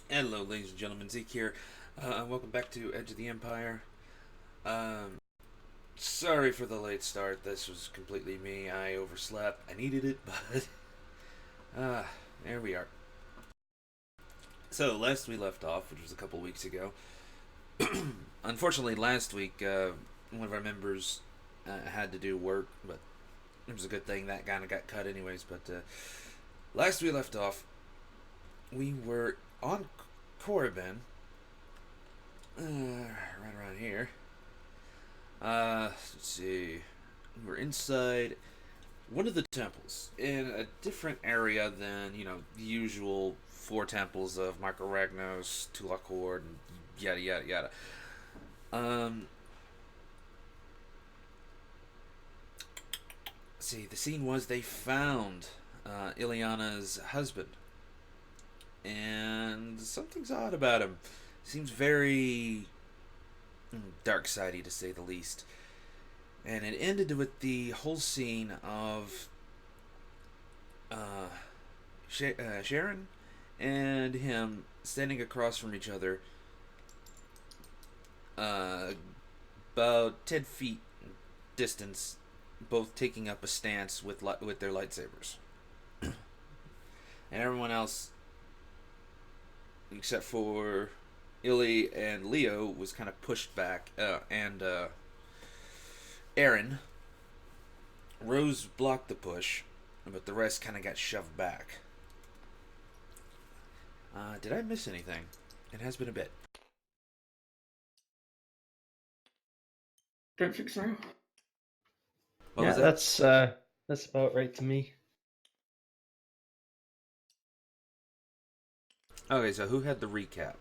Hello, ladies and gentlemen, Zeke here. Welcome back to Edge of the Empire. Um, Sorry for the late start. This was completely me. I overslept. I needed it, but there we are. So last we left off, which was a couple weeks ago. Unfortunately, last week one of our members had to do work, but it was a good thing that kind of got cut anyways. But last we left off, we were on Korriban, right around here. Let's see. We're inside one of the temples in a different area than, the usual four temples of Michael Ragnos, Tulakord, and yada yada yada. Um, see, the scene was they found Ileana's husband, and something's odd about him. Seems very dark sidey to say the least. And it ended with the whole scene of uh, Sharon and him standing across from each other, uh, about 10 feet distance, both taking up a stance with their lightsabers. And everyone else, except for Illy and Leo, was kind of pushed back, and Aaron. Rose blocked the push, but the rest kind of got shoved back. Did I miss anything? It has been a bit. Don't think so. What was Yeah, that? that's about right to me. Okay, so who had the recap?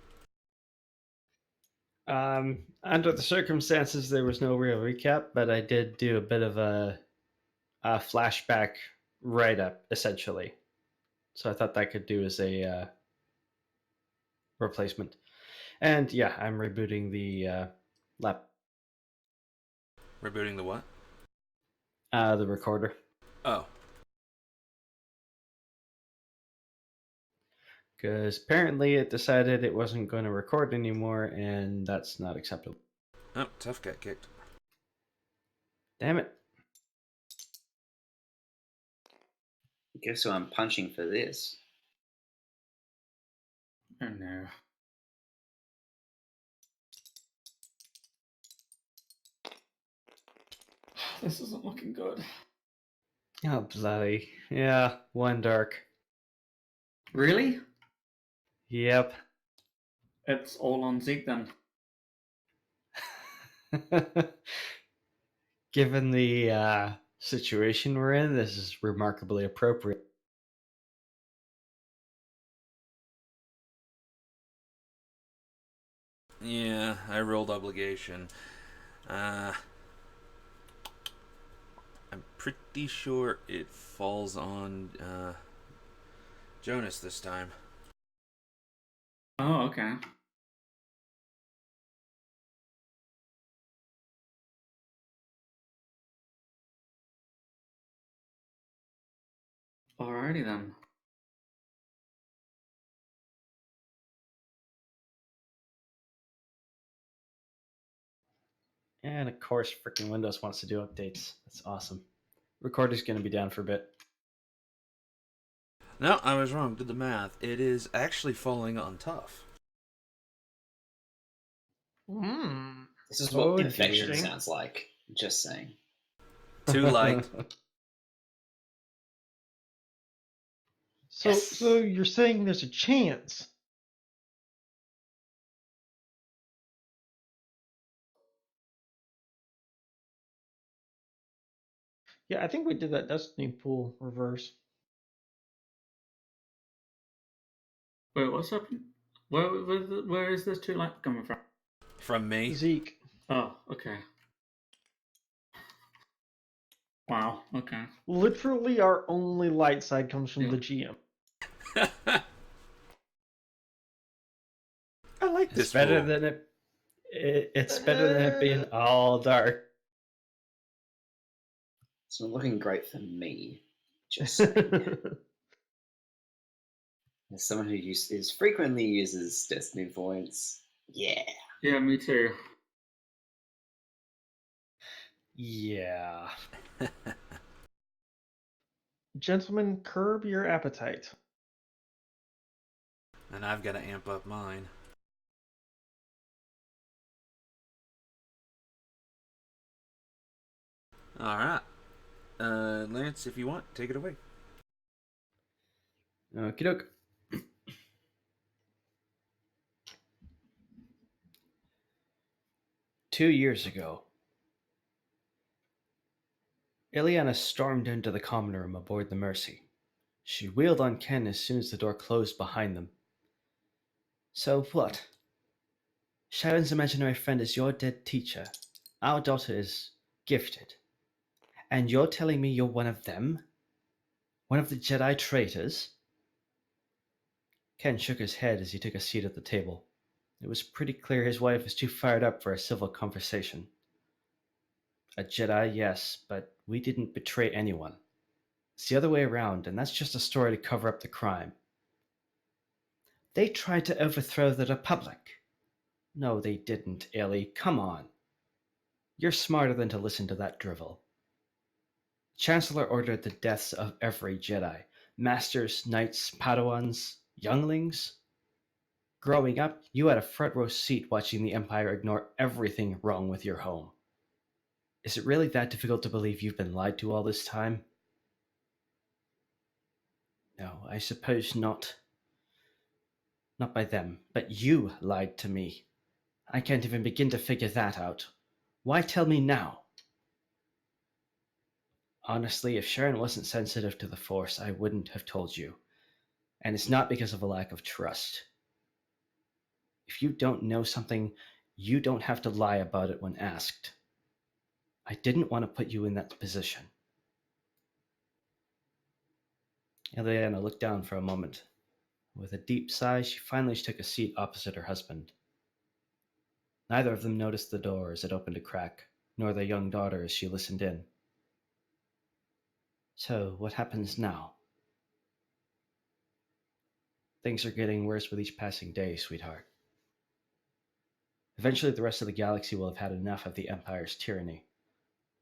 Under the circumstances, there was no real recap, but I did do a bit of a flashback write up, essentially. So I thought that could do as a replacement. And yeah, I'm rebooting the lap, Rebooting the what? the recorder, Oh, because apparently it decided it wasn't going to record anymore, and that's not acceptable. oh, tough got kicked. Damn it! Guess who I'm punching for this? Oh no. This isn't looking good. Oh bloody yeah, one dark. Really? Yep. It's all on Zeke then. Given the situation we're in, this is remarkably appropriate. Yeah, I rolled obligation. Uh, I'm pretty sure it falls on Jonas this time. Oh, okay. Alrighty then. And of course, freaking Windows wants to do updates. That's awesome. Recorder's going to be down for a bit. No, I was wrong. Did the math. It is actually falling on tough. This is Oh, what infection dear. sounds like. Just saying. Too light. So, Yes. so you're saying there's a chance? Yeah, I think we did that Destiny pool reverse. Wait, what's happening? Where is this too light coming from? From me. Zeke. Oh, okay. Wow, okay. Literally, our only light side comes from Yeah. the GM. I like It's this better rule. than it's better than it being all dark. It's not looking great for me. Just saying. As someone who is frequently uses destiny points, yeah. Yeah, me too. Yeah. Gentlemen, curb your appetite. And I've got to amp up mine. Alright. Lance, if you want, take it away. Okie doke. 2 years ago, Ileana stormed into the common room aboard the Mercy. She wheeled on Ken as soon as the door closed behind them. So what? Sharon's imaginary friend is your dead teacher. Our daughter is gifted. And you're telling me you're one of them? One of the Jedi traitors? Ken shook his head as he took a seat at the table. It was pretty clear his wife was too fired up for a civil conversation. A Jedi, yes, but we didn't betray anyone. It's the other way around, and that's just a story to cover up the crime. They tried to overthrow the Republic. No, they didn't, Ellie. Come on. You're smarter than to listen to that drivel. Chancellor ordered the deaths of every Jedi. Masters, knights, Padawans, younglings. Growing up, you had a front row seat watching the Empire ignore everything wrong with your home. Is it really that difficult to believe you've been lied to all this time? No, I suppose not. Not by them, but you lied to me. I can't even begin to figure that out. Why tell me now? Honestly, if Sharon wasn't sensitive to the Force, I wouldn't have told you. And it's not because of a lack of trust. If you don't know something, you don't have to lie about it when asked. I didn't want to put you in that position. Eliana looked down for a moment. With a deep sigh, she finally took a seat opposite her husband. Neither of them noticed the door as it opened a crack, nor their young daughter as she listened in. So, what happens now? Things are getting worse with each passing day, sweetheart. Eventually, the rest of the galaxy will have had enough of the Empire's tyranny.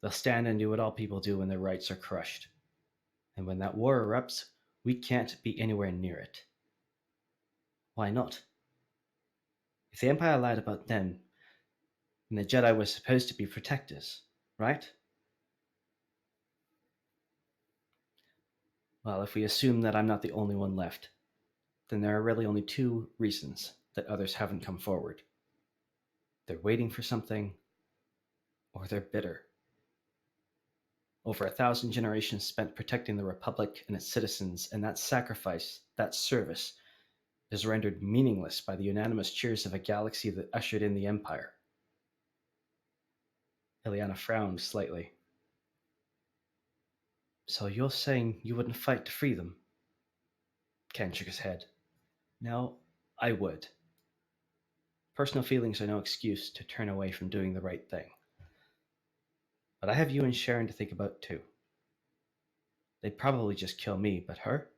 They'll stand and do what all people do when their rights are crushed. And when that war erupts, we can't be anywhere near it. Why not? If the Empire lied about them, then the Jedi were supposed to be protectors, right? Well, if we assume that I'm not the only one left, then there are really only two reasons that others haven't come forward. They're waiting for something, or they're bitter. Over 1,000 generations spent protecting the Republic and its citizens, and that sacrifice, that service, is rendered meaningless by the unanimous cheers of a galaxy that ushered in the Empire. Ileana frowned slightly. So you're saying you wouldn't fight to free them? Ken shook his head. No, I would. Personal feelings are no excuse to turn away from doing the right thing. But I have you and Sharon to think about too. They'd probably just kill me, but her?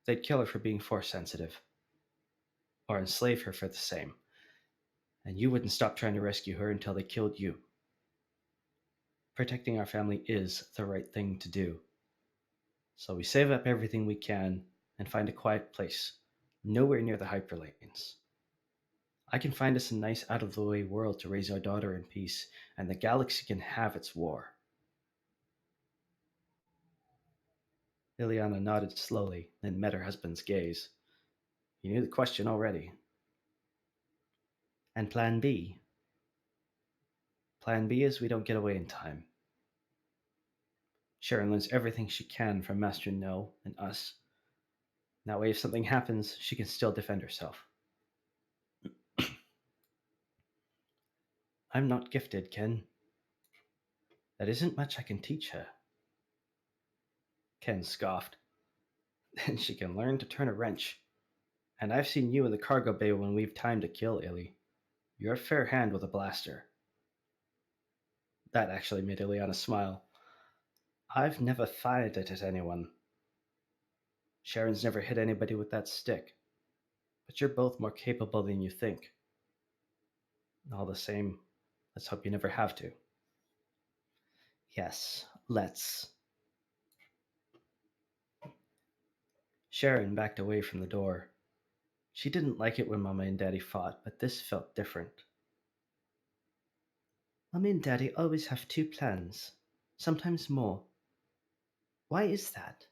They'd kill her for being Force sensitive. Or enslave her for the same. And you wouldn't stop trying to rescue her until they killed you. Protecting our family is the right thing to do. So we save up everything we can and find a quiet place, nowhere near the hyperlanes. I can find us a nice out-of-the-way world to raise our daughter in peace, and the galaxy can have its war. Ileana nodded slowly, then met her husband's gaze. He knew the question already. And Plan B? Plan B is we don't get away in time. Sharon learns everything she can from Master No and us. That way, if something happens, she can still defend herself. I'm not gifted, Ken. There isn't much I can teach her. Ken scoffed. Then she can learn to turn a wrench. And I've seen you in the cargo bay when we've time to kill, Illy. You're a fair hand with a blaster. That actually made Ileana smile. I've never fired it at anyone. Sharon's never hit anybody with that stick, but you're both more capable than you think. All the same, let's hope you never have to. Yes, let's. Sharon backed away from the door. She didn't like it when Mommy and Daddy fought, but this felt different. Mommy and Daddy always have 2 plans, sometimes more. Why is that?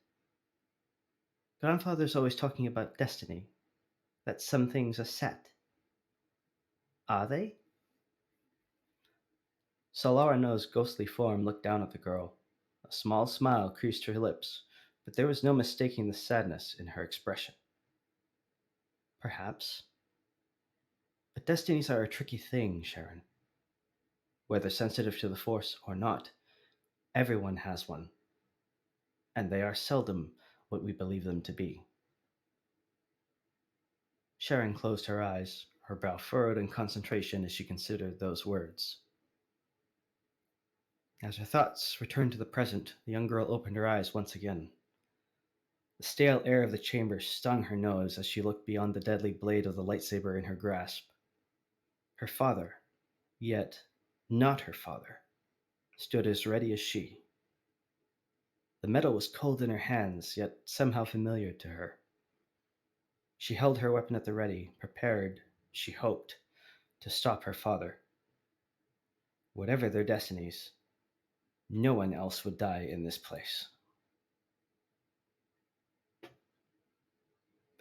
Grandfather's always talking about destiny, that some things are set. Are they? Solara No's ghostly form looked down at the girl. A small smile creased her lips, but there was no mistaking the sadness in her expression. Perhaps. But destinies are a tricky thing, Sharon. Whether sensitive to the Force or not, everyone has one. And they are seldom what we believe them to be. Sharon closed her eyes, her brow furrowed in concentration as she considered those words. As her thoughts returned to the present, the young girl opened her eyes once again. The stale air of the chamber stung her nose as she looked beyond the deadly blade of the lightsaber in her grasp. Her father, yet not her father, stood as ready as she. The metal was cold in her hands, yet somehow familiar to her. She held her weapon at the ready, prepared, she hoped, to stop her father. Whatever their destinies, no one else would die in this place.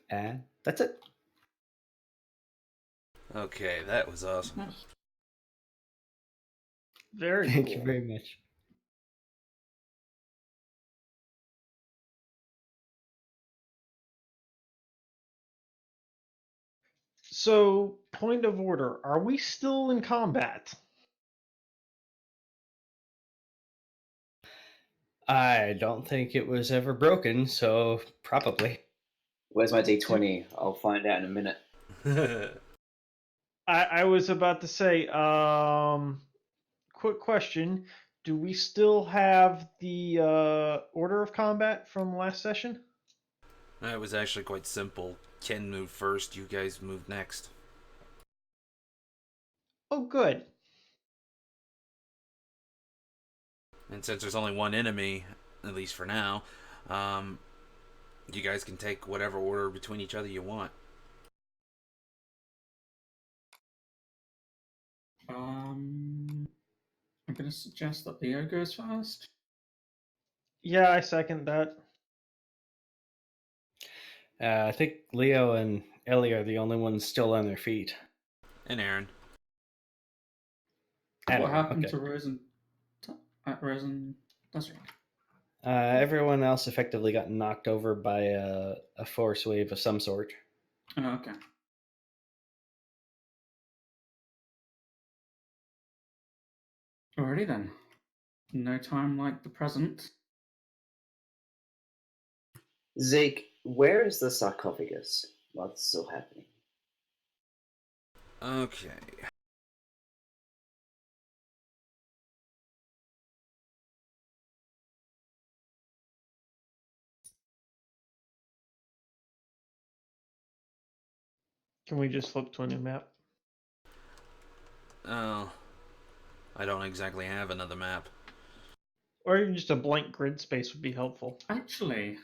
And that's it. Okay, that was awesome. Nice. Very Thank cool. you very much. So, point of order. Are we still in combat? I don't think it was ever broken, so probably. Where's my D20? I'll find out in a minute. I was about to say, quick question. Do we still have the order of combat from last session? It was actually quite simple. Ken moved first, you guys moved next. Oh, good. And since there's only one enemy, at least for now, you guys can take whatever order between each other you want. I'm going to suggest that Leo goes first. Yeah, I second that. I think Leo and Ellie are the only ones still on their feet. And Aaron. Anyway, What happened okay. to Rose and Desiree? Everyone else effectively got knocked over by a force wave of some sort. Oh, okay. Alrighty then. No time like the present. Zeke, where is the sarcophagus? What's still happening? Okay. Can we just flip to a new map? Oh, I don't exactly have another map. Or even just a blank grid space would be helpful. Actually,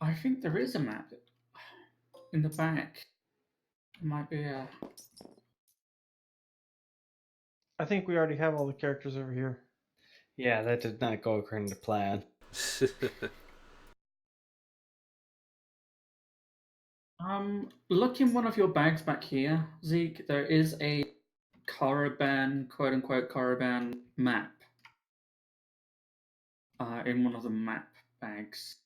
I think there is a map in the back. It might be a. I think we already have all the characters over here. Yeah, that did not go according to plan. Look in one of your bags back here, Zeke. There is a Caravan, quote unquote Caravan map. In one of the map bags.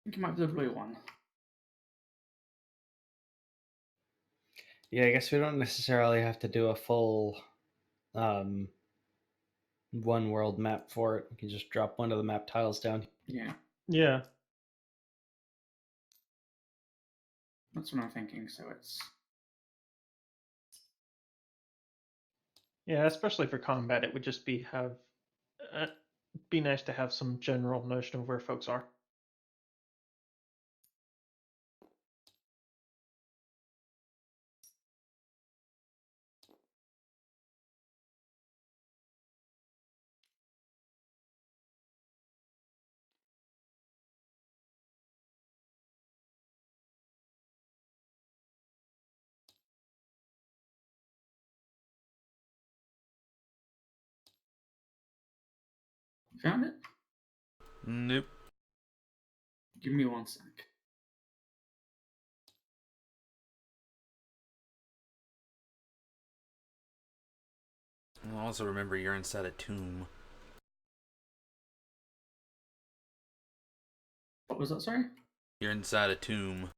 I think it might be the blue one. Yeah, I guess we don't necessarily have to do a full one world map for it. We can just drop one of the map tiles down. Yeah, Yeah. that's what I'm thinking. So it's. Yeah, especially for combat, it would just be have be nice to have some general notion of where folks are. Found it? Nope. Give me 1 sec. Also remember you're inside a tomb. What was that, sorry? You're inside a tomb.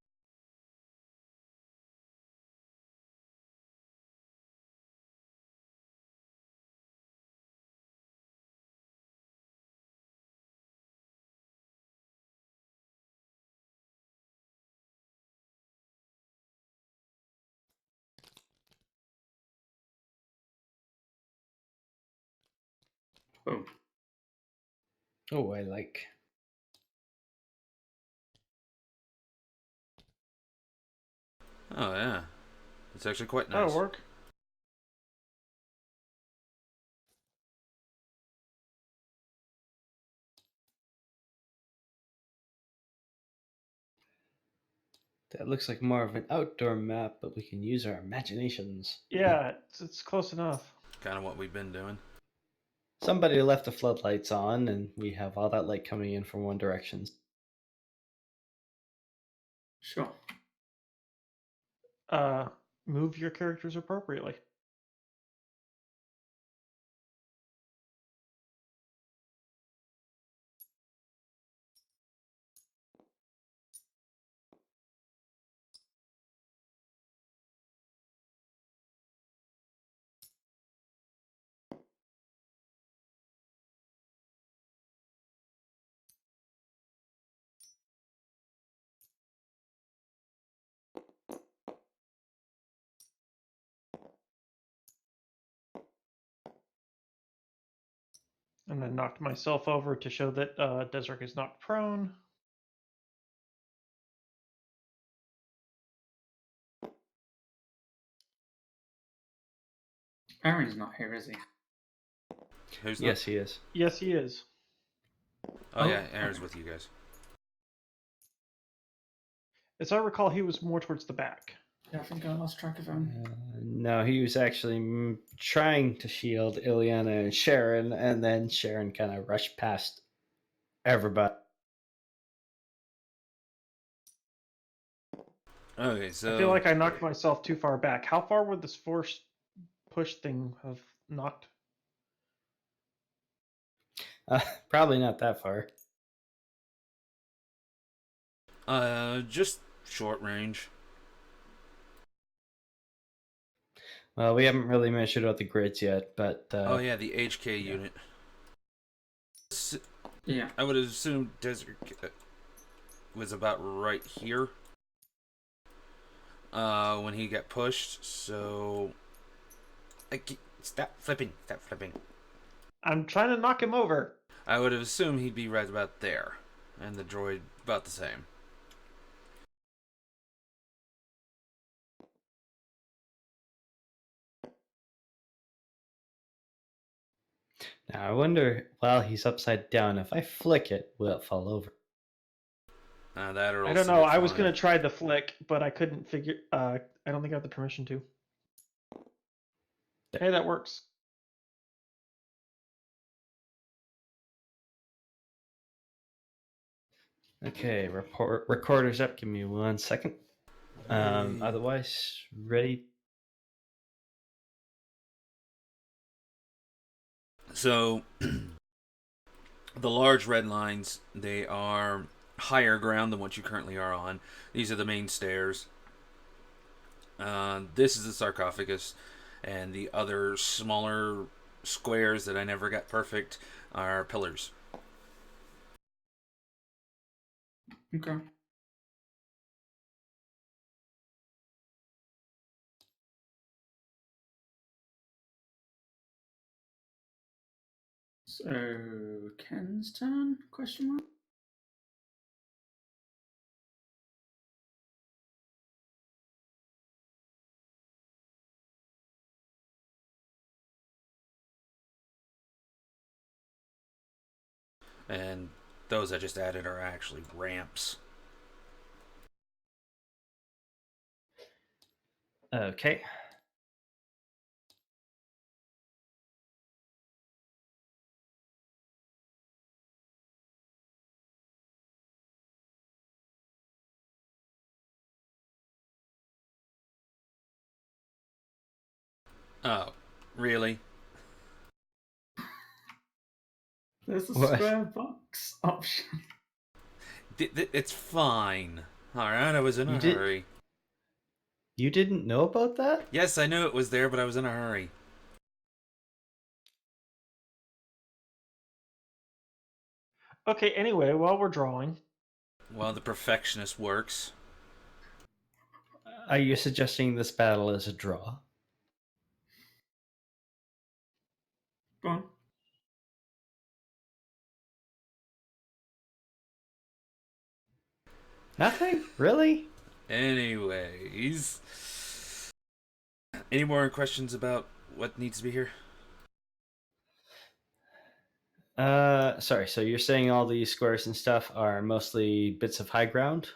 Boom. Oh, I like. Oh yeah, it's actually quite nice. That'll work. That looks like more of an outdoor map, but we can use our imaginations. Yeah, it's close enough. Kind of what we've been doing. Somebody left the floodlights on, and we have all that light coming in from one direction. Sure. Move your characters appropriately. And then knocked myself over to show that Desert is not prone. Aaron's not here, is he? Who's Yes, he is. Yes, he is. Oh yeah, Oh, Aaron's okay. with you guys. As I recall, he was more towards the back. Yeah, I think I lost track of him. No, he was actually trying to shield Ileana and Sharon, and then Sharon kind of rushed past everybody. Okay, so I feel like I knocked myself too far back. How far would this force push thing have knocked? Probably not that far. just short range. Well, we haven't really measured out the grids yet, but Oh yeah, the HK unit. Yeah. I would assume Desert was about right here when he got pushed. So stop flipping. I'm trying to knock him over. I would have assumed he'd be right about there, and the droid about the same. now I wonder, while he's upside down, if I flick it, will it fall over? That or I else don't know. it'll I was fly. gonna try the flick, but I couldn't figure. I don't think I have the permission to. Hey, that works. Okay, recorder's up. Give me 1 second. Yay. Otherwise, ready. So the large red lines, they are higher ground than what you currently are on. These are the main stairs. This is the sarcophagus, and the other smaller squares that I never got perfect are pillars. Okay. So, Ken's turn? Question mark? And those I just added are actually ramps. Okay. Oh, really? There's a What? square box option. It's fine. Alright, I was in a You did- hurry. You didn't know about that? Yes, I knew it was there, but I was in a hurry. Okay, anyway, while we're drawing, Well, the perfectionist works. Are you suggesting this battle is a draw? Go on. Nothing? Really? Anyways. Any more questions about what needs to be here? Sorry, so you're saying all these squares and stuff are mostly bits of high ground?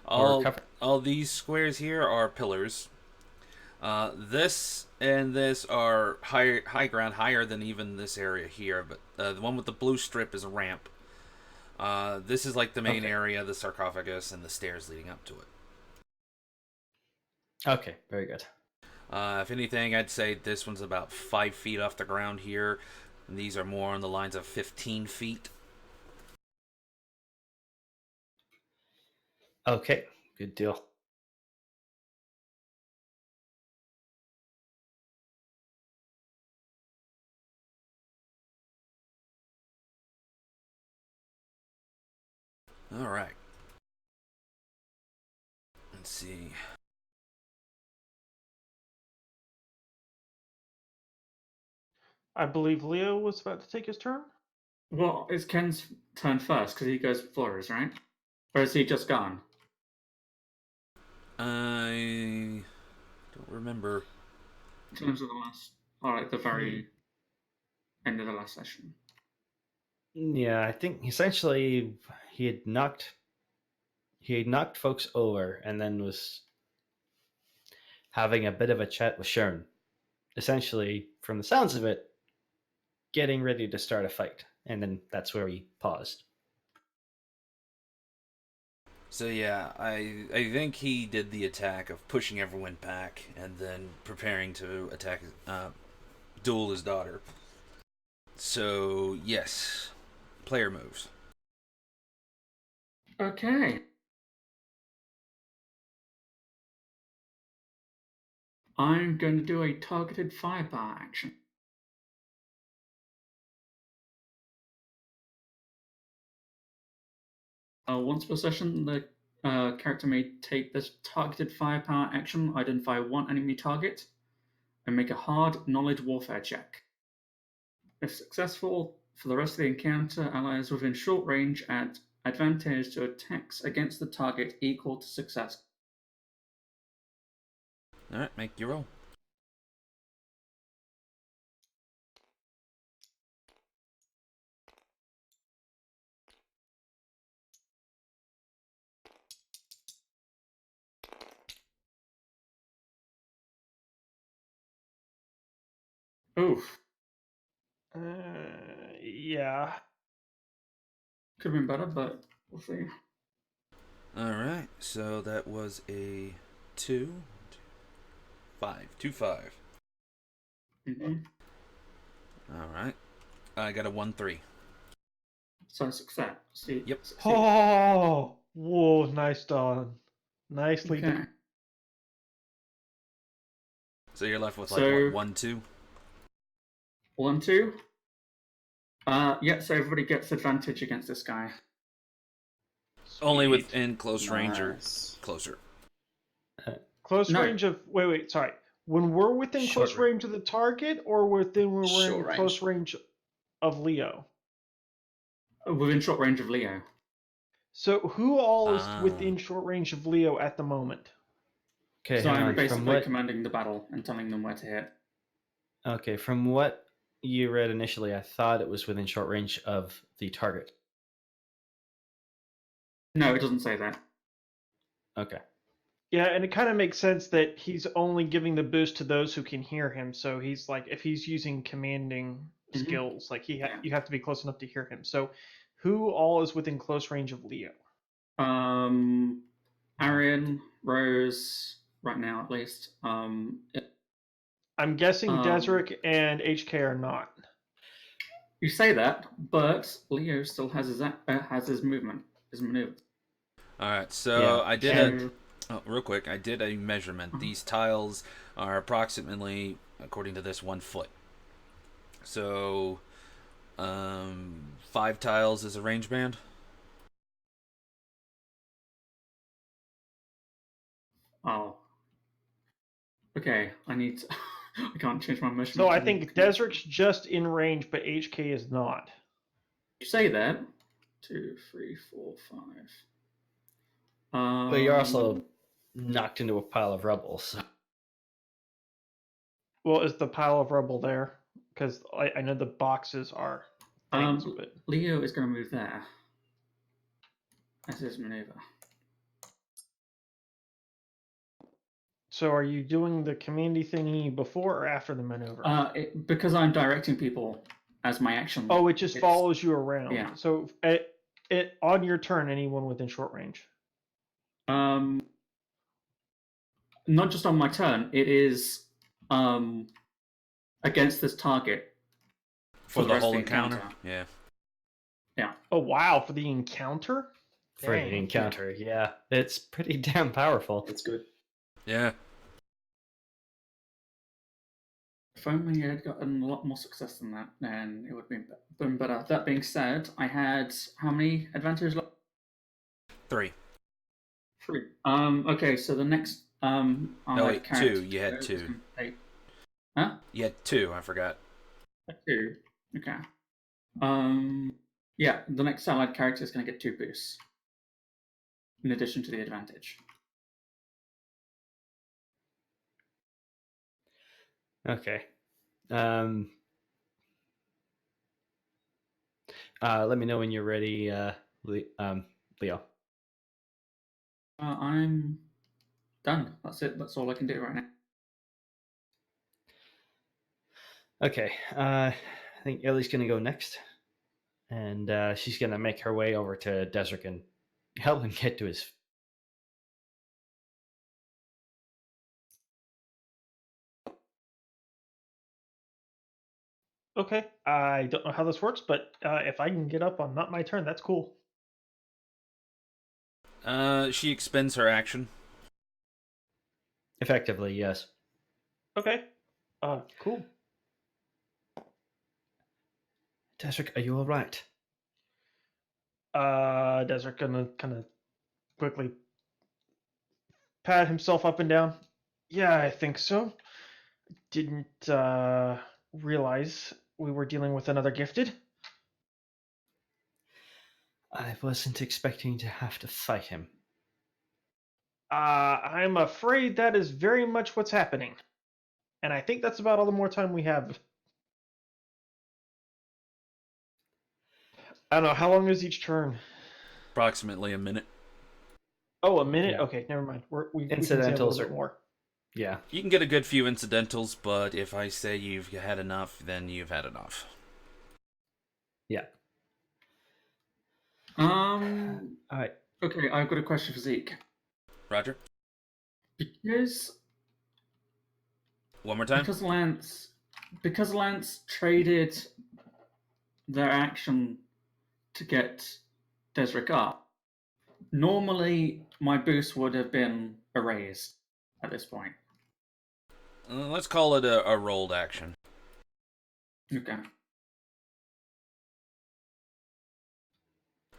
Or cover? All these squares here are pillars. This and this are high ground, higher than even this area here. But the one with the blue strip is a ramp. This is like the main Okay. area, the sarcophagus, and the stairs leading up to it. Okay, very good. If anything, I'd say this one's about 5 feet off the ground here. And these are more on the lines of 15 feet. Okay, good deal. All right. Let's see. I believe Leo was about to take his turn. Well, it's Ken's turn first because he goes flores, right? Or is he just gone? I don't remember. In terms of the last, or like the very end of the last session. Yeah, I think essentially he had knocked folks over and then was having a bit of a chat with Sharon. Essentially, from the sounds of it, getting ready to start a fight. And then that's where he paused. So yeah, I think he did the attack of pushing everyone back and then preparing to attack, duel his daughter. So yes, player moves. Okay. I'm going to do a targeted firepower action. Once per session, the character may take this targeted firepower action, identify one enemy target, and make a hard knowledge warfare check. If successful, for the rest of the encounter, allies within short range add advantage to attacks against the target equal to success. All right, make your roll. Oof. Yeah. Could have been better, but we'll see. All right, so that was a 2, 5, 2, 5. Mm-hmm. All right, I got a 1, 3. So success. See, Yep. succeed. Oh, whoa, nice done. Nicely Okay. done. So you're left with like So- what, 1, 2. 1, 2. Yeah, so everybody gets advantage against this guy. Only Sweet. within close range or Nice. closer. Close No. range of. Wait, sorry. When we're within Short close range. range of the target, or when we're Short in range. close range. of Leo. Within short range of Leo. So who all is Ah. within short range of Leo at the moment? Okay, So hang I'm on. From basically what? commanding the battle and telling them where to hit. Okay, from what you read initially, I thought it was within short range of the target. No, it doesn't say that. Okay. Yeah, and it kind of makes sense that he's only giving the boost to those who can hear him. So he's like, if he's using commanding Mhm. skills, like Yeah. you have to be close enough to hear him. So, who all is within close range of Leo? Arian, Rose, right now at least. I'm guessing Um, Desric and HK are not. You say that, but Leo still has his movement, his maneuver. All right, so Yeah, I did and- real quick. I did a measurement. Uh-huh. These tiles are approximately, according to this, 1 foot. So, 5 tiles is a range band. Oh. Okay, I need to... I can't change my measurement. So I think Desric's just in range, but HK is not. You say that. 2, 3, 4, 5. But you're also knocked into a pile of rubble, so. Well, is the pile of rubble there? Because I know the boxes are things, but Leo is going to move there. That's his maneuver. so are you doing the commandy thingy before or after the maneuver? Because I'm directing people as my action. Oh, it just it's- follows you around. yeah. So on your turn, anyone within short range. Not just on my turn. It is against this target For the rest whole of encounter? Yeah. Oh wow, for the encounter. For Dang. the encounter, yeah. It's pretty damn powerful. It's good. Yeah. If only I had gotten a lot more success than that, then it would have been better. That being said, I had how many advantages left? 3. 3. Okay, so the next No, allied wait, character 2. You had is 2. gonna take- Huh? You had 2. I forgot. 2. Okay. Yeah, the next allied character is going to get 2 boosts in addition to the advantage. Okay. Let me know when you're ready, Leo. I'm done. That's it. That's all I can do right now. Okay. I think Ellie's going to go next. And she's going to make her way over to Desric and help him get to his. Okay, I don't know how this works, but if I can get up on not my turn, that's cool. She expends her action. Effectively, yes. Okay, cool. Desric, are you all right? Desert gonna kind of quickly pat himself up and down. Yeah, I think so. Didn't realize we were dealing with another gifted. I wasn't expecting to have to fight him. I'm afraid that is very much what's happening. And I think that's about all the more time we have. I don't know, how long is each turn? Approximately a minute. Oh, a minute? Yeah. Okay, never mind. We can say a Incidentals little bit are- more. Yeah. You can get a good few incidentals, but if I say you've had enough, then you've had enough. Yeah. All right. Okay, I've got a question for Zeke. Roger? Because One more time? because Lance traded their action to get Desric up, normally my boost would have been erased at this point. Let's call it a rolled action. Okay.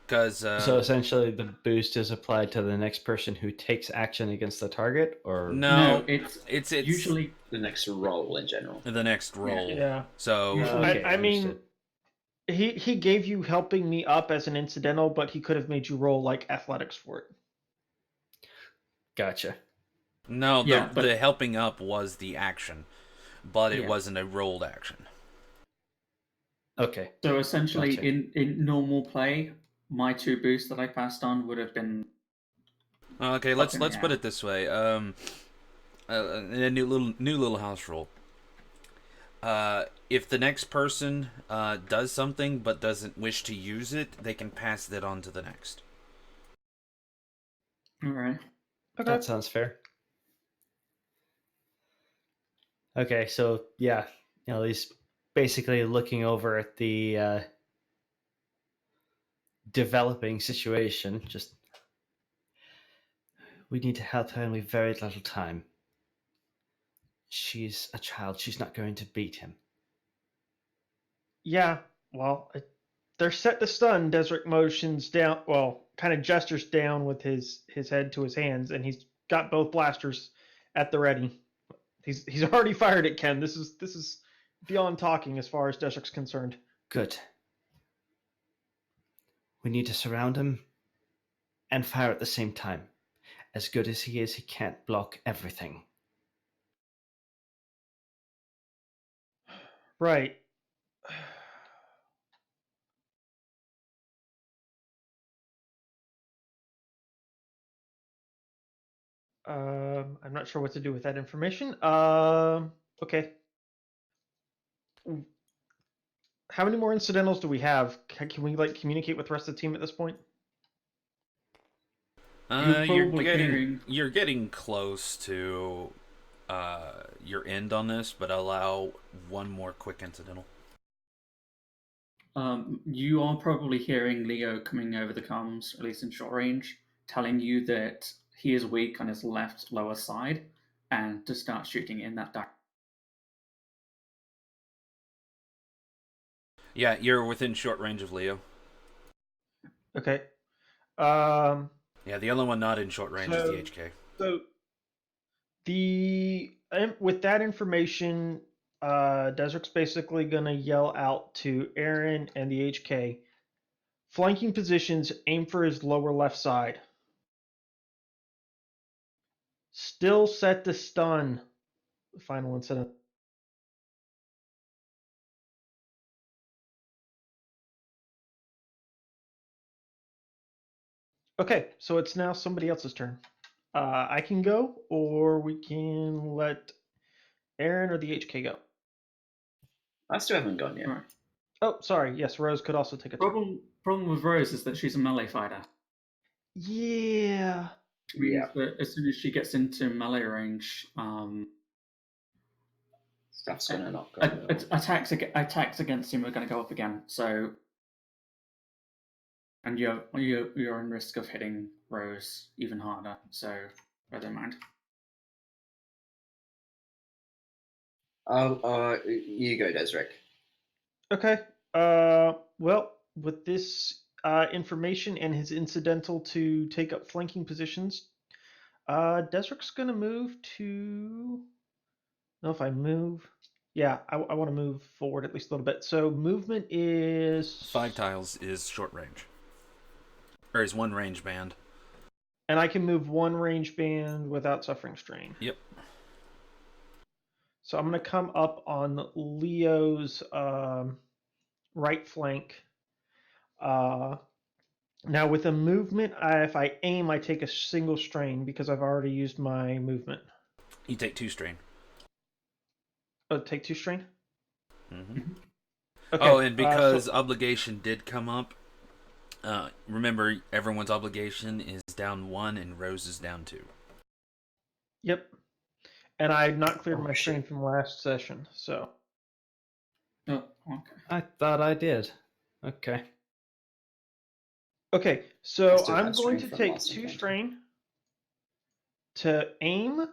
Because So essentially, the boost is applied to the next person who takes action against the target, or no, it's it's usually The next roll in general. the next roll. Yeah. So Usually- I mean, understood. He gave you helping me up as an incidental, but he could have made you roll like athletics for it. Gotcha. No, Yeah, the helping up was the action, but it Yeah. wasn't a rolled action. Okay. So essentially, Gotcha. in normal play, my 2 boosts that I passed on would have been Okay, up let's in the put air. it this way. A new little house rule. If the next person does something but doesn't wish to use it, they can pass that on to the next. All right. Okay. That sounds fair. Okay, so yeah, he's basically looking over at the developing situation. Just, we need to help her, and we've very little time. She's a child. She's not going to beat him. Yeah. Well, they're set to stun. Desric motions down. Well, kind of gestures down with his head to his hands, and he's got both blasters at the ready. He's already fired at Ken. This is beyond talking as far as Desric's concerned. Good. We need to surround him and fire at the same time. As good as he is, he can't block everything. Right. I'm not sure what to do with that information. Okay. How many more incidentals do we have? Can we like communicate with the rest of the team at this point? You're getting close to your end on this, but allow one more quick incidental. You are probably hearing Leo coming over the comms, at least in short range, telling you that he is weak on his left lower side, and to start shooting in that direction. Yeah, you're within short range of Leo. Okay. Um. Yeah, the only one not in short range is the HK. So with that information, Desert's basically gonna yell out to Aaron and the HK, flanking positions, aim for his lower left side. Still set to stun. Final incident. Okay, so it's now somebody else's turn. I can go, or we can let Aaron or the HK go. I still haven't gone yet. Right. Oh, sorry. Yes, Rose could also take a turn. Problem with Rose is that she's a melee fighter. Yeah. Which means Yeah. that as soon as she gets into melee range, Stuff's gonna not go well. attacks against him are going to go up again. So, and you're in risk of hitting Rose even harder. So, bear that in mind. You go, Desric. Okay. Well, with this information and his incidental to take up flanking positions, Desric's gonna move to. No, if I move, yeah, I want to move forward at least a little bit. So movement is 5 tiles is short range, or is one range band. and I can move one range band without suffering strain. Yep. So I'm gonna come up on Leo's right flank. Now with a movement, if I aim, I take a single strain because I've already used my movement. You take 2 strain. Oh, take 2 strain. Mm-hmm. Okay. Oh, and because obligation did come up, remember everyone's obligation is down 1 and Rose is down 2. Yep. And I had not cleared my shit. strain from last session, so. Oh, okay. I thought I did. Okay. Okay, I so still I'm have going strain to from take last 2 encounter. strain to aim,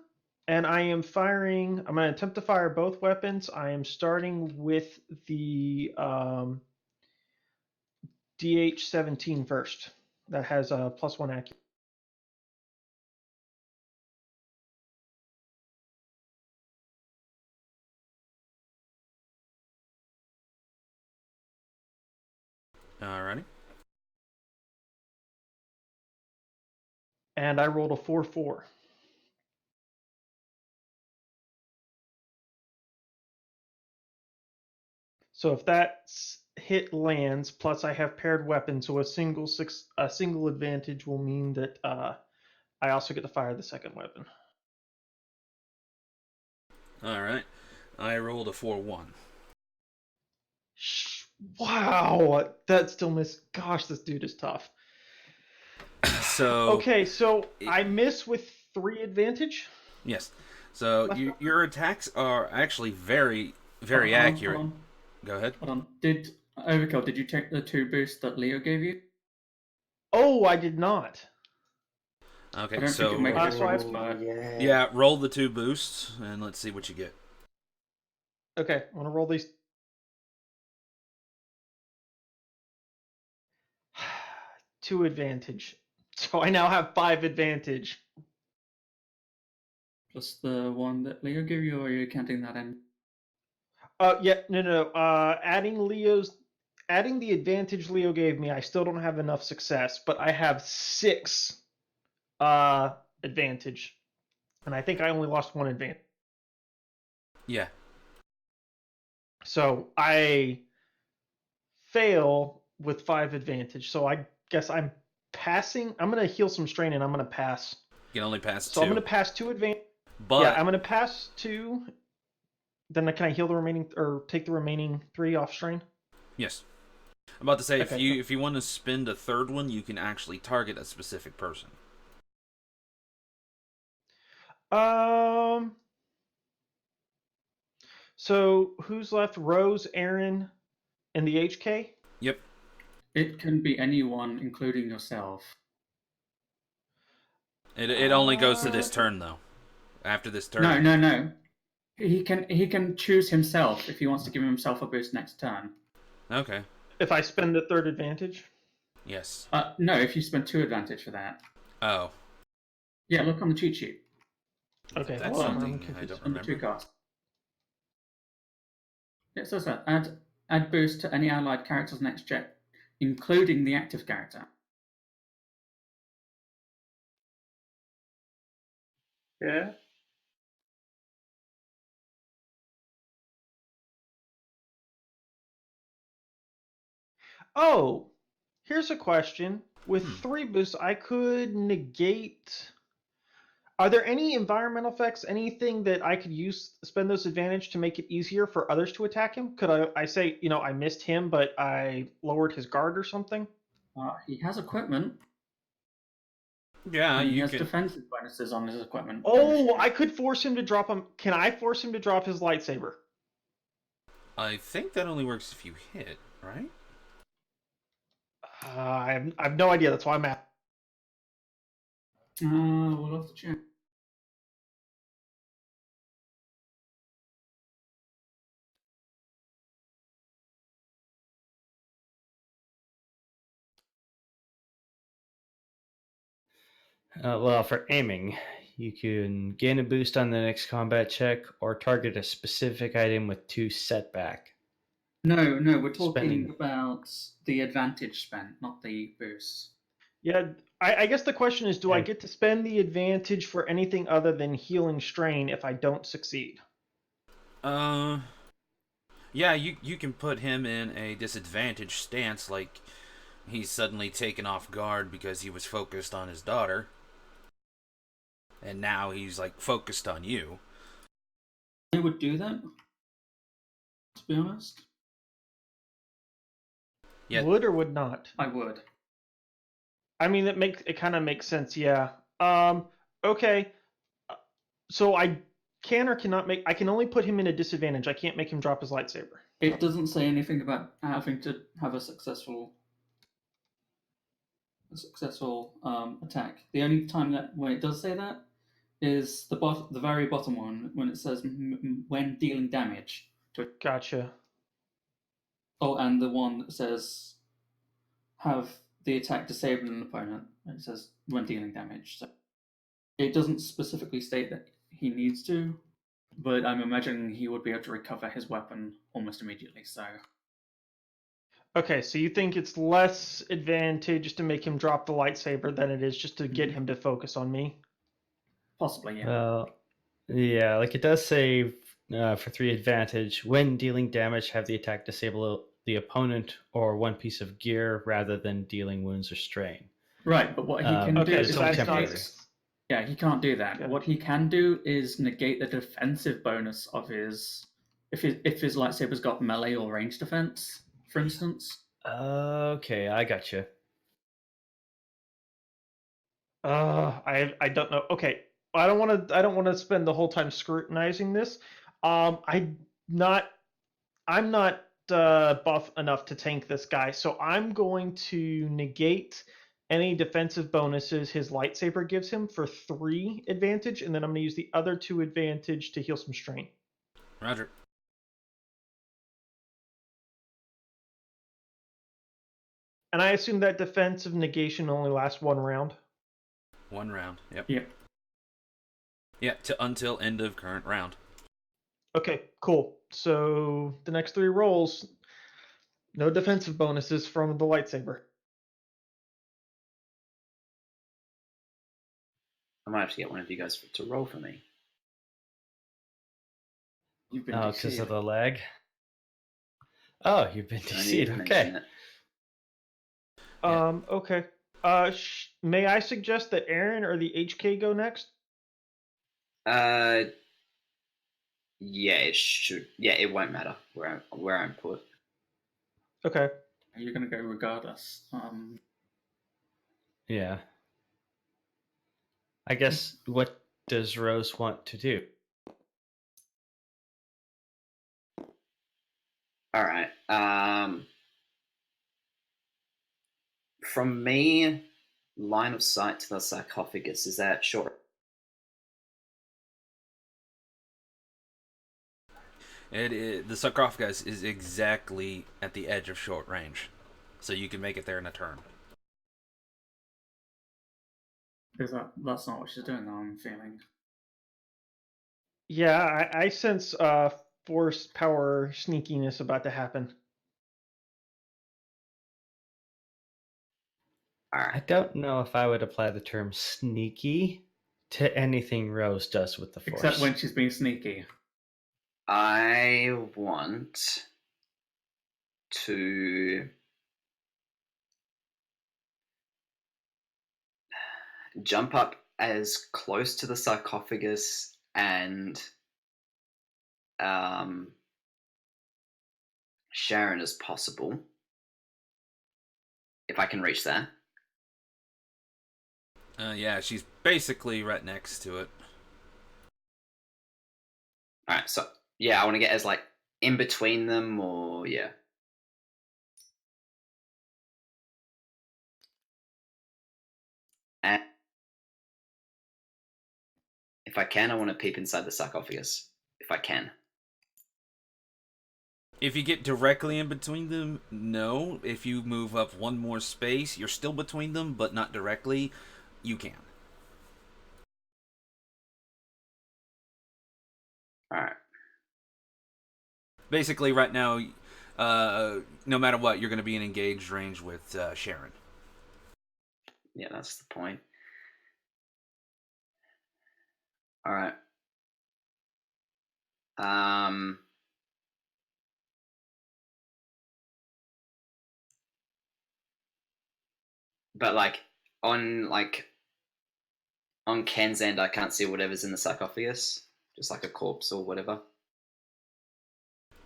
and I am firing. I'm going to attempt to fire both weapons. I am starting with the DH-17 first. That has a +1 accuracy. Alrighty. And I rolled a 4-4. So if that hit lands, plus I have paired weapons, so a single advantage will mean that I also get to fire the second weapon. Alright. I rolled a 4-1. Wow, that still missed. Gosh, this dude is tough. So. Okay, so I miss with 3 advantage. Yes. So your attacks are actually very, very accurate. Hold on. Go ahead. Hold on. Overkill, did you take the 2 boosts that Leo gave you? Oh, I did not. Okay, I don't think it makes a difference, but... Yeah, roll the 2 boosts, and let's see what you get. Okay, I'm gonna roll these. 2 advantage. So I now have 5 advantage. Plus the one that Leo gave you, or are you counting that in? Yeah, no. Adding the advantage Leo gave me, I still don't have enough success, but I have 6 advantage. And I think I only lost 1 advantage. Yeah. So I fail with 5 advantage. So I guess I'm passing. I'm going to heal some strain and I'm going to pass. You can only pass 2. So I'm going to pass 2 advantage. But Yeah, I'm going to pass 2. Then can I heal the remaining, or take the remaining 3 off strain? yes. I'm about to say, Okay. if you want to spend a third one, you can actually target a specific person. So who's left? Rose, Aaron, and the HK? Yep. It can be anyone, including yourself. It only goes to this turn, though. After this turn. No. He can choose himself if he wants to give himself a boost next turn. Okay. If I spend the third advantage? Yes. No, if you spend 2 advantage for that. Oh. Yeah, look on the cheat sheet. Okay, That's hold on, something I'm I confused. don't On the 2 remember. cards. Yeah, so that. Add boost to any allied character's next check, including the active character. Yeah. Oh, here's a question. With 3 boosts, I could negate. Are there any environmental effects, anything that I could spend those advantage to make it easier for others to attack him? Could I say, I missed him, but I lowered his guard or something? He has equipment. Yeah, And he you has can. defensive bonuses on his equipment. Oh, I could force him to drop him. Can I force him to drop his lightsaber? I think that only works if you hit, right? I have no idea. That's why I'm at. We'll have to check. Well, for aiming, you can gain a boost on the next combat check or target a specific item with 2 setback. No, we're talking Spending. about the advantage spent, not the boost. Yeah, I guess the question is, do I Yeah. get to spend the advantage for anything other than healing strain if I don't succeed? Yeah, you can put him in a disadvantaged stance, like he's suddenly taken off guard because he was focused on his daughter, and now he's like focused on you. I would do that, to be honest. Yeah. Would or would not? I would. I mean, it kind of makes sense. Yeah. Okay. So I can or cannot make. I can only put him in a disadvantage. I can't make him drop his lightsaber. It doesn't say anything about having to have a successful attack. The only time when it does say that is the very bottom one, when it says when dealing damage. Gotcha. Oh, and the one that says have the attack disable an opponent. It says when dealing damage. So it doesn't specifically state that he needs to, but I'm imagining he would be able to recover his weapon almost immediately. So Okay, so you think it's less advantageous to make him drop the lightsaber than it is just to get him to focus on me? Possibly, yeah. Well, yeah, like it does say for 3 advantage, when dealing damage, have the attack disable the opponent or one piece of gear rather than dealing wounds or strain. Right, but what he can do Okay, it's is so only that's not. temporary. Yeah, he can't do that. Gotcha. What he can do is negate the defensive bonus of his if his lightsaber's got melee or range defense, for instance. Okay, I got you. I don't know. Okay, I don't want to spend the whole time scrutinizing this. Not I'm not buff enough to tank this guy, so I'm going to negate any defensive bonuses his lightsaber gives him for 3 advantage, and then I'm going to use the other 2 advantage to heal some strain. Roger. And I assume that defensive negation only lasts 1 round. 1 round. Yep. Yep. Yeah, until end of current round. Okay, cool. So the next 3 rolls, no defensive bonuses from the lightsaber. I might have to get one of you guys to roll for me. You've been Oh, because of DC'd. the lag? Oh, you've been I need DC'd. to Okay. mention it. Yeah. Okay. May I suggest that Aaron or the HK go next? Yeah, it should. Yeah, it won't matter where I'm put. Okay. You're gonna go regardless. Yeah. I guess, what does Rose want to do? All right. From me, line of sight to the sarcophagus, is that short? The sarcophagus is exactly at the edge of short range, so you can make it there in a turn. That's not what she's doing though, I'm feeling. Yeah, I sense force power sneakiness about to happen. All I right. don't know if I would apply the term sneaky to anything Rose does with the Force. Except when she's being sneaky. I want to jump up as close to the sarcophagus and Sharon as possible, if I can reach there. Yeah, she's basically right next to it. All right, so yeah, I want to get as like in between them, or yeah. And if I can, I want to peep inside the sarcophagus. If I can. If you get directly in between them, no. If you move up one more space, you're still between them, but not directly. You can. All right. Basically, right now, no matter what, you're going to be in engaged range with Sharon. Yeah, that's the point. All right. But on Ken's end, I can't see whatever's in the sarcophagus, just like a corpse or whatever.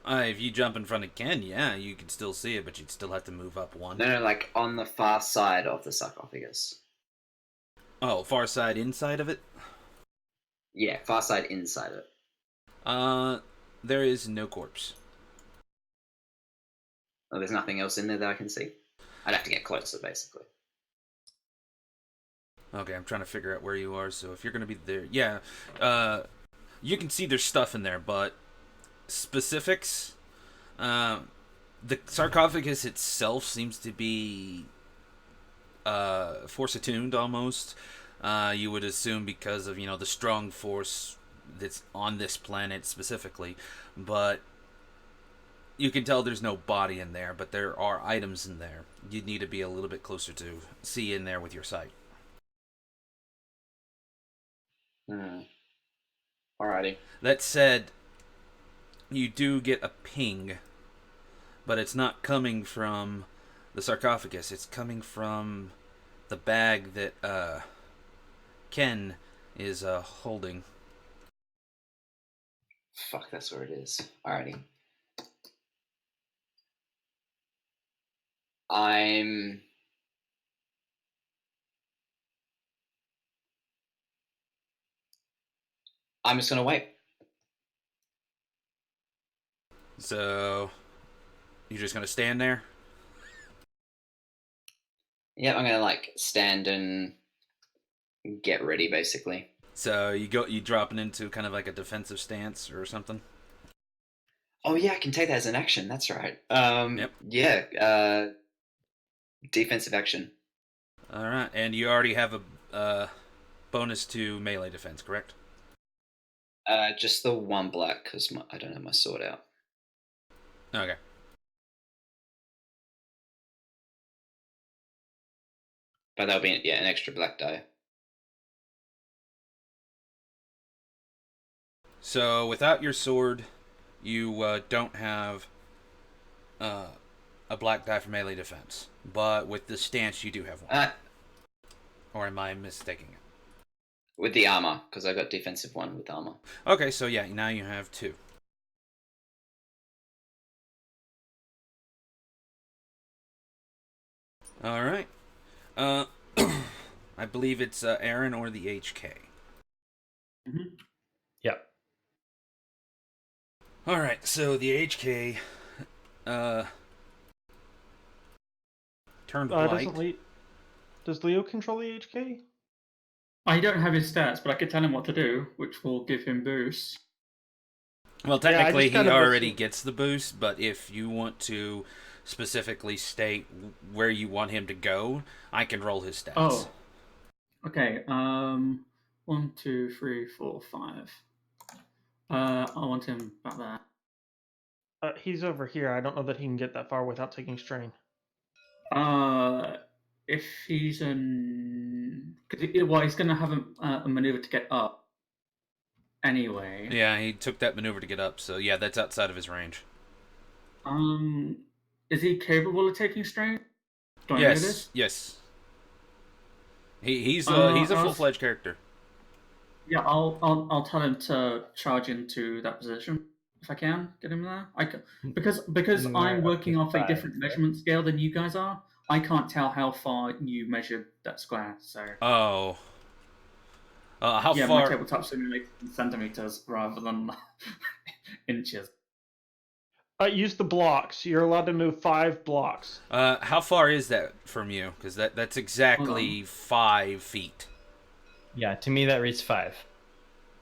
If you jump in front of Ken, yeah, you can still see it, but you'd still have to move up one. No, like on the far side of the sarcophagus. Oh, far side inside of it? Yeah, far side inside it. There is no corpse. Oh, there's nothing else in there that I can see. I'd have to get closer, basically. Okay, I'm trying to figure out where you are, so if you're going to be there... Yeah, you can see there's stuff in there, but specifics... the sarcophagus itself seems to be force attuned almost. You would assume because of the strong force that's on this planet specifically, but You can tell there's no body in there, but there are items in there. You'd need to be a little bit closer to see in there with your sight. Alrighty. That said, you do get a ping, but it's not coming from the sarcophagus. It's coming from the bag that Ken is holding. Fuck, that's where it is. Alrighty. I'm just gonna wait. So, you're just gonna stand there? Yeah, I'm gonna like stand and get ready, basically. So you dropping into kind of like a defensive stance or something? Oh yeah, I can take that as an action. That's right. Yep. Yeah. Defensive action. All right, and you already have a bonus to melee defense, correct? Just the one black because I don't have my sword out. Okay. But that'll be an extra black die. So without your sword, you don't have a black die for melee defense. But with the stance, you do have one. Or am I mistaking it? With the armor, because I got defensive one with armor. Okay, so yeah, now you have 2. All right. I believe it's Aaron or the HK. Mm-hmm. Yep. All right, so the HK turned white. Does Leo control the HK? I don't have his stats, but I could tell him what to do, which will give him boosts. Well, technically, just he kind of already assume- gets the boost, but if you want to specifically state where you want him to go, I can roll his stats. Oh. Okay, 1, 2, 3, 4, 5. I want him about there. He's over here. I don't know that he can get that far without taking strain. If he's well, he's gonna have a maneuver to get up. Anyway. Yeah, he took that maneuver to get up, so yeah, that's outside of his range. Is he capable of taking strain? Do I know this? Yes. He's a full-fledged character. Yeah, I'll tell him to charge into that position if I can get him there. I can, because I'm working off a different measurement scale than you guys are. I can't tell how far you measured that square. So how my far? tabletop simulates in centimeters rather than inches. Use the blocks. You're allowed to move 5 blocks. How far is that from you? Because that's exactly 5 feet. Yeah, to me that reads 5.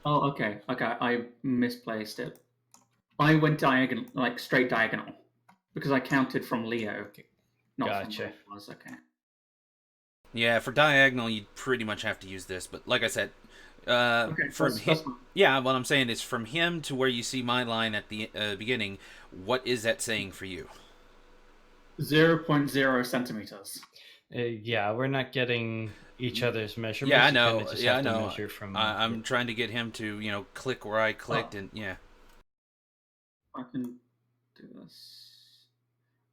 Oh, okay. I misplaced it. I went diagonal, like straight diagonal, because I counted from Leo. Not Gotcha. From where it was, okay. Yeah, for diagonal, you'd pretty much have to use this. But like I said, from him, that's fine. yeah, what I'm saying is from him to where you see my line at the beginning. What is that saying for you? 0.0 centimeters. Yeah, we're not getting each other's measurements. Yeah, I You know. kinda just Yeah, I have to know. measure from I'm trying to get him to, click where I clicked, and yeah. I can do this.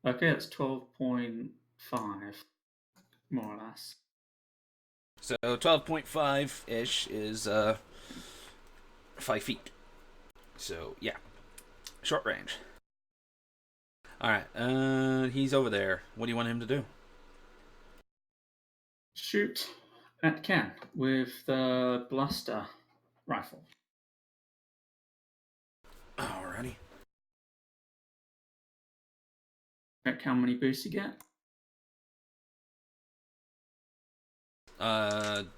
Okay, it's 12.5, more or less. So 12.5-ish is 5 feet. So yeah, short range. All right, he's over there. What do you want him to do? Shoot at Ken with the blaster rifle. Alrighty. Check how many boosts you get.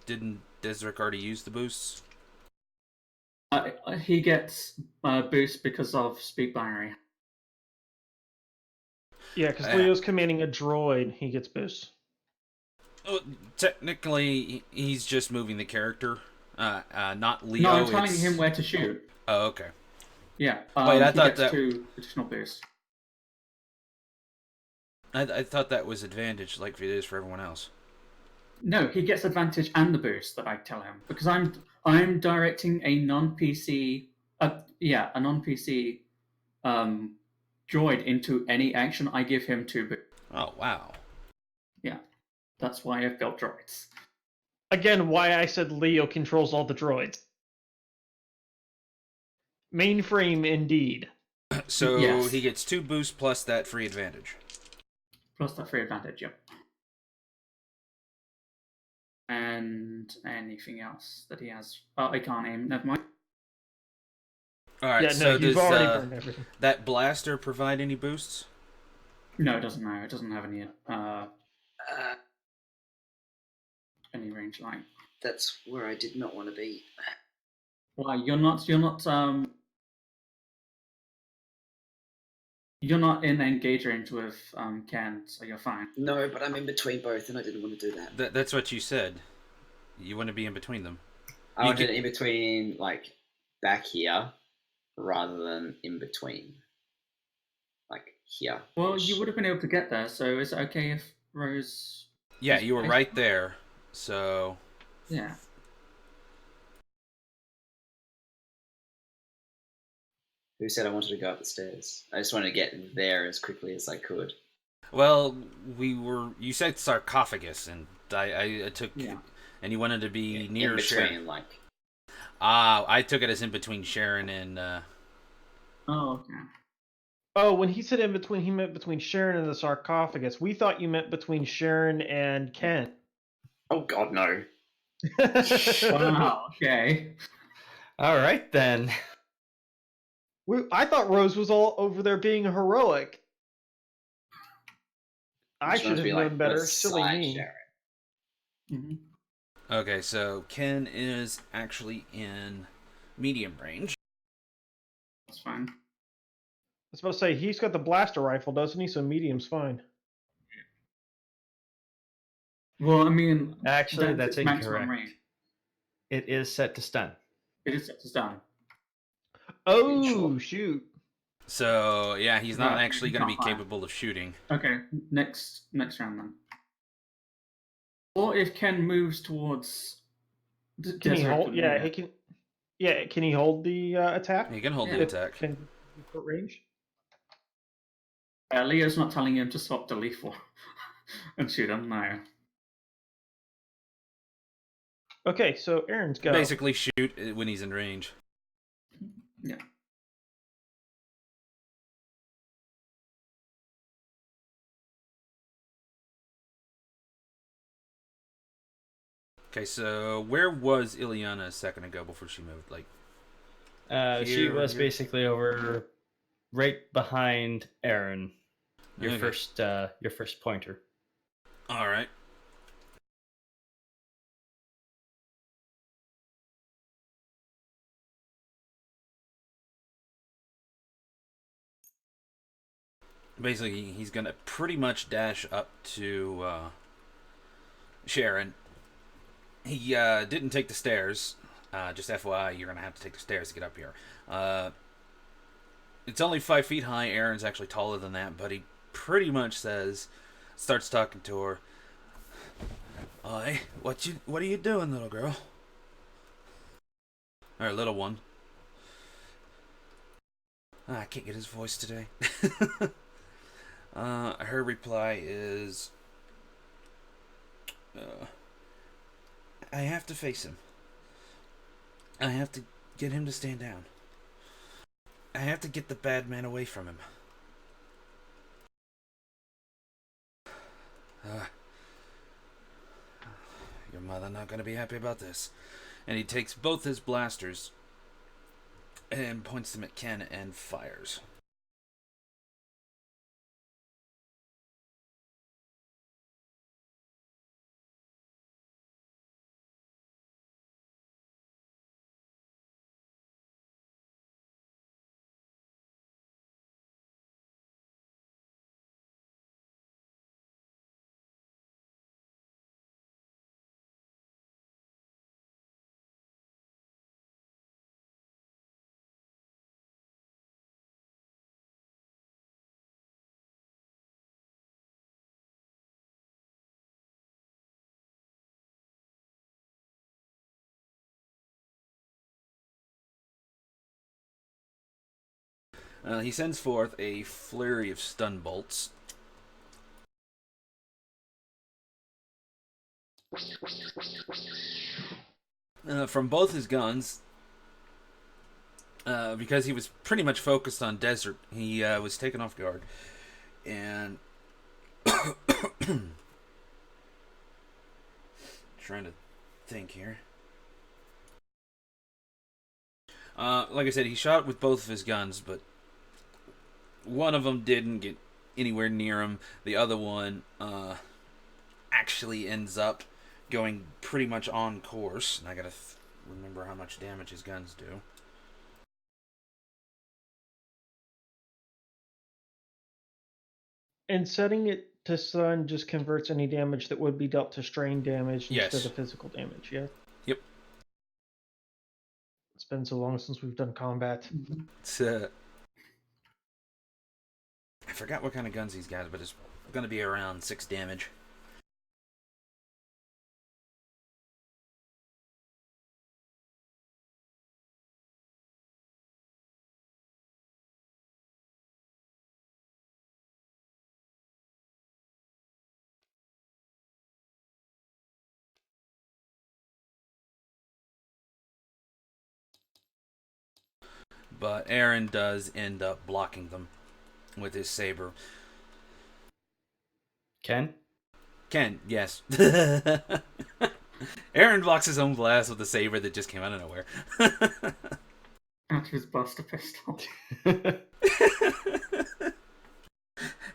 Didn't Desric already use the boosts? He gets boost because of speed binary. Yeah, because Leo's commanding a droid. He gets boosts. Well, technically, he's just moving the character. Not Leo. No, I'm telling him where to shoot. Oh, okay. Yeah. Wait, I he thought gets that 2 additional boosts. I thought that was advantage, like it is for everyone else. No, he gets advantage and the boost that I tell him because I'm directing a non-PC, a non-PC droid into any action I give him to. Oh wow. Yeah, that's why I've built droids. Again, why I said Leo controls all the droids. Mainframe indeed. So Yes. he gets 2 boosts plus that free advantage. Plus that free advantage, yep. And anything else that he has? Oh, I can't aim. Never mind. All right. Yeah, no, So you've does already burned everything. that blaster provide any boosts? No, it doesn't know. It doesn't have any range light. That's where I did not want to be. Why you're not in engage range with Ken, so you're fine. No, but I'm in between both, and I didn't want to do that. That's what you said. You want to be in between them. I You wanted get- it in between, like back here, rather than in between, like here. Well, you would have been able to get there, so is it okay if Rose? Yeah, you were right there. So Yeah. Who said I wanted to go up the stairs? I just wanted to get there as quickly as I could. well, you said sarcophagus, and I took, Yeah. and you wanted to be near in between, Sharon. like. I took it as in between Sharon and. Oh, okay. Oh, when he said in between, he meant between Sharon and the sarcophagus. We thought you meant between Sharon and Ken. Oh God, no! Wow. Okay. All right then. I thought Rose was all over there being heroic. I Just should wanted to have be, known like, better. beside Silly me. Sharon. Mm-hmm. Okay, so Ken is actually in medium range. That's fine. I was about to say, he's got the blaster rifle, doesn't he? So medium's fine. Well, I mean, Actually, that's its maximum incorrect. range. It is set to stun. It is set to stun. Oh, Sure. shoot. So yeah, he's not Right, actually he going to be can't fire. capable of shooting. Okay, next round then. Or if Ken moves towards. Can he Desert hold? Yeah, Leah. he can. Yeah, can he hold the attack? He can hold Yeah. the attack. Can he put range? Leo's not telling him to swap the leaf for and shoot him. No. Okay, so Aaron's go. Basically, shoot when he's in range. Yeah. Okay, so where was Ileana a second ago before she moved? Like, She Here, was here. basically over right behind Aaron. Your Okay. your first pointer. all right. Basically, he's gonna pretty much dash up to Sharon. He didn't take the stairs. Just FYI, you're gonna have to take the stairs to get up here. It's only 5 feet high. Aaron's actually taller than that, but he pretty much starts talking to her. Oi, what are you doing, little girl? Or little one. I can't get his voice today. Her reply is, I have to face him. I have to get him to stand down. I have to get the bad man away from him. Your mother not gonna be happy about this. And he takes both his blasters and points them at Ken and fires. He sends forth a flurry of stun bolts. From both his guns, because he was pretty much focused on desert, he was taken off guard. And trying to think here. Like I said, he shot with both of his guns, but one of them didn't get anywhere near him. The other one actually ends up going pretty much on course. And I gotta remember how much damage his guns do. And setting it to stun just converts any damage that would be dealt to strain damage Yes. instead of physical damage, yeah? Yep. It's been so long since we've done combat. It's, I forgot what kind of guns he's got, but it's going to be around 6 damage. But Aaron does end up blocking them with his saber. Ken? Ken, yes. Aaron blocks his own blast with the saber that just came out of nowhere. Out of his Buster pistol.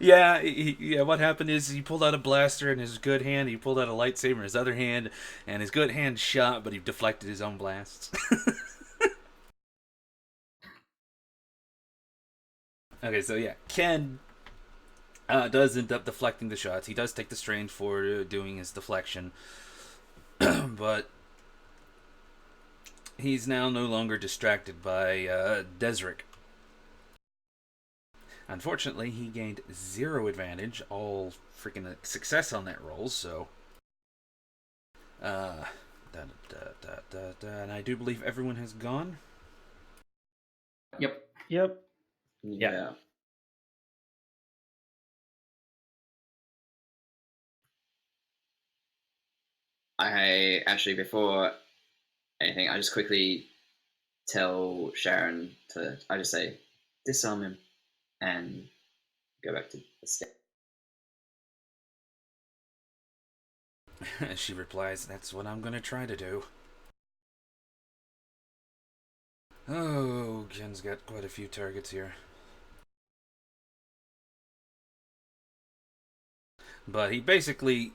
Yeah, what happened is he pulled out a blaster in his good hand, he pulled out a lightsaber in his other hand, and his good hand shot, but he deflected his own blasts. Okay, so yeah, Ken does end up deflecting the shots. He does take the strain for doing his deflection, but he's now no longer distracted by Desric. Unfortunately, he gained 0 advantage, all freaking success on that roll, so... and I do believe everyone has gone. Yep. Yep. Yeah. I actually, before anything, I just quickly tell Sharon to, I just say, disarm him and go back to the state. She replies, "That's what I'm going to try to do." Oh, Ken's got quite a few targets here. But he basically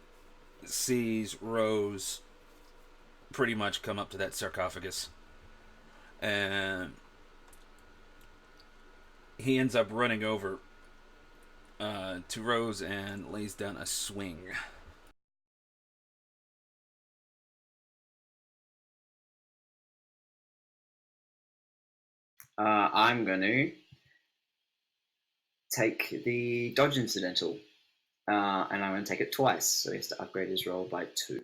sees Rose pretty much come up to that sarcophagus. And he ends up running over to Rose and lays down a swing. I'm going to take the dodge incidental, and I'm going to take it twice, so he has to upgrade his roll by 2.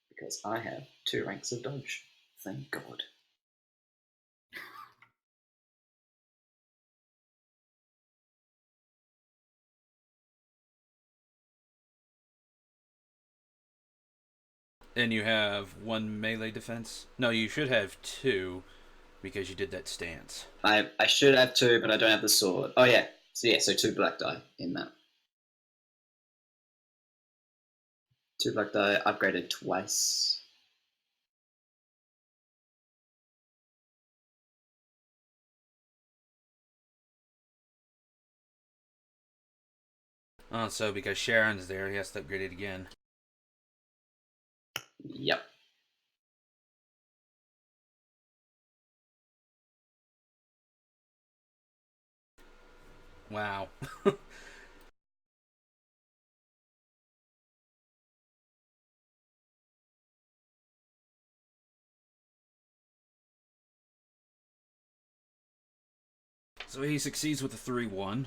Because I have 2 ranks of dodge. Thank God. And you have 1 melee defense? No, you should have 2 because you did that stance. I should have 2, but I don't have the sword. Oh yeah, so 2 black die in that. 2 black die upgraded twice. Oh, so because Sharon's there, he has to upgrade it again. Yep. Wow. So he succeeds with a 3-1.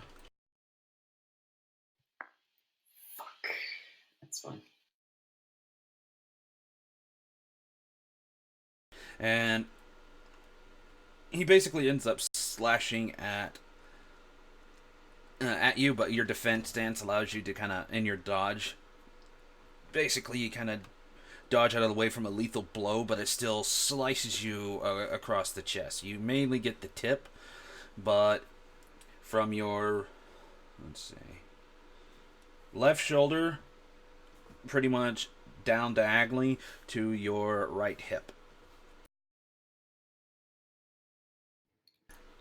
Fuck. That's fine. And he basically ends up slashing at you, but your defense stance allows you to kind of, in your dodge, basically you kind of dodge out of the way from a lethal blow, but it still slices you across the chest. You mainly get the tip, but from your, let's see, left shoulder, pretty much down diagonally to your right hip.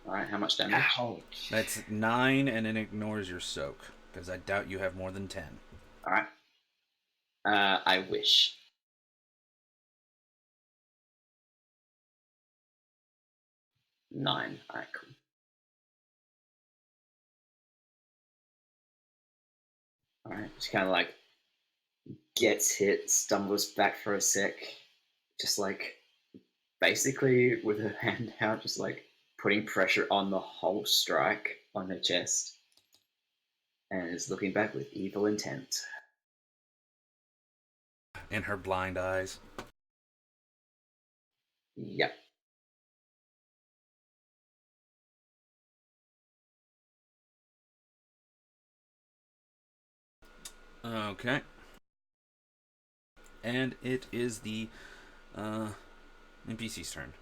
Alright, how much damage? Ouch. That's 9, and it ignores your soak, because I doubt you have more than 10. Alright. I wish. Nine. Alright, cool. Alright, she kind of like gets hit, stumbles back for a sec, just like basically with her hand out, just like putting pressure on the whole strike on her chest, and is looking back with evil intent. In her blind eyes. Yep. Okay. And it is the NPC's turn.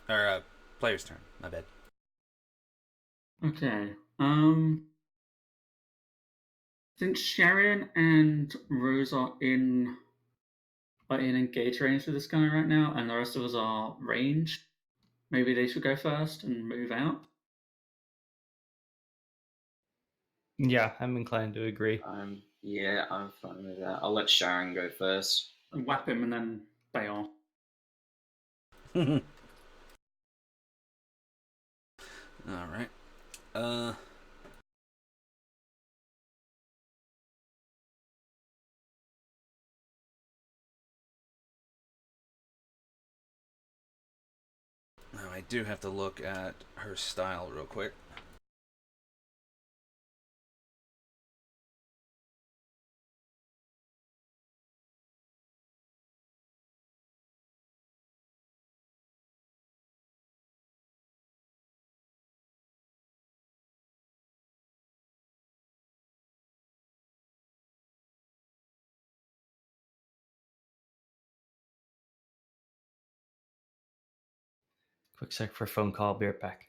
Or, player's turn. My bad. Okay. Since Sharon and Rose are in engage range with this guy right now, and the rest of us are ranged, maybe they should go first and move out. Yeah, I'm inclined to agree. Yeah, I'm fine with that. I'll let Sharon go first. And whap him and then bail. Alright. Now I do have to look at her style real quick. Quick sec for a phone call, be right back.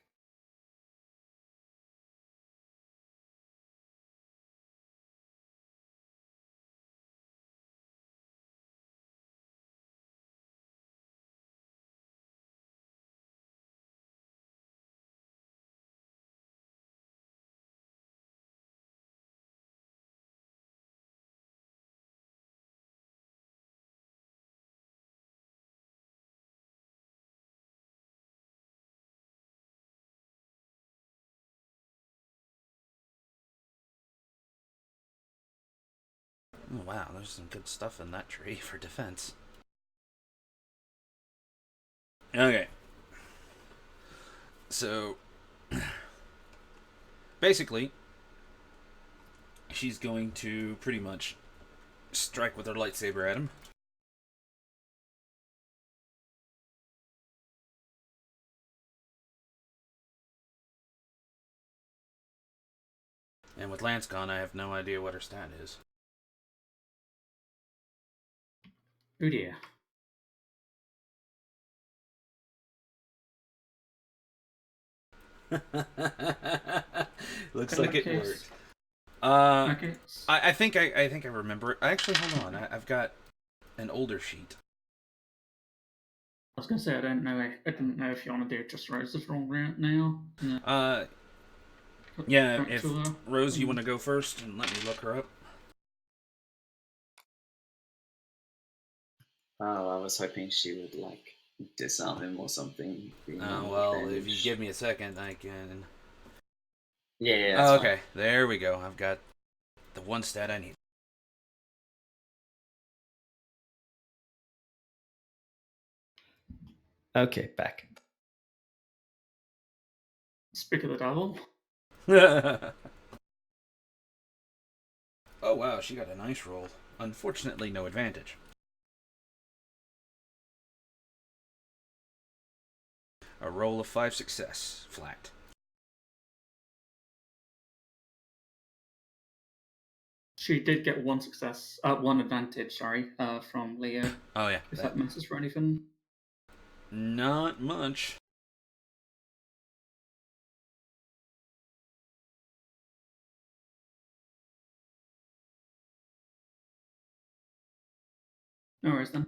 Oh, wow, there's some good stuff in that tree for defense. Okay. So, basically, she's going to pretty much strike with her lightsaber at him. And with Lance gone, I have no idea what her stat is. Oh dear. Looks In like that it case- worked. Okay. I think I remember it. Actually, hold on. I've got an older sheet. I was gonna say I didn't know if you want to do just Rose's roll right now. Yeah. Back If to her. Rose, you want to go first and let me look her up. Oh, I was hoping she would like disarm him or something. Well, if you give me a second, I can. Yeah, that's Okay, there we go. I've got the one stat I need. Okay, back. Speak of the devil. Oh wow, she got a nice roll. Unfortunately, no advantage. A roll of 5 success, flat. She did get one success, one advantage, sorry, from Leo. Oh yeah. If that matters for anything. Not much. No worries then.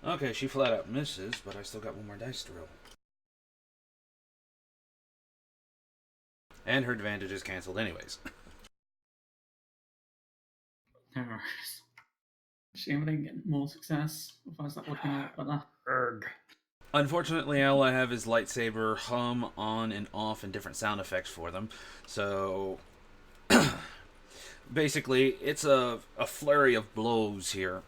Okay, she flat out misses, but I still got one more dice to roll. And her advantage is cancelled anyways. No worries. Shame I didn't get more success. Otherwise that would have been a lot better. Erg. Unfortunately, all I have is lightsaber hum on and off and different sound effects for them. So basically, it's a flurry of blows here.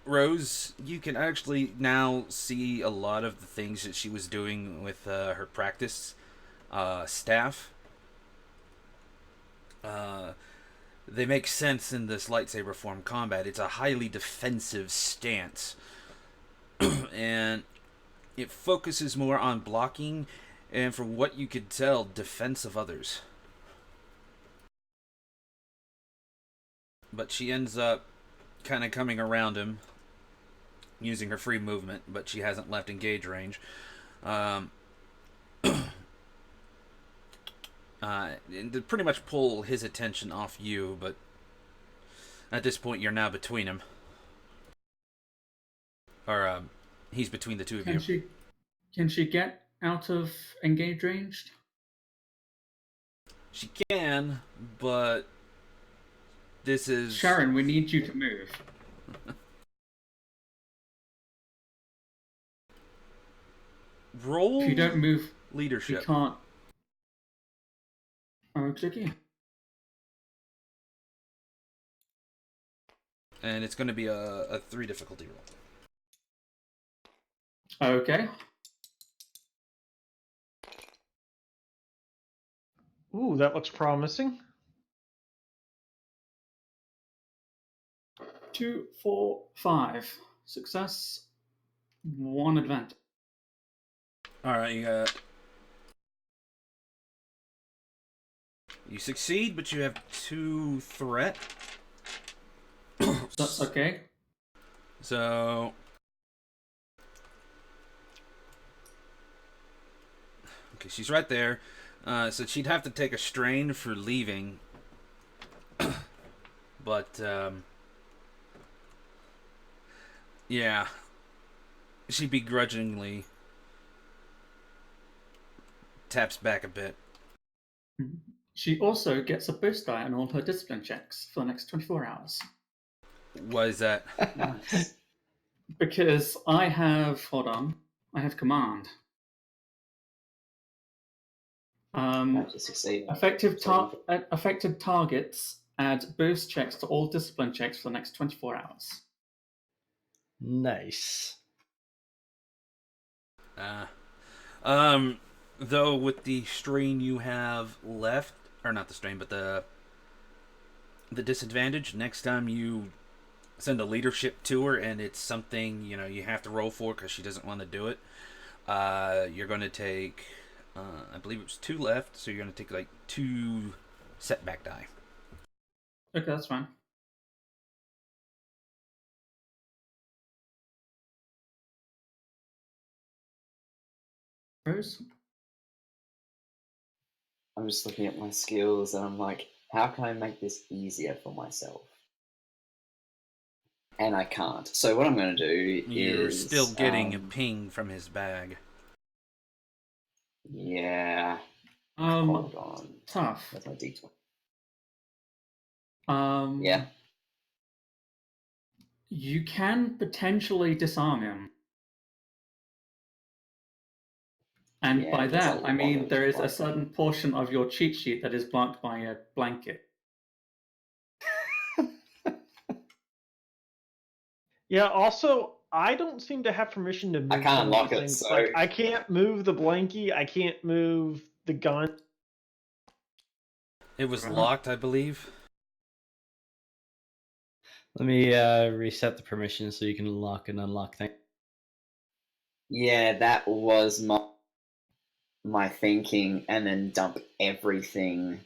Rose, you can actually now see a lot of the things that she was doing with her practice staff. They make sense in this lightsaber form combat. It's a highly defensive stance. And it focuses more on blocking and, from what you could tell, defense of others. But she ends up kind of coming around him using her free movement, but she hasn't left engage range. And to pretty much pull his attention off you, but at this point you're now between him. Or, he's between the two of you. Can she get out of engage ranged? She can, but this is... Sharon, we need you to move. Roll If you don't move, leadership. you can't. Okay. And it's going to be a 3 difficulty roll. Okay. Ooh, that looks promising. 2, 4, 5. Success. 1 advantage. Alright, you got... You succeed, but you have 2 threat. That's okay. So... Okay, she's right there. So she'd have to take a strain for leaving. But, yeah. She begrudgingly taps back a bit. She also gets a boost die on all her discipline checks for the next 24 hours. Why is that? Because I have... Hold on. I have command. After succeeding. Affected targets add boost checks to all discipline checks for the next 24 hours. Nice. Though with the strain you have left, or not the strain, but the disadvantage, next time you send a leadership to her and it's something, you have to roll for because she doesn't want to do it, you're going to take, I believe it was 2 left, so you're going to take like 2 setback die. Okay, that's fine. Rose? I'm just looking at my skills and I'm like, how can I make this easier for myself? And I can't. So what I'm going to do You're is... still getting a ping from his bag. Yeah. Hold on. Tough. That's my D20. Yeah. You can potentially disarm him. And Yeah, by there's that, a I mean lot of there is a like- certain portion of your cheat sheet that is blocked by a blanket. Yeah. Also, I don't seem to have permission to move. can't some of unlock these it, things. so- Like, I can't move the blankie. I can't move the gun. It was locked, I believe. Let me reset the permissions so you can lock and unlock things. Yeah, that was my thinking, and then dump everything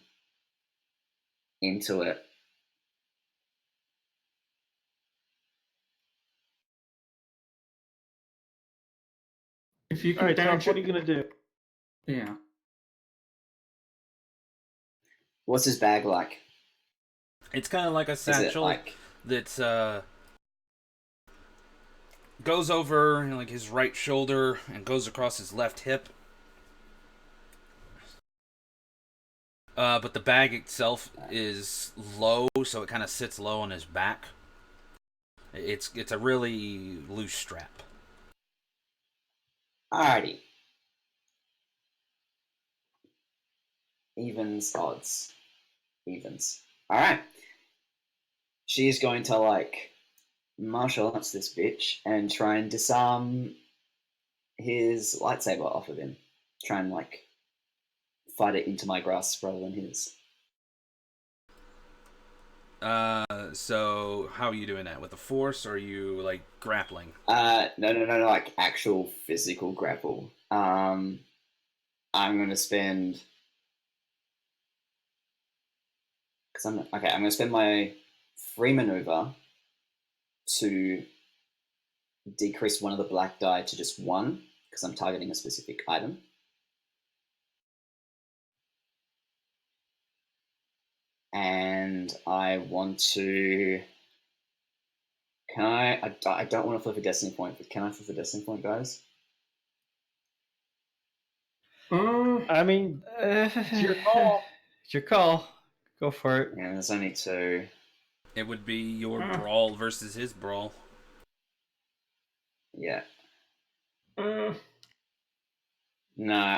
into it. If you All can right, damage Tom. What are it, you gonna do? yeah. What's his bag like? It's kind of like a Is it satchel like... that's goes over like his right shoulder and goes across his left hip. But the bag itself is low, so it kind of sits low on his back. It's a really loose strap. Alrighty. Evens, odds. Evens. Alright. She's going to, like, martial arts this bitch and try and disarm his lightsaber off of him. Try and, like, fight it into my grasp rather than his. So how are you doing that? With the force, or are you like grappling? No, like actual physical grapple. I'm gonna spend... I'm gonna spend my free maneuver to decrease one of the black die to just one, because I'm targeting a specific item. And I want to... Can I don't want to flip a destiny point, but can I flip a destiny point, guys? I mean, it's your call. It's your call. Go for it. Yeah, there's only two. It would be your brawl versus his brawl. Yeah. No,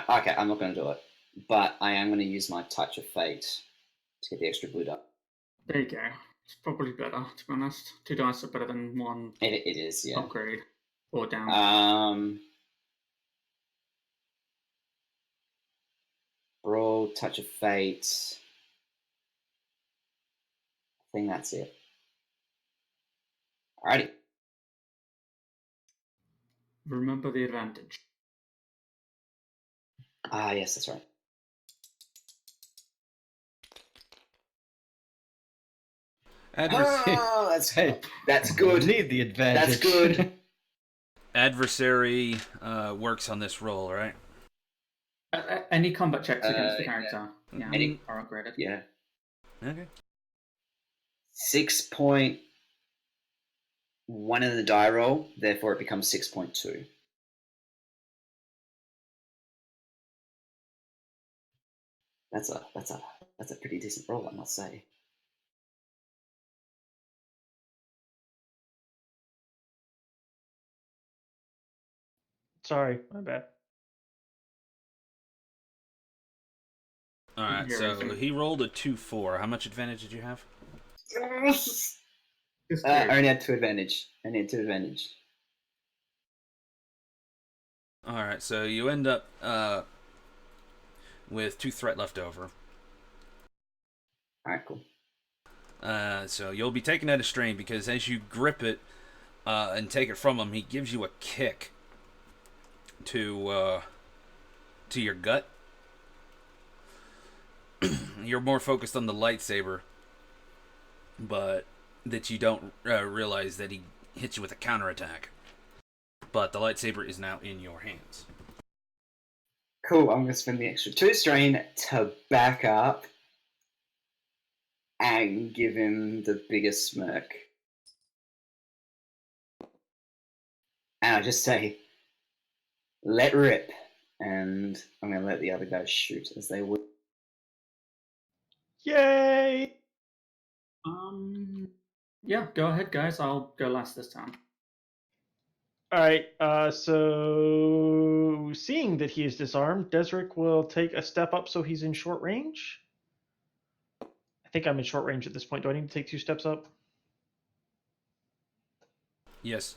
okay, I'm not going to do it. But I am going to use my Touch of Fate to get the extra blue dot. There you go. It's probably better, to be honest. 2 dice are better than 1 It is, yeah. upgrade or down. Brawl, Touch of Fate. I think that's it. Alrighty. Remember the advantage. Yes, that's right. That's good. Need the advantage. That's good. Adversary works on this roll, right? Any combat checks against the character Any- are upgraded. Yeah. Okay. 6.1 in the die roll, therefore it becomes 6.2. That's a pretty decent roll, I must say. Sorry, my bad. Alright, so he rolled a 2-4. How much advantage did you have? I only had 2 advantage. Alright, so you end up with 2 threat left over. Alright, cool. So you'll be taken at a strain because as you grip it and take it from him, he gives you a kick to your gut. You're more focused on the lightsaber, but that you don't realize that he hits you with a counterattack. But the lightsaber is now in your hands. Cool, I'm going to spend the extra 2 strain to back up and give him the biggest smirk. And I just say, let rip. And I'm going to let the other guys shoot as they would. Yay! Yeah, go ahead, guys. I'll go last this time. All right. So seeing that he is disarmed, Desric will take a step up so he's in short range. I think I'm in short range at this point. Do I need to take 2 steps up? Yes.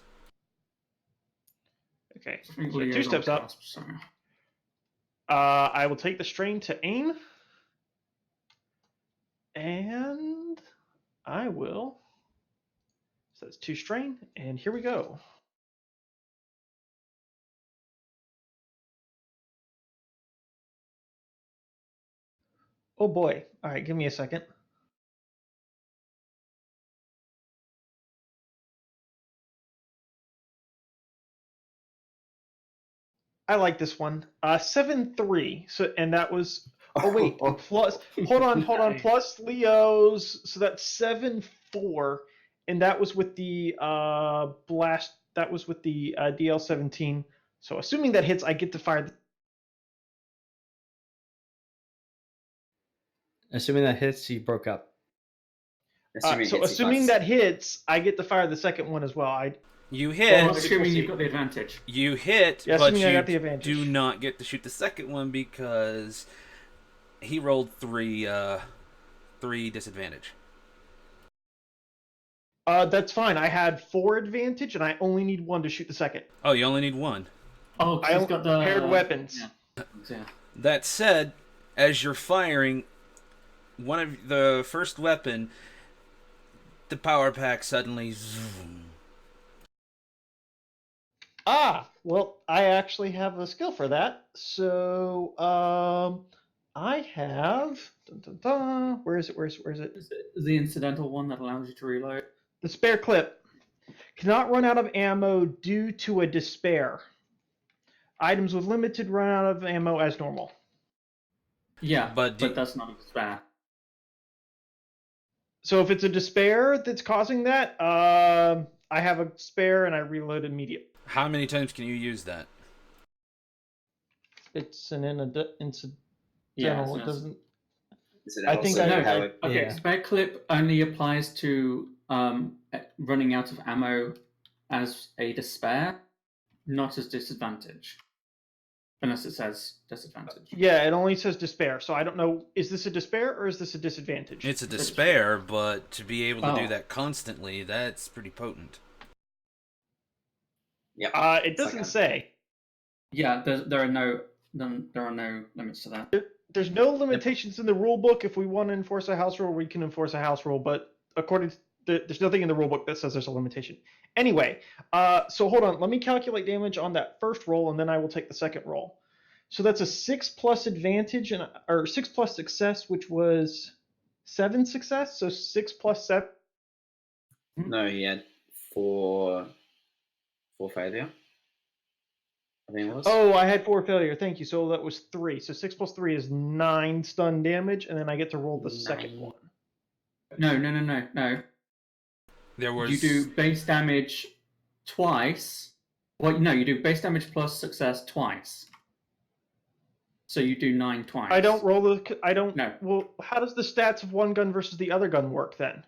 Okay. I think So Leo's 2 on steps up. cusp, so. I will take the strain to aim. And I will. So that's 2 strain. And here we go. Oh boy. All right, give me a second. I like this one. 7-3. So and that was wait, plus hold on. Nice. Plus Leo's, so that's 7-4. And that was with the blast, that was with the DL-17. So assuming that hits, I get to fire Assuming that hits, you broke up. assuming that hits, I get to fire the second one as well. You Well, hit. assuming you've got the advantage. You hit, Yeah, but assuming I you got the advantage. do not get to shoot the second one because he rolled 3 disadvantage. That's fine. I had 4 advantage, and I only need 1 to shoot the second. Oh, you only need 1. Oh, 'cause he's got the paired weapons. Yeah. That said, as you're firing one of the first weapon, the power pack suddenly zoom. Well, I actually have a skill for that. So, I have. Where is it? Is it the incidental one that allows you to reload? The spare clip. Cannot run out of ammo due to a despair. Items with limited run out of ammo as normal. Yeah, But but that's not a spare. So if it's a despair that's causing that, I have a spare and I reload immediately. How many times can you use that? It's an incidental. Yeah, It doesn't. Is it I think also I know. how it, Okay, Yeah. spare clip only applies to running out of ammo as a despair, not as disadvantage. Unless it says disadvantage. Yeah, it only says despair. So I don't know. Is this a despair or is this a disadvantage? It's a despair, but to be able to do Oh. that constantly, that's pretty potent. yeah. It doesn't say. Yeah, there are no limits to that. There's no limitations in the rule book. If we want to enforce a house rule, we can enforce a house rule. But according to there's nothing in the rule book that says there's a limitation. Anyway, so hold on. Let me calculate damage on that first roll, and then I will take the second roll. So that's a 6+ advantage or 6+ success, which was 7 success. So 6 + 7. No, he had 4 failure. I think it was. Oh, I had 4 failure. Thank you. So that was 3. So 6 + 3 is 9 stun damage, and then I get to roll the second one. No. There was You do base damage twice. Well, no, you do base damage plus success twice. So you do 9 twice. I don't roll the. I don't. No. Well, how does the stats of one gun versus the other gun work then?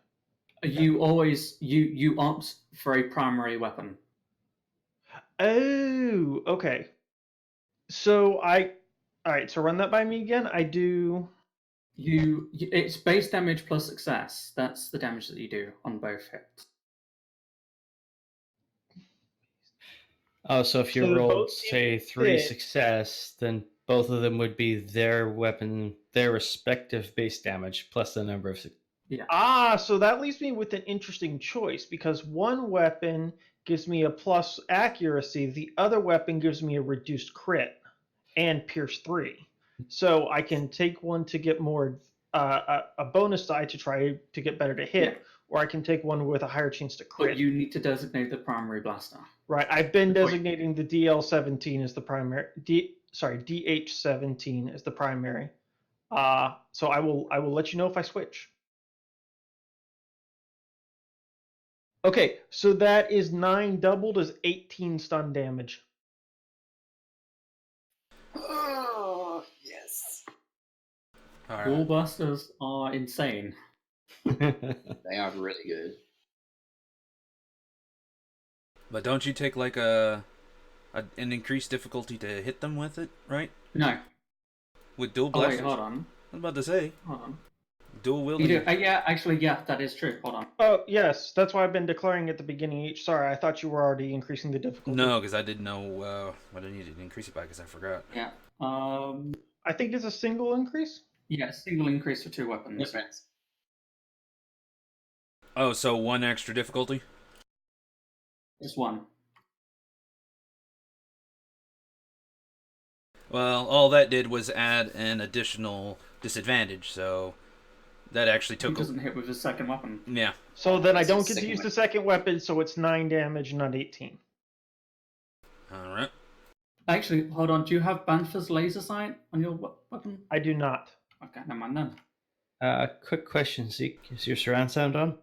You always you opt for a primary weapon. Oh, okay. So all right. So run that by me again. I do. It's base damage plus success. That's the damage that you do on both hits. Oh, so if you So rolled, both say, 3 hit. success, then both of them would be their weapon, their respective base damage plus the number of. So that leaves me with an interesting choice because one weapon gives me a plus accuracy, the other weapon gives me a reduced crit and pierce 3. So I can take one to get more a bonus die to try to get better to hit, or I can take one with a higher chance to crit. But you need to designate the primary blaster. Right, I've been designating the DL-17 as the primary. DH17 as the primary. So I will let you know if I switch. Okay, so that is 9 doubled as 18 stun damage. Oh, yes. All right. Wallbusters are insane. They are really good. But don't you take like an increased difficulty to hit them with it, right? No. With dual Oh, blasters? wait, hold on. I was about to say Hold on. dual You wielding. do, yeah, actually, yeah, that is true. Hold on. Oh, yes, that's why I've been declaring at the beginning each. Sorry, I thought you were already increasing the difficulty. No, because I didn't know what I needed to increase it by because I forgot. Yeah. I think it's a single increase. Yeah, single increase for 2 weapons. Yep, thanks. Oh, so 1 extra difficulty? Just 1. Well, all that did was add an additional disadvantage, so that actually He took. doesn't hit with his second weapon. Yeah. So then I It's don't his get to second use the weapon. second weapon, so it's 9 damage, not 18. All right. Actually, hold on. Do you have Banfer's laser sight on your weapon? I do not. Okay, never mind then. Quick question, Zeke. Is your surround sound on?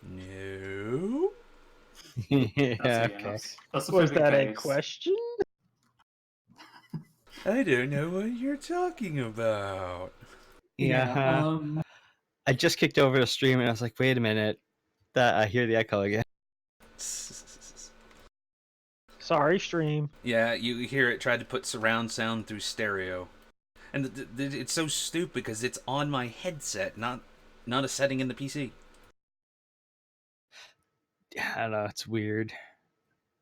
No. Yeah, That's okay. That's Was that a case. question? I don't know what you're talking about. Yeah. I just kicked over the stream and I was like, wait a minute. That I hear the echo again. Sorry, stream. Yeah, you hear it tried to put surround sound through stereo. And it's so stupid because it's on my headset, not a setting in the PC. I don't know, it's weird.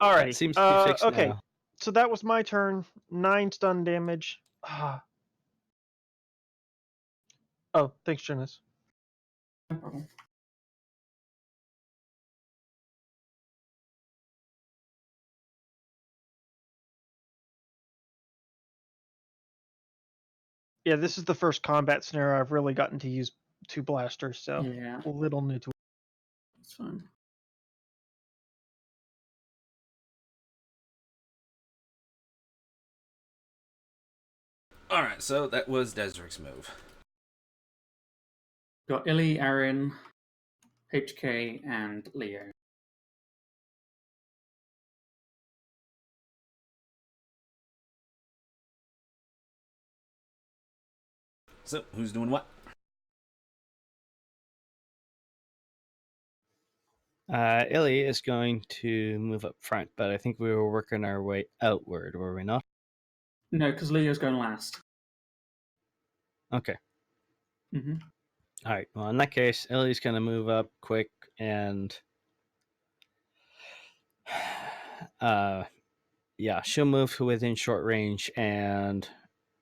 Alrighty. It seems to be fixed okay. now. So that was my turn. 9 stun damage. Oh, thanks, Jonas. No problem. Yeah, this is the first combat scenario I've really gotten to use 2 blasters, so Yeah, a little new to it. it's fine. Alright, so that was Desric's move. Got Illy, Aaron, HK, and Leo. So, who's doing what? Illy is going to move up front, but I think we were working our way outward, were we not? No, because Leo's going last. Okay. Mm-hmm. All right. Well, in that case, Illy's going to move up quick and yeah, she'll move to within short range and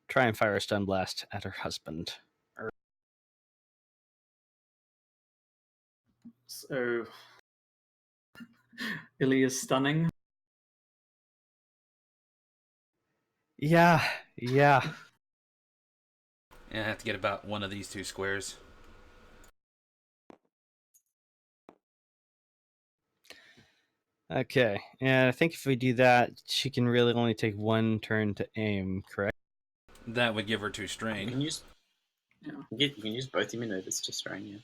try and fire a stun blast at her husband. So, Illy is stunning. Yeah. Yeah, I have to get about one of these 2 squares. Okay. And I think if we do that, she can really only take 1 turn to aim, correct? That would give her 2 You strain. can use. Yeah. You can use both your maneuvers to strain you.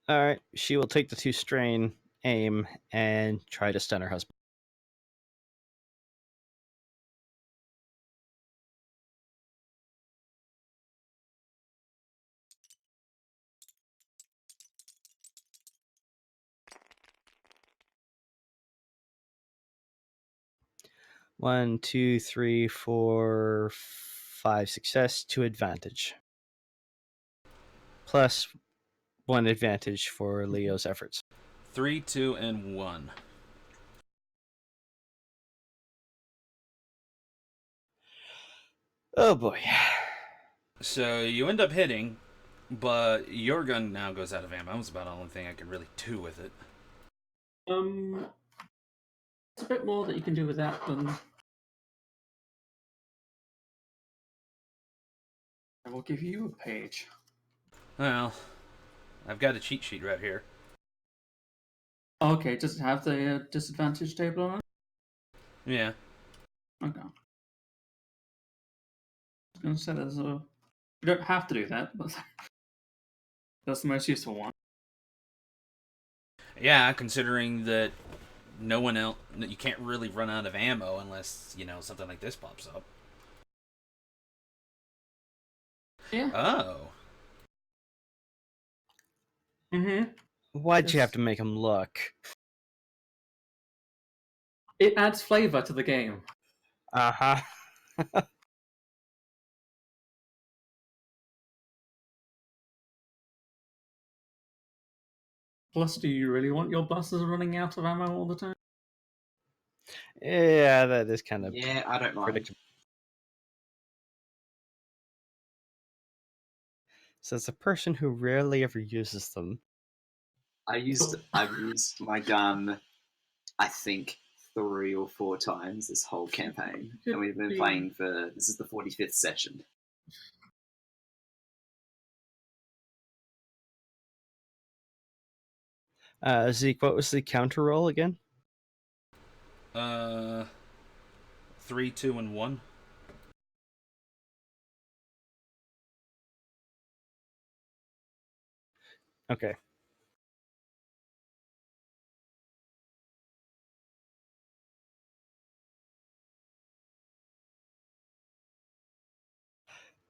All right. She will take the 2 strain, aim, and try to stun her husband. One, two, three, four, 5 success, 2 advantage. Plus 1 advantage for Leo's efforts. 3, 2, and 1. Oh boy. So you end up hitting, but your gun now goes out of ammo. That was about the only thing I could really do with it. There's a bit more that you can do with that than. I will give you a page. Well, I've got a cheat sheet right here. Okay, does it have the disadvantage table on it? Yeah. Okay. I was going to say there's a. You don't have to do that, but that's the most useful one. Yeah, considering that no one else, you can't really run out of ammo unless something like this pops up. Yeah. Oh. Mm-hmm. Why'd you have to make him look? It adds flavor to the game. Uh-huh. Plus, do you really want your blasters running out of ammo all the time? Yeah, that is kind of Yeah, I don't mind. predictable. So it's a person who rarely ever uses them. I've used my gun, I think 3 or 4 times this whole campaign, and we've been playing for this is the 45th session. Zeke, what was the counter roll again? 3, 2, and 1. Okay.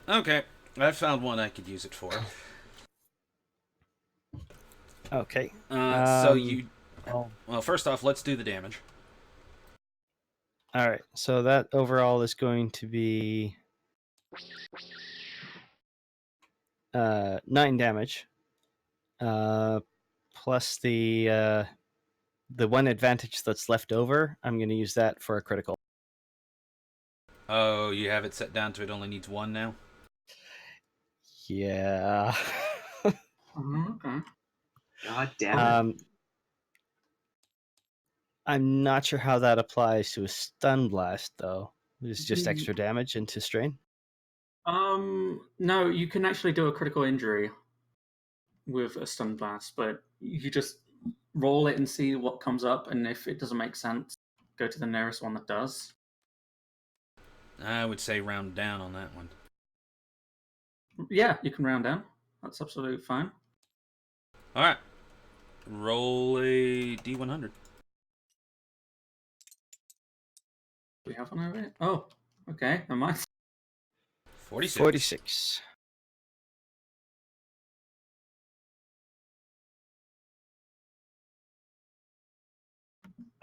Okay, I found one I could use it for. Okay. So you. Oh. Well, first off, let's do the damage. All right. So that overall is going to be 9 damage. Plus the one advantage that's left over. I'm going to use that for a critical. Oh, you have it set down to it only needs 1 now? Yeah. Okay. God damn it. I'm not sure how that applies to a stun blast, though. It's just The- extra damage into strain. No, you can actually do a critical injury with a stun blast, but you just roll it and see what comes up, and if it doesn't make sense, go to the nearest one that does. I would say round down on that one. Yeah, you can round down. That's absolutely fine. Alright. Roll a D100. Do we have one over here? Oh, okay, never mind. 46. 46.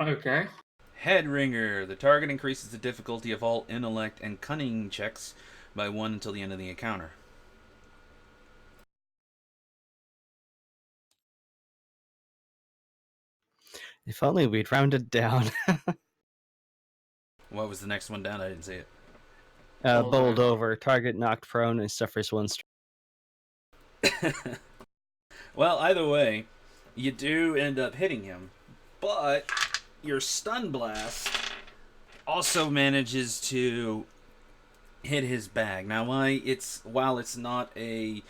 Okay. Head Ringer. The target increases the difficulty of all intellect and cunning checks by 1 until the end of the encounter. If only we'd rounded down. What was the next one down? I didn't see it. Bowled over. Target knocked prone and suffers 1 Well, either way, you do end up hitting him, but your stun blast also manages to hit his bag. Now, while it's not a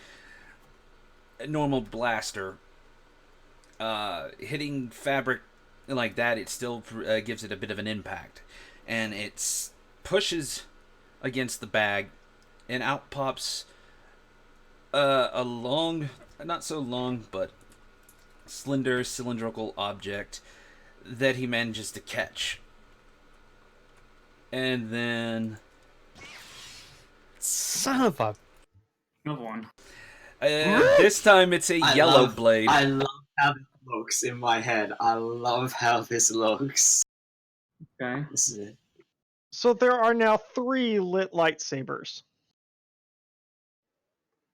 normal blaster, hitting fabric like that, it still gives it a bit of an impact, and it pushes against the bag, and out pops a long, not so long, but slender cylindrical object that he manages to catch. And then Son of a... Another one. this time it's a yellow blade. I love how this looks in my head. I love how this looks. Okay. This is it. So there are now 3 lit lightsabers.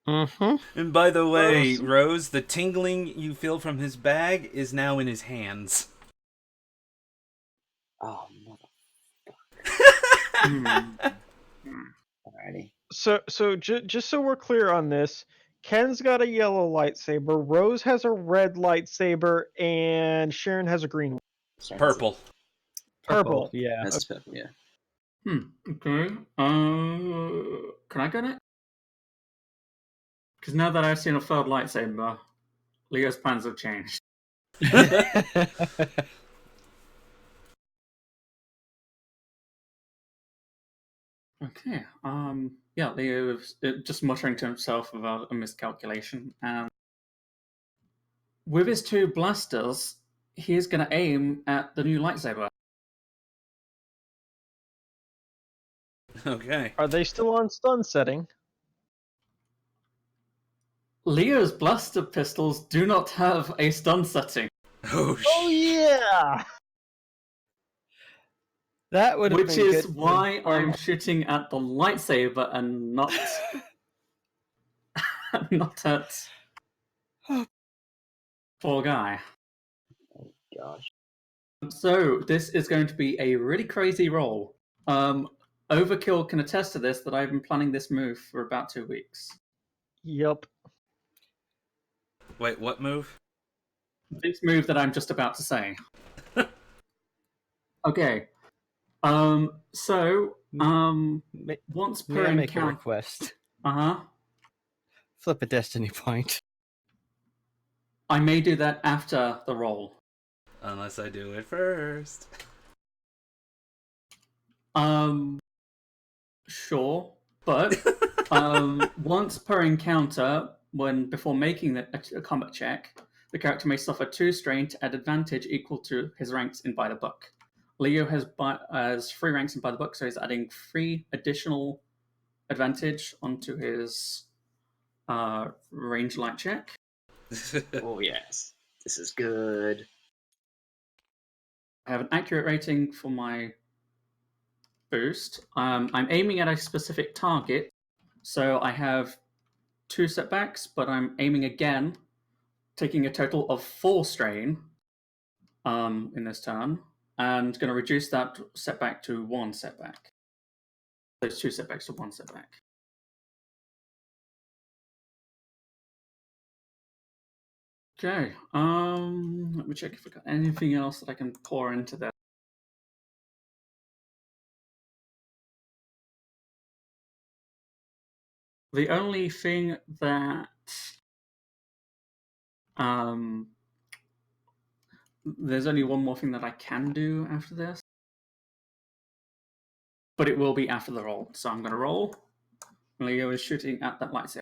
Mm-hmm. And by the way, Rose, the tingling you feel from his bag is now in his hands. Oh, alrighty. So just so we're clear on this, Ken's got a yellow lightsaber, Rose has a red lightsaber, and Sharon has a green one. Purple. Purple. Yeah. That's purple, yeah. Okay. Can I get it? Because now that I've seen a third lightsaber, Leo's plans have changed. Okay. Yeah, Leo is just muttering to himself about a miscalculation, and with his two blasters, he's going to aim at the new lightsaber. Okay. Are they still on stun setting? Leo's blaster pistols do not have a stun setting, Oh, Oh yeah! That would have which been is good. why I'm shooting at the lightsaber and not not at poor guy. Gosh. So this is going to be a really crazy roll. Overkill can attest to this that I've been planning this move for about 2 weeks. Yup. Wait, what move? This move that I'm just about to say. Okay. So May, once per may I make a encounter. request? Uh-huh. Flip a destiny point. I may do that after the roll. Unless I do it first. Sure, but once per encounter, before making a combat check, the character may suffer 2 strain to add advantage equal to his ranks in by the book. Leo has 3 ranks in by the book, so he's adding 3 additional advantage onto his range light check. Oh yes, this is good. I have an accurate rating for my boost. I'm aiming at a specific target, so I have 2 setbacks, but I'm aiming again, taking a total of 4 strain in this turn, and going to reduce that setback to 1 setback. Those 2 setbacks to 1 setback. Okay, let me check if I got anything else that I can pour into this. The only thing that there's only one more thing that I can do after this, but it will be after the roll. So I'm going to roll. Leo is shooting at that lightsaber.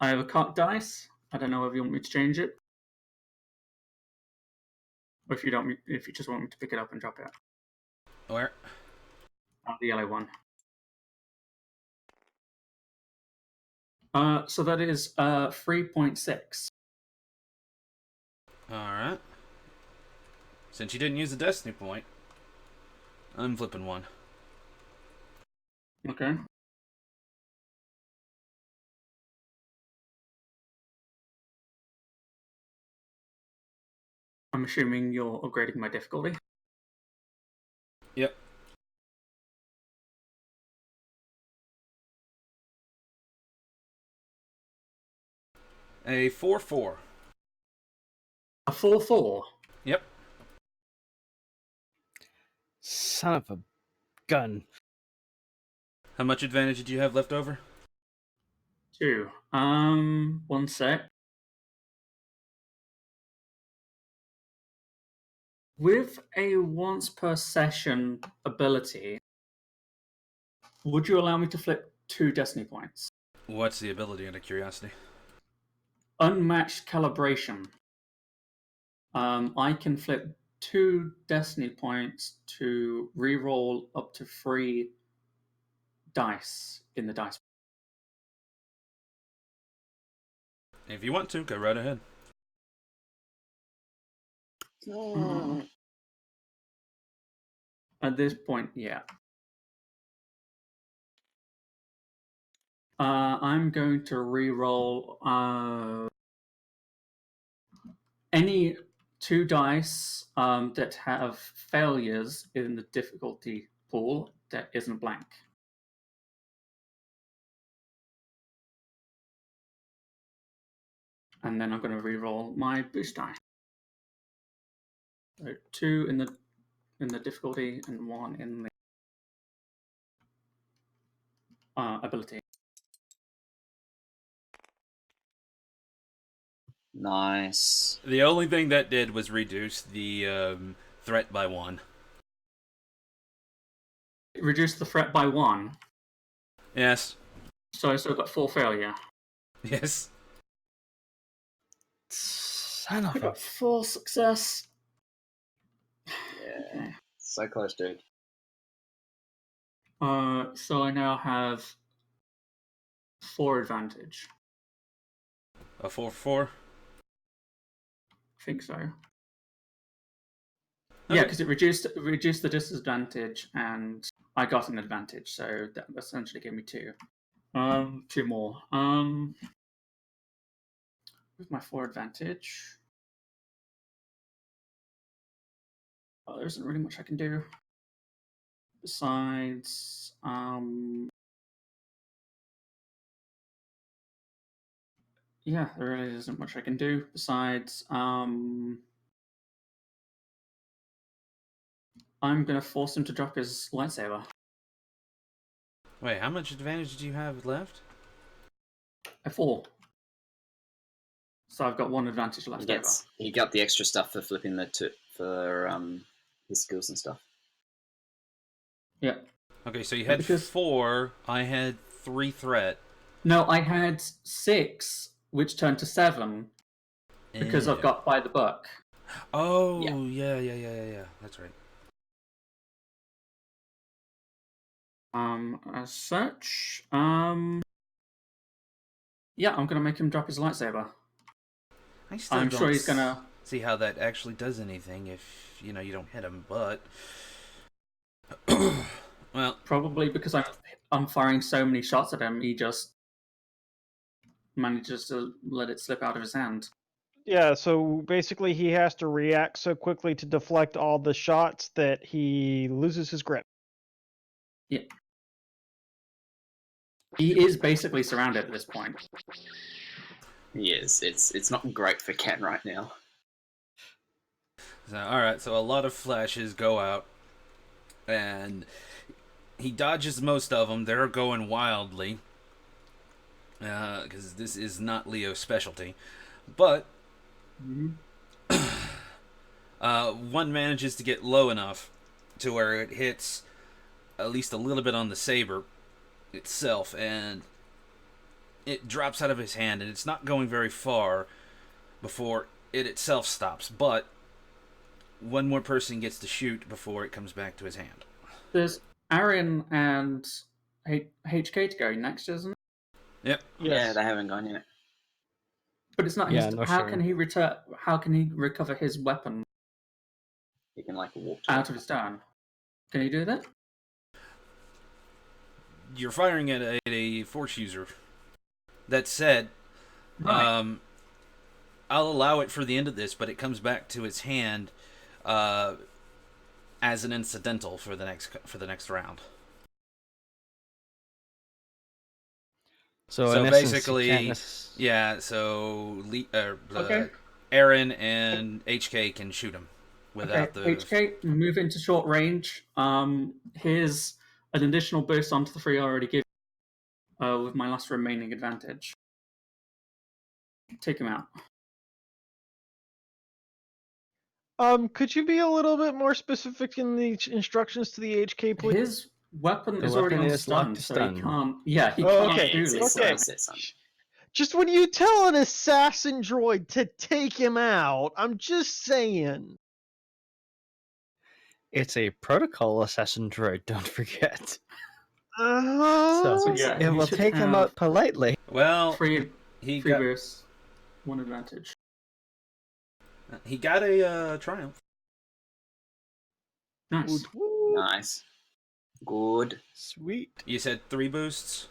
I have a cocked dice. I don't know if you want me to change it, or if you don't, if you just want me to pick it up and drop it. Where? The yellow one. So that is 3.6. Alright. Since you didn't use the destiny point, I'm flipping 1. Okay. I'm assuming you're upgrading my difficulty. Yep. A 4-4. A 4/4. Yep. Son of a gun. How much advantage did you have left over? 2. 1 sec. With a once per session ability, would you allow me to flip 2 destiny points? What's the ability, out of curiosity? Unmatched calibration. I can flip 2 destiny points to reroll up to 3 dice in the dice. If you want to, go right ahead. At this point, yeah. I'm going to reroll any 2 dice that have failures in the difficulty pool that isn't blank. And then I'm going to reroll my boost die. So 2 in the difficulty and 1 in the ability. Nice. The only thing that did was reduce the threat by 1. Reduce the threat by 1. Yes. So I still got 4 failure. Yes. Son I of a... got 4 success. Yeah. Okay. So close, dude. So I now have 4 advantage. A 4-4. I think so. Okay. Yeah, because it reduced the disadvantage, and I got an advantage, so that essentially gave me 2. 2 more. With my 4 advantage, there isn't really much I can do. Besides, yeah, there really isn't much I can do. Besides, I'm gonna force him to drop his lightsaber. Wait, how much advantage did you have left? A 4. So I've got 1 advantage left over. He got the extra stuff for flipping for his skills and stuff. Yeah. Okay, so you had 4. I had 3 threat. No, I had 6, which turned to 7 because I've got by the book. Oh, yeah. That's right. As such, yeah, I'm gonna make him drop his lightsaber. I'm sure he's gonna see how that actually does anything if you don't hit him, but well, probably because I'm firing so many shots at him, he just manages to let it slip out of his hand. Yeah, so basically he has to react so quickly to deflect all the shots that he loses his grip. Yeah. He is basically surrounded at this point. He is. It's not great for Ken right now. So, alright, so a lot of flashes go out, and he dodges most of them. They're going wildly, because this is not Leo's specialty. But one manages to get low enough to where it hits at least a little bit on the saber itself, and it drops out of his hand, and it's not going very far before it itself stops. But one more person gets to shoot before it comes back to his hand. There's Aaron and HK to go next, isn't it? Yep. Yes. Yeah, they haven't gone yet. But it's not Yeah, his. no, How sure. can he return? How can he recover his weapon He can walk to out of his turn? Can he do that? You're firing at a force user. That said, Right. I'll allow it for the end of this, but it comes back to its hand as an incidental for the next round. So in basically, essence, yeah. So Okay. Aaron and HK can shoot him without Okay, HK, move into short range. Here's an additional boost onto the 3 I already gave with my last remaining advantage. Take him out. Could you be a little bit more specific in the instructions to the HK, please? His weapon The is already weapon on is stun, locked to so stun. he can't. Yeah, he Oh, can't okay. do It's this. Okay. Just when you tell an assassin droid to take him out, I'm just saying. it's a protocol assassin droid, don't forget. Uh-huh. So yeah, it he will should take him have out politely. Well, Three he got bursts, 1 advantage. a triumph. Nice. Nice. Good. Sweet. You said 3 boosts.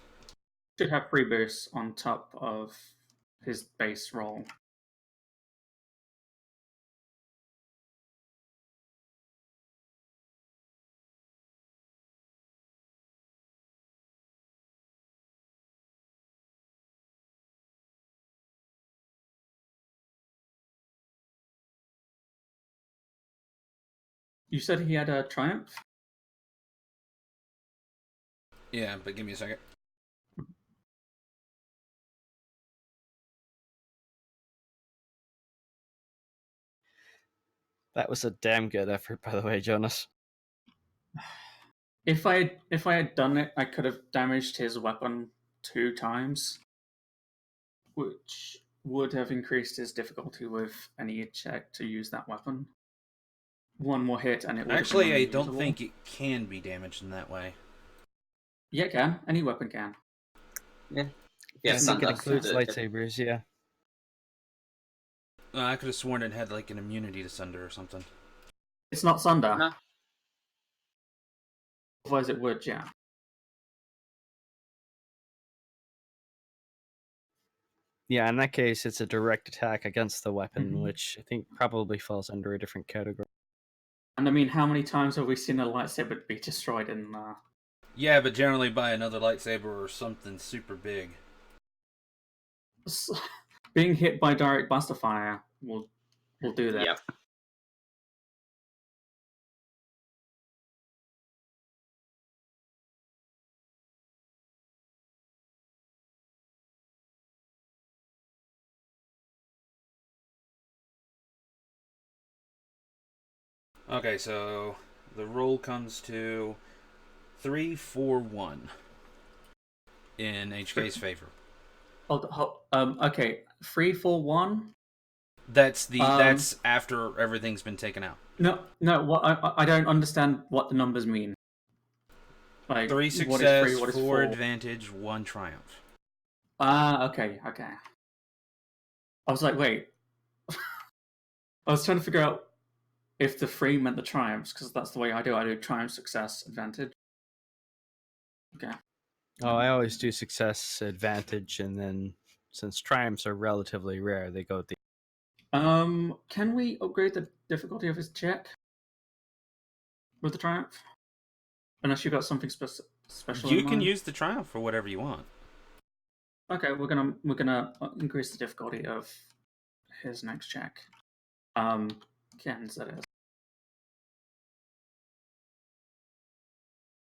Should have 3 bursts on top of his base roll. You said he had a triumph? Yeah, but give me a second. That was a damn good effort, by the way, Jonas. If I had done it, I could have damaged his weapon 2 times, which would have increased his difficulty with any check to use that weapon. One more hit and it would Actually, have I been don't unusable. think it can be damaged in that way. Yeah, it can. Any weapon can. Yeah. I Yeah, think Sunder. it includes the- lightsabers, yeah. I could have sworn it had like an immunity to Sunder or something. It's not Sunder. No. Otherwise it would, yeah. Yeah, in that case, it's a direct attack against the weapon, Mhm. which I think probably falls under a different category. And I mean, how many times have we seen a lightsaber be destroyed in... Yeah, but generally by another lightsaber or something super big. Being hit by direct blaster fire will do that. Yep. Okay, so the roll comes to 3-4-1 in HK's favor. Okay, 3-4-1. That's after everything's been taken out. No. What I don't understand what the numbers mean. Like 3 what is success, 3, what is 4 4? advantage, 1 triumph. Okay. I was like, wait. I was trying to figure out if the 3 meant the triumphs, because that's the way I do. I do triumph, success, advantage. Okay. Oh, I always do success, advantage, and then since triumphs are relatively rare, they go at the... Can we upgrade the difficulty of his check with the triumph? Unless you got something special. You in can mind? use the triumph for whatever you want. Okay, we're gonna increase the difficulty of his next check. Ken's that is.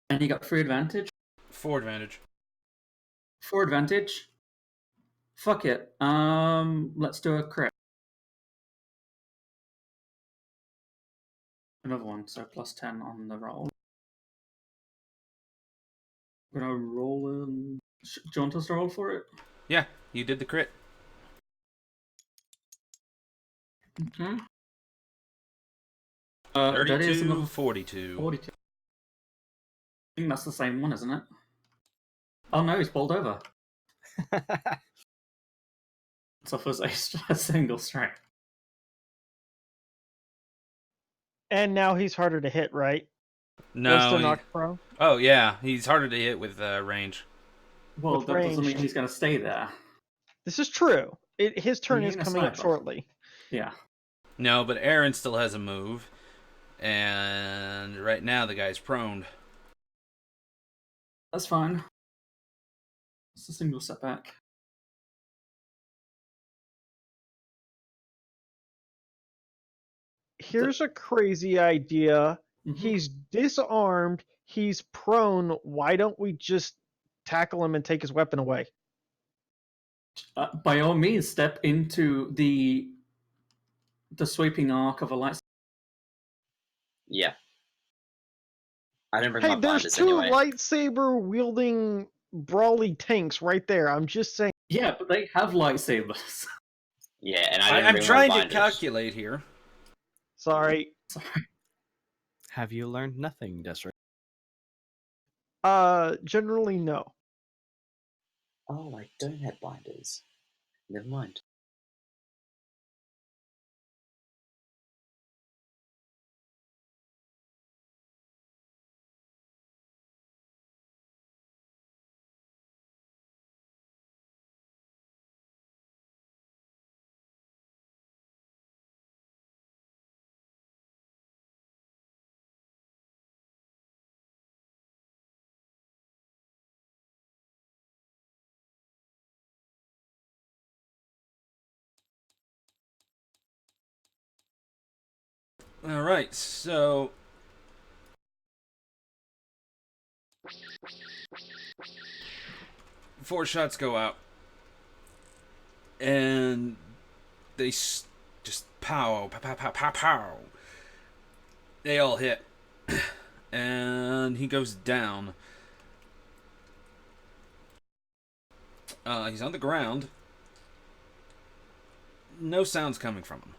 And he got 3 advantage. 4 advantage. 4 advantage. Fuck it. Let's do a crit. Another one, so plus 10 on the roll. We're gonna roll in. Do you want us to roll for it? Yeah, you did the crit. Okay. That is 32, another 42. 42. I think that's the same one, isn't it? Oh no, he's bowled over. Suffers a single strike. And now he's harder to hit, right? No. Was the knock prone? Oh, yeah. He's harder to hit with range. Well, With that doesn't mean range. he's gonna stay there. This is true. His turn He is ain't a coming up sniper. shortly. Yeah. No, but Aaron still has a move. And right now the guy's prone. That's fine. It's a single setback. Here's a crazy idea. Mhm. He's disarmed. He's prone. Why don't we just tackle him and take his weapon away? By all means, step into the sweeping arc of a light. Yeah. I didn't bring Hey, my there's blinders two anyway. lightsaber wielding brawly tanks right there. I'm just saying. Yeah, but they have lightsabers. Yeah, and I didn't I'm bring trying my to blinders. calculate here. Sorry. Sorry. Have you learned nothing, Desiree? Generally no. Oh, I don't have blinders. Never mind. Alright, so 4 shots go out. And they just pow, pow, pow, pow, pow, pow. They all hit. And he goes down. He's on the ground. No sounds coming from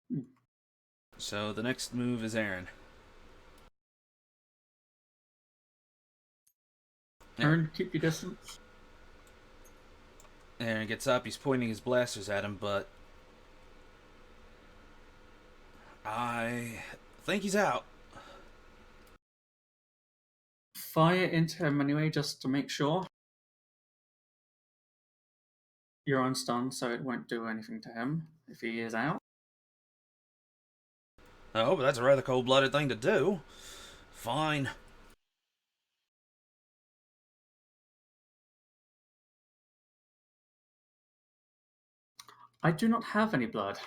him. So the next move is Aaron. Aaron, keep your distance. Aaron gets up. He's pointing his blasters at him, but I think he's out. Fire into him anyway, just to make sure. You're on stun, so it won't do anything to him if he is out. Oh, but that's a rather cold-blooded thing to do. Fine. I do not have any blood.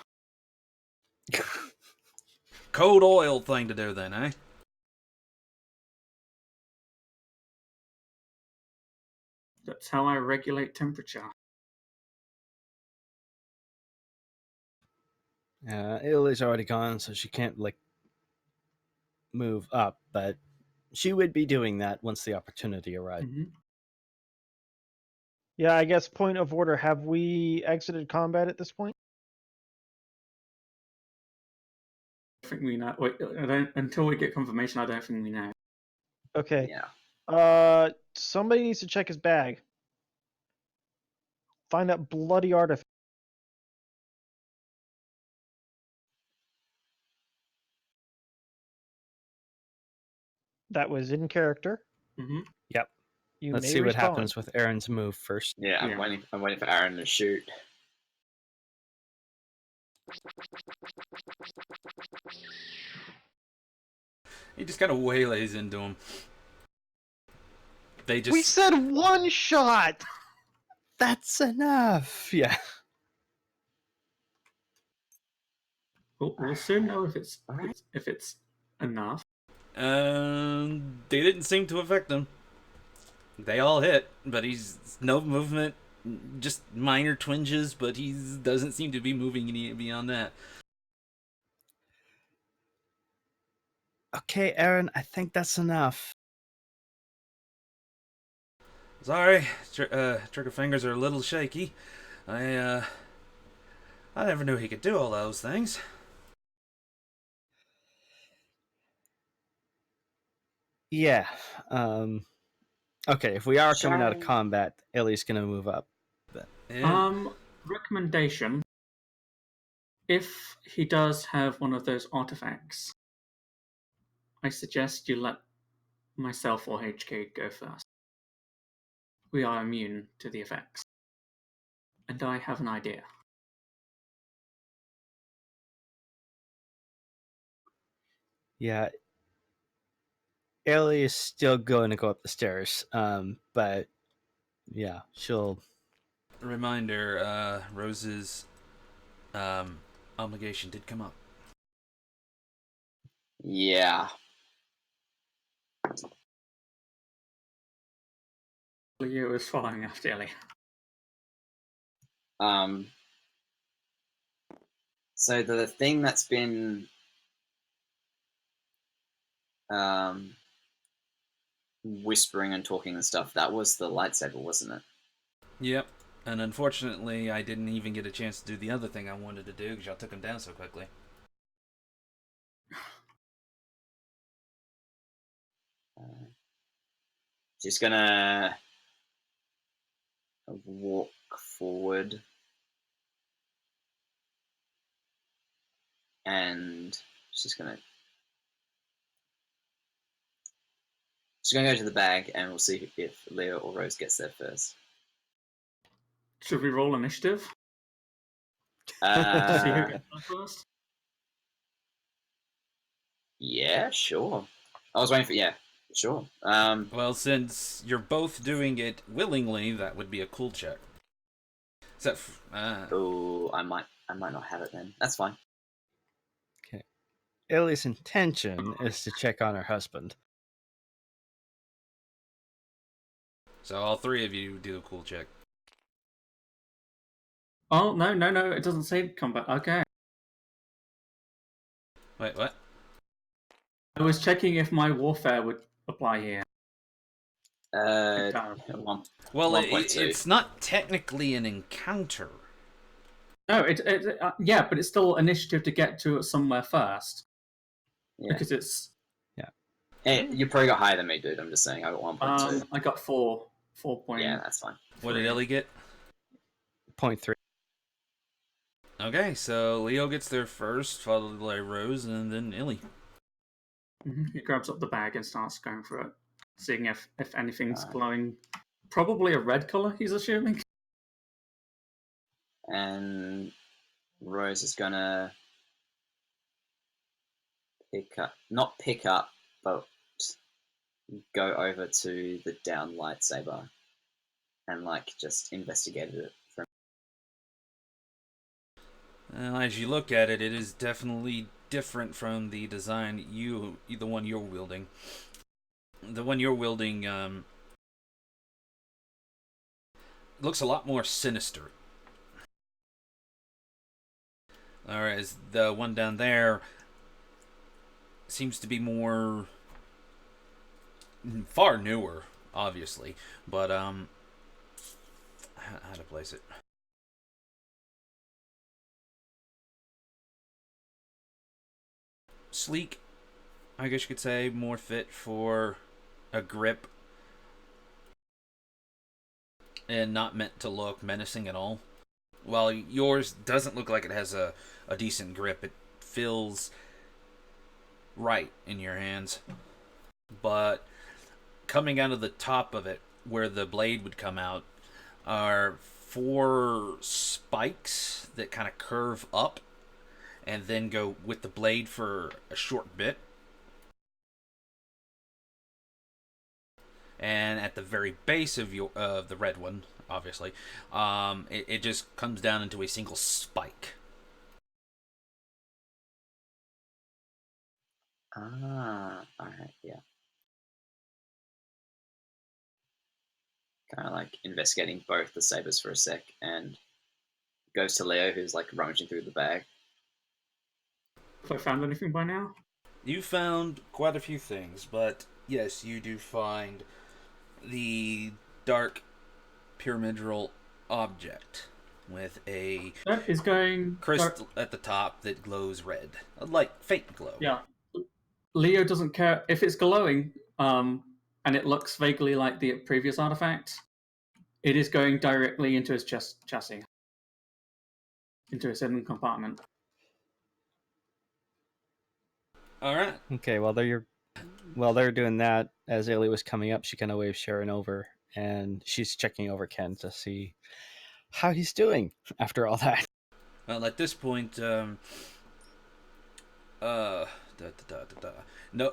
Cold oil thing to do then, eh? That's how I regulate temperature. Italy's already gone, so she can't move up, but she would be doing that once the opportunity arrived. Mm-hmm. Yeah, I guess point of order. Have we exited combat at this point? I think we know. Wait, until we get confirmation, I don't think we know. Okay. Yeah. Somebody needs to check his bag. Find that bloody artifact. That was in character. Mm-hmm. Yep. You Let's may see what respond. happens with Aaron's move first. Yeah, I'm Yeah. waiting. I'm waiting for Aaron to shoot. He just kind of waylays into him. They just... We said one shot. That's enough. Yeah. We'll soon know if it's Alright. enough. They didn't seem to affect him. They all hit, but he's no movement, just minor twinges, but he doesn't seem to be moving any beyond that. Okay, Aaron, I think that's enough. Sorry, trigger fingers are a little shaky. I never knew he could do all those things. Yeah. Okay, if we are coming out of Sharon. combat, Ellie's gonna move up. Yeah. Recommendation. If he does have one of those artifacts, I suggest you let myself or HK go first. We are immune to the effects. And I have an idea. Yeah. Ellie is still going to go up the stairs, but yeah, she'll... Reminder, Rose's obligation did come up. Yeah. Leo is following after Ellie. So the thing that's been whispering and talking and stuff, that was the lightsaber, wasn't it? Yep. And unfortunately, I didn't even get a chance to do the other thing I wanted to do because y'all took him down so quickly. She's gonna walk forward and she's gonna go to the bag and we'll see if Leo or Rose gets there first. Should we roll initiative? See who Uh, gets there first? yeah, sure. I was waiting for sure. Well, since you're both doing it willingly, that would be a cool check. Oh, I might not have it then. That's fine. Okay. Ellie's intention is to check on her husband. So all three of you do a cool check. Oh, no, it doesn't say combat. Okay. Wait, what? I was checking if my warfare would apply here. Uh, Down. one, Well, 1.2. it's not technically an encounter. No, yeah, but it's still initiative to get to somewhere first. Yeah. Because it's... Hey, you probably got higher than me, dude. I'm just saying. I got 1.2. I got 4 point. Yeah, that's fine. What did Ellie get? 0.3. Okay, so Leo gets there first, followed by Rose, and then Illy. He grabs up the bag and starts going through it, seeing if anything's Alright. glowing. Probably a red color, he's assuming. And Rose is gonna not pick up, but go over to the down lightsaber and just investigate it. Well, as you look at it, it is definitely different from the design the one you're wielding. The one you're wielding looks a lot more sinister. Whereas the one down there seems to be more far newer, obviously, but how to place it? Sleek, I guess you could say, more fit for a grip and not meant to look menacing at all. While yours doesn't look like it has a decent grip, it feels right in your hands. But coming out of the top of it, where the blade would come out, are 4 spikes that kind of curve up and then go with the blade for a short bit. And at the very base of the red one, obviously, it just comes down into a single spike. Alright, yeah. Kind of investigating both the sabers for a sec, and goes to Leo, who's rummaging through the bag. Have I found anything by now? You found quite a few things, but yes, you do find the dark pyramidal object with a That is going... crystal at the top that glows red, a light faint glow. Yeah. Leo doesn't care if it's glowing, and it looks vaguely like the previous artifact. It is going directly into his chassis, into his hidden compartment. All right. Okay, while they're doing that, as Ailey was coming up, she kind of waves Sharon over, and she's checking over Ken to see how he's doing after all that. Well, at this point, no,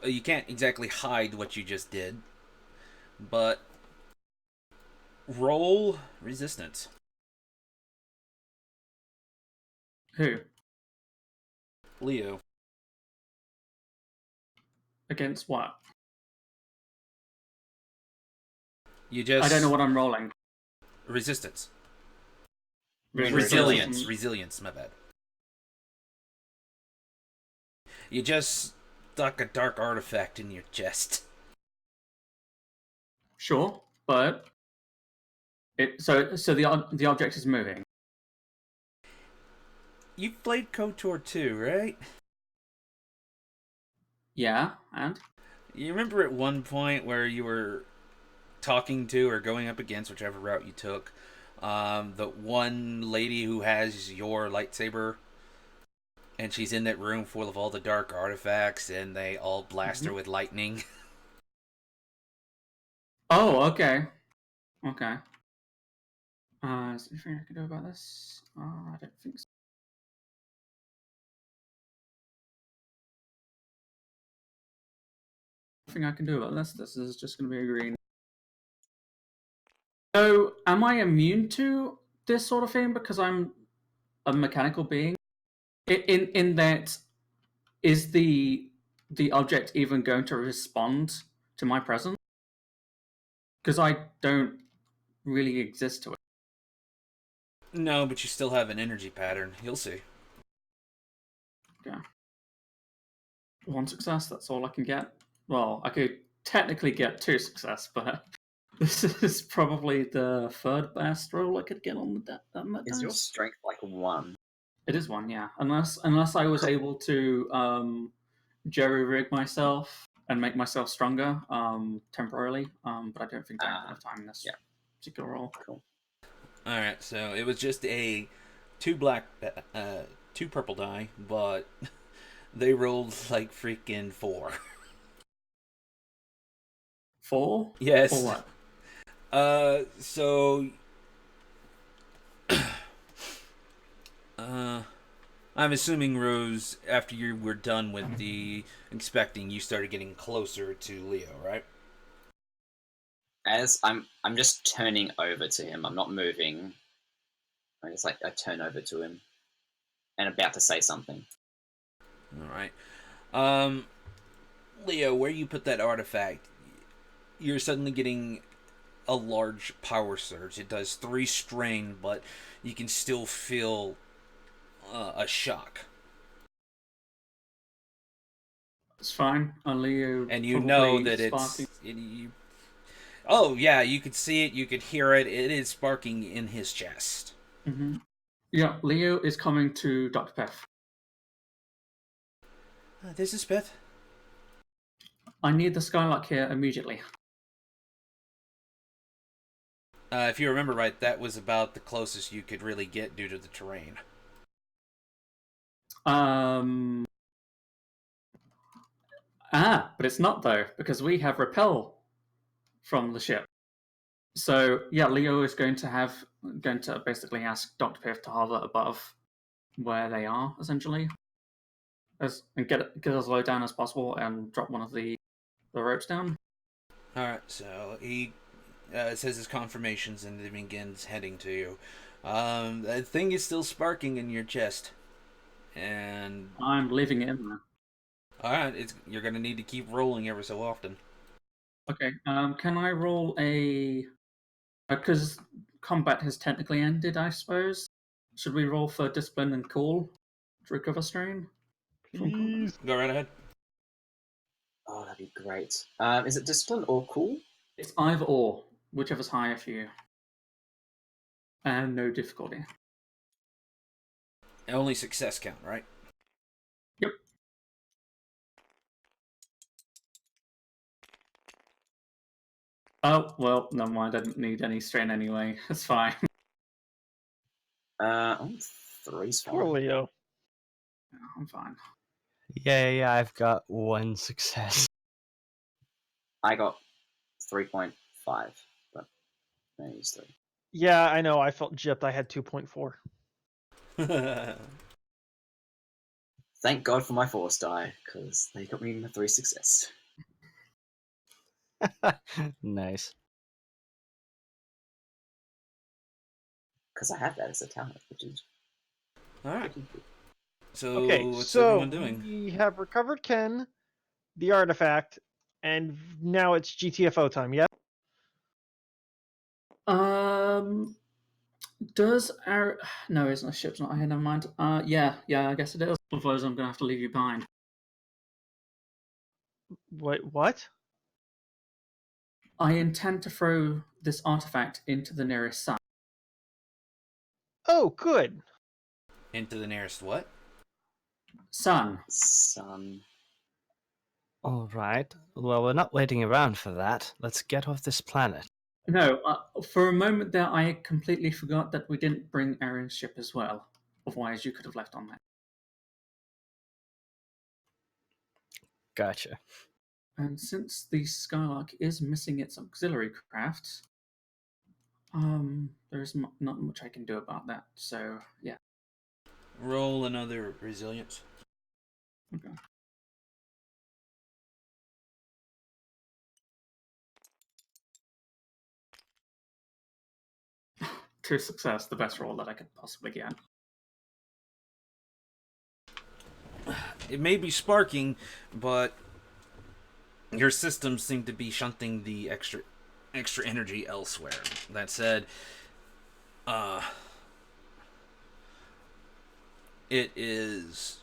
you can't exactly hide what you just did, but roll resistance. Who? Leo. Against what? You just... I don't know what I'm rolling. Resistance. Resilience. Resilience, my bad. You just stuck a dark artifact in your chest. Sure, but so the object is moving. You've played KOTOR 2, right? Yeah, and You remember at one point where you were talking to or going up against, whichever route you took, the one lady who has your lightsaber, and she's in that room full of all the dark artifacts, and they all blast her with lightning. oh, okay. Is there anything I can do about this? I don't think so. Nothing I can do about this. This is just going to be a green. So, am I immune to this sort of thing because I'm a mechanical being? In that, is the object even going to respond to my presence? Because I don't really exist to it. No, but you still have an energy pattern. You'll see. Okay. 1 success, that's all I can get. Well, I could technically get 2 success, but this is probably the 3rd best roll I could get on that Is your dice. strength like 1? It is 1, yeah. Unless I was able to jerry rig myself and make myself stronger temporarily. But I don't think I have enough time in this Yeah. particular roll. Cool. All right, so it was just a 2 purple die, but they rolled like freaking 4. 4? Yes. For what? So I'm assuming, Rose, after you were done with the inspecting, you started getting closer to Leo, right? As I'm just turning over to him. I'm not moving. I just I turn over to him and about to say something. All right. Leo, where you put that artifact, you're suddenly getting a large power surge. It does 3 strain, but you can still feel a shock. It's fine. Leo And you know probably that sparking. oh, yeah, you could see it, you could hear it. It is sparking in his chest. Mm-hmm. Yeah, Leo is coming to Dr. Peth. This is Peth. I need the Skylark here immediately. If you remember right, that was about the closest you could really get due to the terrain. But it's not though, because we have repel from the ship. So yeah, Leo is going to basically ask Dr. Piff to hover above where they are, essentially. And get as low down as possible and drop one of the ropes down. Alright, so he says his confirmations and then begins heading to you. That thing is still sparking in your chest. And I'm leaving it in there. alright, you're gonna need to keep rolling ever so often. Okay, can I roll a... Because combat has technically ended, I suppose. Should we roll for discipline and cool to recover strain? Please. Go right ahead. Oh, that'd be great. Is it discipline or cool? It's either or, whichever's higher for you. And no difficulty. Only success count, right? Yep. Oh, well, never mind. I didn't need any strain anyway. It's fine. Oh, 3's fine. Poor Leo. I'm fine. Yeah, I've got 1 success. I got 3.5, but I used 3. Yeah, I know. I felt gypped. I had 2.4. Thank God for my force die, because they got me a 3 success. Nice. Because I have that as a talent, which is Alright. pretty good. So, Okay, what's so everyone doing? we have recovered Ken, the artifact, and now it's GTFO time, yeah? Does our... No, it's not. Ship's not here, never mind. Yeah, I guess it is. Otherwise, I'm gonna have to leave you behind. Wait, what? I intend to throw this artifact into the nearest sun. Oh, good. Into the nearest what? Sun. Alright, well, we're not waiting around for that. Let's get off this planet. No, for a moment there, I completely forgot that we didn't bring Aaron's ship as well. Otherwise, you could have left on that. Gotcha. And since the Skylark is missing its auxiliary craft, there's not much I can do about that. So, yeah. Roll another resilience. Okay. To success, the best roll that I could possibly get. It may be sparking, but your systems seem to be shunting the extra energy elsewhere. That said, it is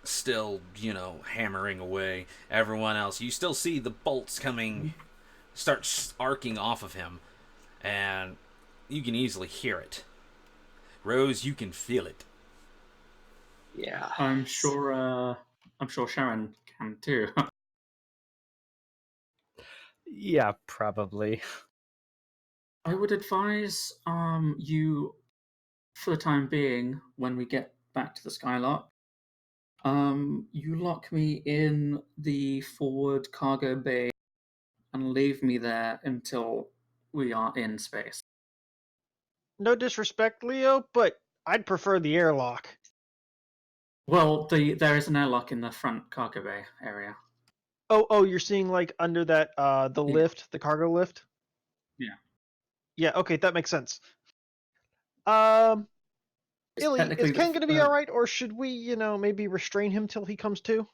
still, hammering away. Everyone else, you still see the bolts coming, start arcing off of him, and you can easily hear it. Rose, you can feel it. Yeah. I'm sure Sharon can too. Yeah, probably. I would advise you, for the time being, when we get back to the Skylark, you lock me in the forward cargo bay and leave me there until we are in space. No disrespect, Leo, but I'd prefer the airlock. Well, there is an airlock in the front cargo bay area. Oh, you're seeing like under that the Yeah. lift, the cargo lift? Yeah. Yeah, okay, that makes sense. Illy, is technically Ken the- gonna be alright, or should we, maybe restrain him till he comes to?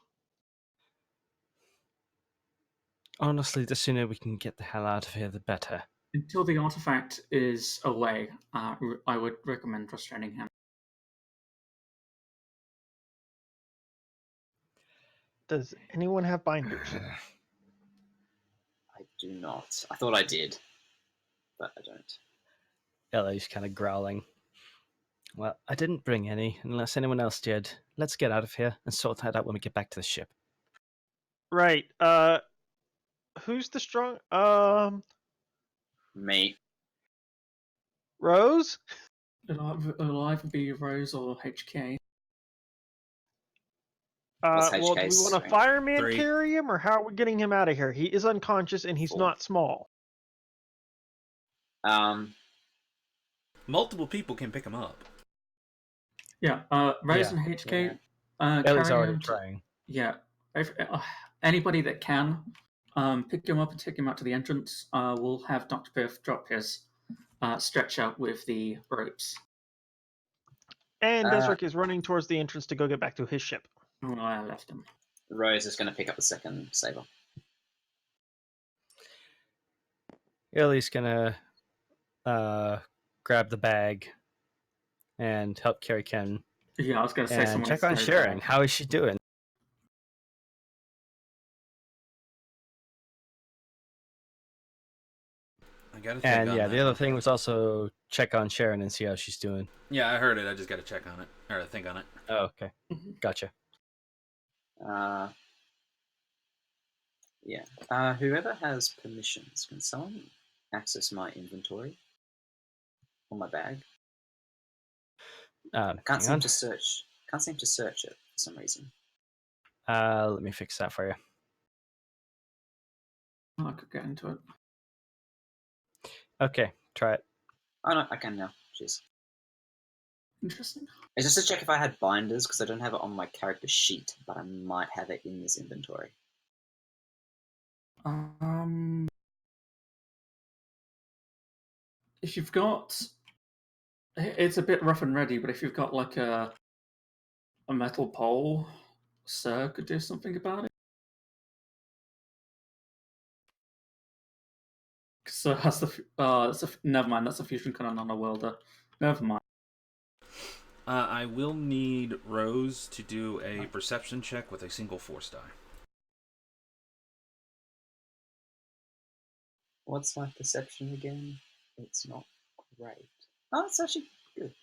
Honestly, the sooner we can get the hell out of here, the better. Until the artifact is away, I would recommend restraining him. Does anyone have binders? I do not. I thought I did, but I don't. Ellie's kind of growling. Well, I didn't bring any, unless anyone else did. Let's get out of here and sort that out when we get back to the ship. Right. Who's the strong? Me. Rose. It'll either be Rose or HK. What's Well, do we HK's want a strength? fireman 3. carry him, or how are we getting him out of here? He is unconscious and he's 4. not small. Multiple people can pick him up. Yeah, Rose Yeah. and HK. Ellie's carry already him trying. Yeah, anybody that can, pick him up and take him out to the entrance. We'll have Dr. Biff drop his stretcher with the ropes. And Uh, Desric is running towards the entrance to go get back to his ship. Oh, I left him. Rose is going to pick up the second saber. Ellie's gonna grab the bag and help carry Ken. Yeah, I was going to say And someone check needs on to carry the Sharon. bag. How is she doing? I gotta check And on yeah, that. the other thing was also check on Sharon and see how she's doing. Yeah, I heard it. I just gotta check on it. Or think on it. Oh, okay. Mhm. Gotcha. Yeah. Whoever has permissions, can someone access my inventory or my bag? I can't Hang seem on. to search. Can't seem to search it for some reason. Let me fix that for you. I could get into it. Okay, try it. Oh no, I can now. Jeez. Interesting. It's just to check if I had binders because I don't have it on my character sheet, but I might have it in this inventory. If you've got, it's a bit rough and ready, but if you've got like a metal pole, Sir could do something about it. Sir has never mind. That's a fusion cannon on a welder. Never mind. I will need Rose to do a perception check with a single force die. What's my perception again? It's not great. Oh, it's actually good.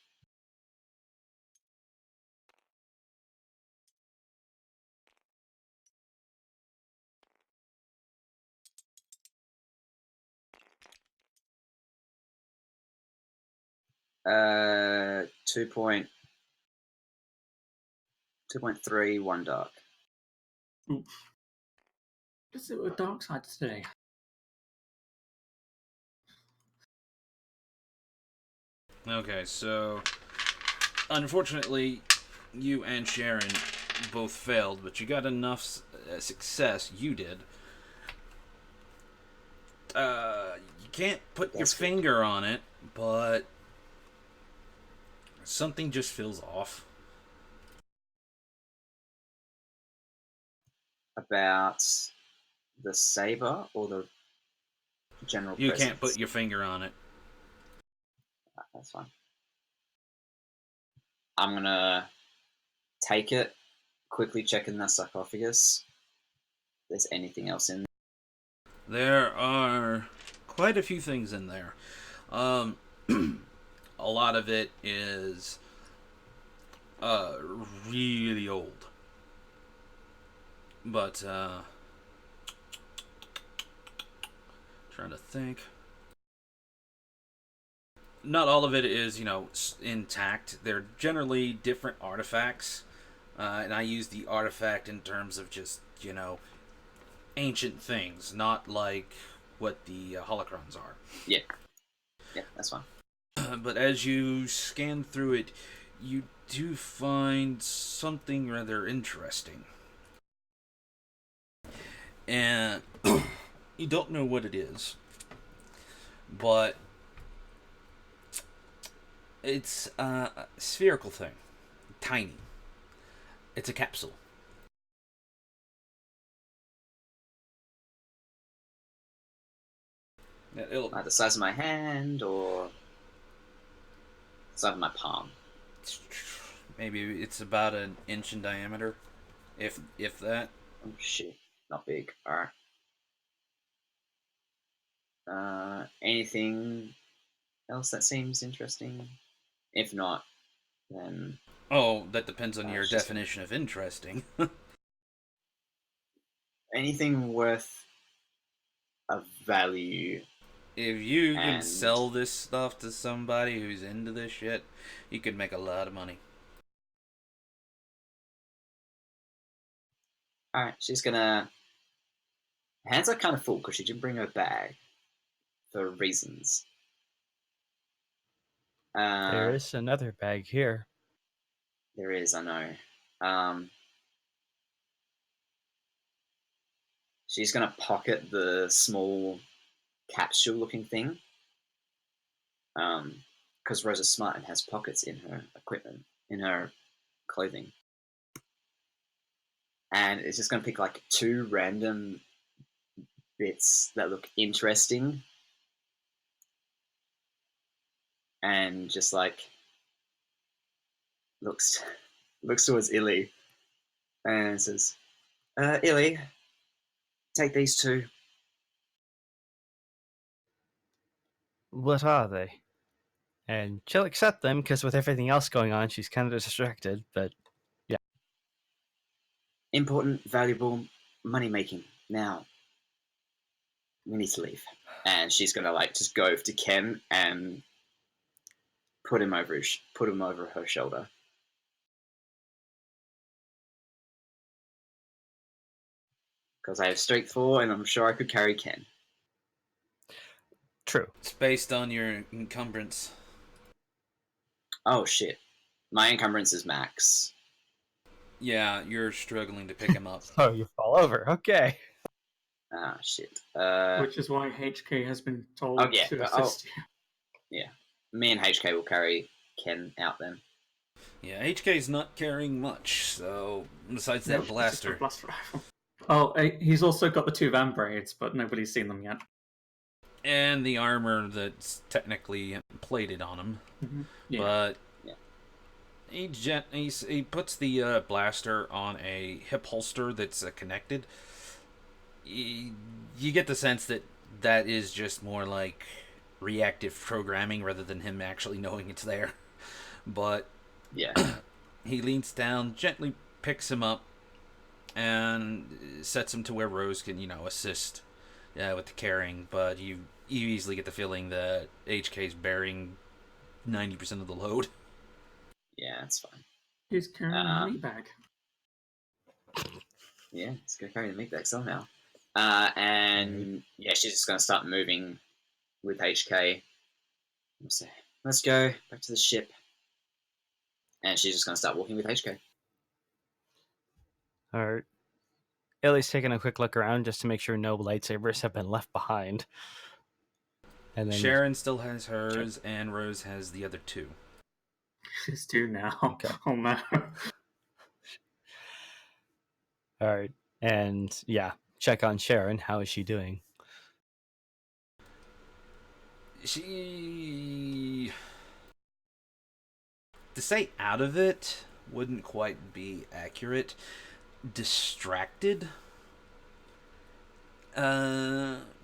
Uh, 2.3, 1 dark. Oof. Let's do a dark side today. Okay, so unfortunately, you and Sharon both failed, but you got enough success. You did. You can't put your That's good. finger on it, but something just feels off. About the saber or the general You presence? can't put your finger on it. That's fine. I'm gonna take it, quickly check in the sarcophagus. If there's anything else in There are quite a few things in there. A lot of it is really old. But, trying to think. Not all of it is, intact. They're generally different artifacts. And I use the artifact in terms of just, ancient things, not like what the holocrons are. Yeah, that's fine. But as you scan through it, you do find something rather interesting. And you don't know what it is, but it's a spherical thing. Tiny. It's a capsule. Like the size of my hand or the size of my palm. Maybe it's about an inch in diameter, if that. Oh shit, not big. Alright. Anything else that seems interesting? If not, then Oh, that depends on your it's just- definition of interesting. anything worth a value. If you can And- sell this stuff to somebody who's into this shit, you could make a lot of money. Alright, she's gonna. Her hands are kind of full because she didn't bring her bag for reasons. There is another bag here. There is, I know. She's gonna pocket the small capsule-looking thing. Because Rosa's smart and has pockets in her equipment, in her clothing. And it's just gonna pick like 2 random bits that look interesting. And just like looks towards Illy and says, Illy, take these 2. What are they? And she'll accept them because with everything else going on, she's kind of distracted. But Important, valuable, money making. Now, we need to leave. And she's gonna like just go to Ken and put him over her shoulder. Because I have strength 4 and I'm sure I could carry Ken. true. It's based on your encumbrance. Oh shit. My encumbrance is max. Yeah, you're struggling to pick him up. Oh, you fall over. Okay. Ah shit. Which is why HK has been told Oh, yeah, to but- assist you. Me and HK will carry Ken out then. Yeah, HK's not carrying much, so besides that Nope, it's just a blaster. blaster rifle. Oh, he's also got the 2 van braids, but nobody's seen them yet. And the armor that's technically plated on him. Mm-hmm. Yeah. But Yeah. he puts the blaster on a hip holster that's connected. You get the sense that is just more like reactive programming rather than him actually knowing it's there. But Yeah. he leans down, gently picks him up, and sets him to where Rose can, assist with the carrying. But you easily get the feeling that HK's bearing 90% of the load. Yeah, that's fine. He's carrying a meat bag. Yeah, it's gonna carry the meat bag somehow. And yeah, she's just gonna start moving with HK. Let's go back to the ship. And she's just gonna start walking with HK. All right. Ellie's taking a quick look around just to make sure no lightsabers have been left behind. And then Sharon still has hers, and Rose has the other 2. She's 2 now. Okay. Oh no. all right, and yeah, check on Sharon. How is she doing? She, to say out of it, wouldn't quite be accurate. Distracted.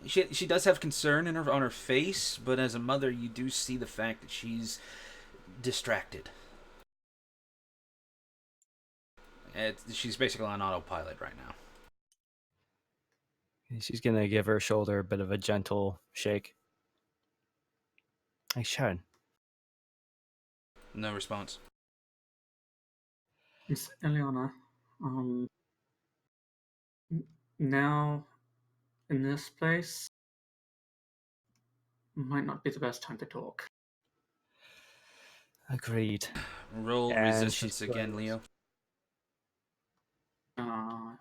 She does have concern on her face, but as a mother, you do see the fact that she's distracted. She's basically on autopilot right now. She's gonna give her shoulder a bit of a gentle shake. Hey, Sharon. No response. Miss Eliana, now in this place might not be the best time to talk. Agreed. Roll And resistance she's again, going- Leo.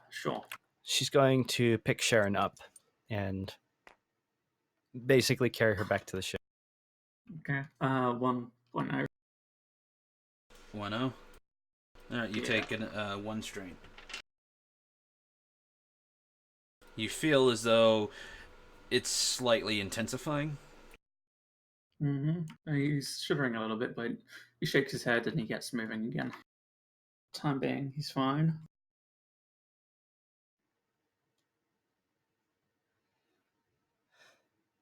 Sure. She's going to pick Sharon up and basically carry her back to the ship. Okay. 1.0. 1-0. Alright, you Yeah. take one strain. You feel as though it's slightly intensifying. He's shivering a little bit, but he shakes his head and he gets moving again. Time being, he's fine.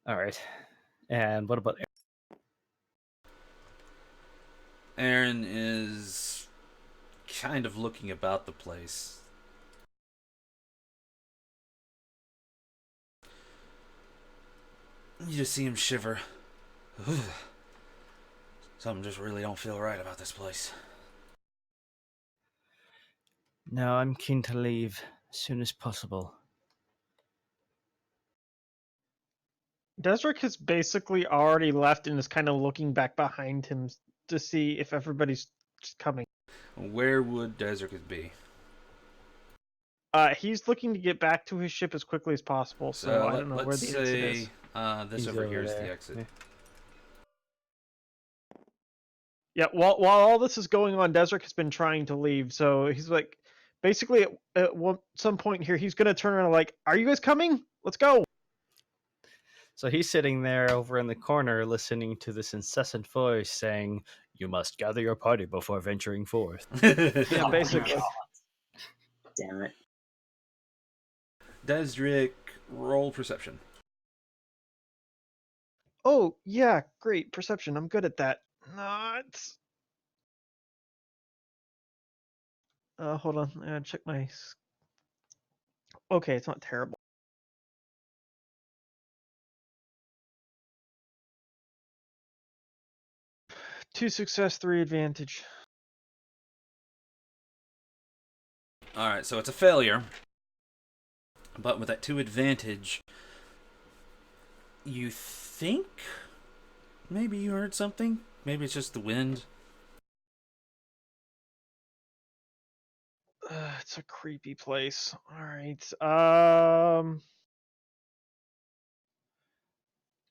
All right. And what about Aaron is kind of looking about the place. You just see him shiver. Something just really don't feel right about this place. No, I'm keen to leave as soon as possible. Desric has basically already left and is kind of looking back behind him to see if everybody's just coming. Where would Desert be? He's looking to get back to his ship as quickly as possible, so I don't know where the exit is. This He's over here over is there. the exit. Yeah. Yeah, while all this is going on, Desric has been trying to leave, so he's like, basically some point here, he's gonna turn around and like, "Are you guys coming? Let's go!" So he's sitting there over in the corner listening to this incessant voice saying, "You must gather your party before venturing forth." Yeah, basically. Damn it. Desric, roll perception. Oh yeah, great perception. I'm good at that. Not. Hold on. I gotta check my. Okay, it's not terrible. 2 success, 3 advantage. Alright, so it's a failure. But with that 2 advantage, you think maybe you heard something? Maybe it's just the wind. It's a creepy place. All right.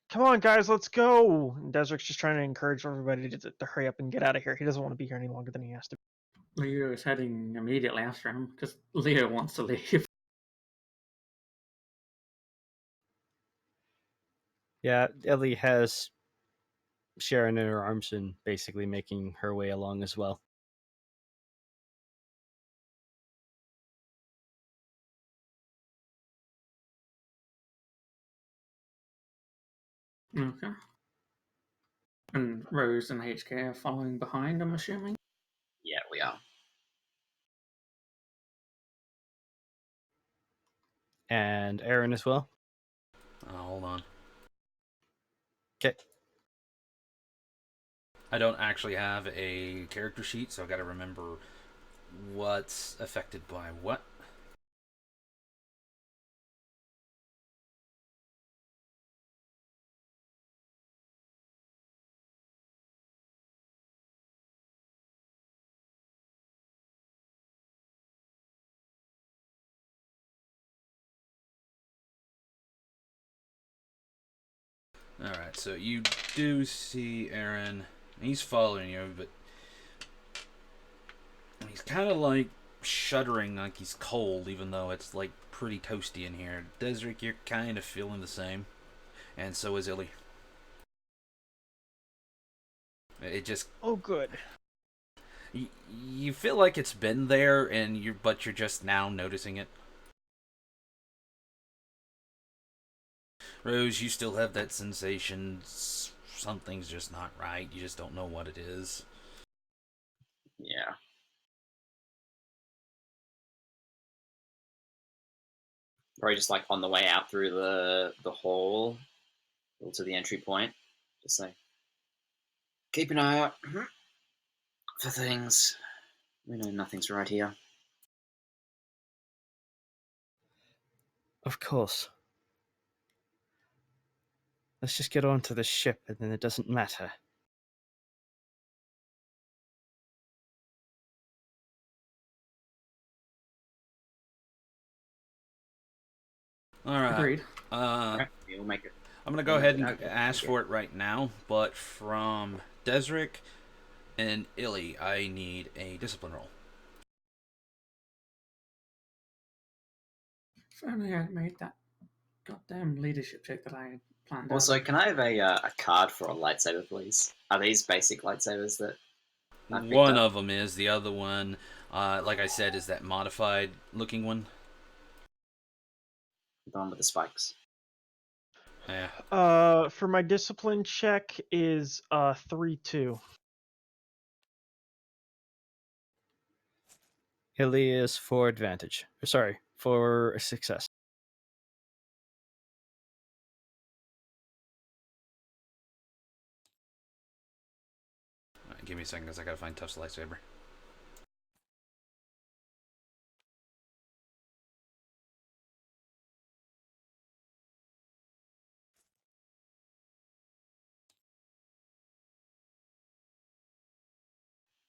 Come on, guys, let's go. And Desric's just trying to encourage everybody to hurry up and get out of here. He doesn't want to be here any longer than he has to. Leo is heading immediately after him because Leo wants to leave. Yeah, Ellie has Sharon in her arms and basically making her way along as well. Okay. And Rose and HK are following behind, I'm assuming. Yeah, we are. And Aaron as well. Hold on. Okay. I don't actually have a character sheet, so I've got to remember what's affected by what. Alright, so you do see Aaron. He's following you, but he's kind of like shuddering like he's cold, even though it's like pretty toasty in here. Desric, you're kind of feeling the same. And so is Illy. It just... Oh, good. You feel like it's been there, but you're just now noticing it. Rose, you still have that sensation. Something's just not right. You just don't know what it is. Yeah. Probably just like on the way out through the hall to the entry point. Just like keep an eye out for things. We know nothing's right here. Of course. Let's just get onto the ship and then it doesn't matter. All right. Agreed. Okay, we'll make it. I'm gonna go ahead and ask for it right now, but from Desric and Illy, I need a discipline roll. If only I'd made that goddamn leadership check that I had planned Also, out. can I have a card for a lightsaber, please? Are these basic lightsabers that I picked One up? of them is. The other one, like I said, is that modified looking one. The one with the spikes. Yeah. For my discipline check is 3-2. Hilly is for advantage. Sorry, for success. All right, give me a second, because I gotta find Tuff's lightsaber.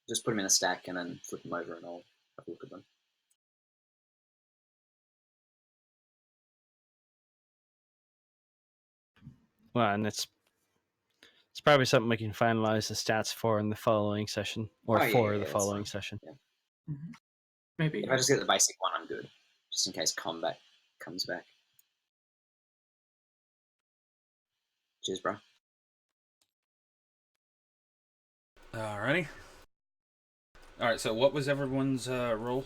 Just put them in a stack and then flip them over and I'll have a look at them. Well, and it's probably something we can finalize the stats for in the following session, or Oh, for yeah, the that's following fine. session. Yeah. Mm-hmm. Maybe. If I just get the basic one, I'm good. Just in case combat comes back. Cheers, bro. Alrighty. Alright, so what was everyone's roll?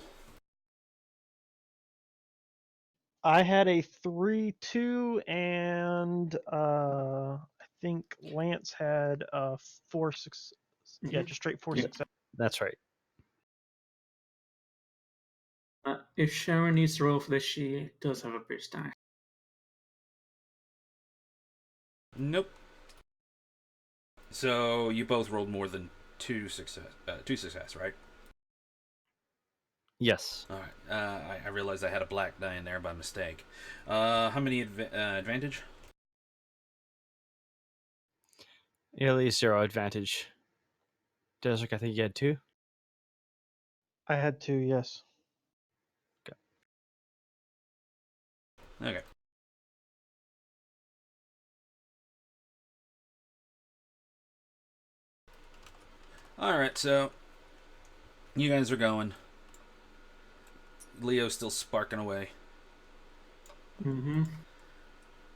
I had a 3-2, and I think Lance had a 4-6. Yeah, just straight 4-6. That's right. If Sharon needs to roll for this, she does have a boost die. Nope. So you both rolled more than two success, right? Yes. All right. I realized I had a black die in there by mistake. How many advantage? Hilly 0 advantage. Desric, I think you had 2. I had 2, yes. Okay. All right. So you guys are going. Leo's still sparking away. Mm-hmm.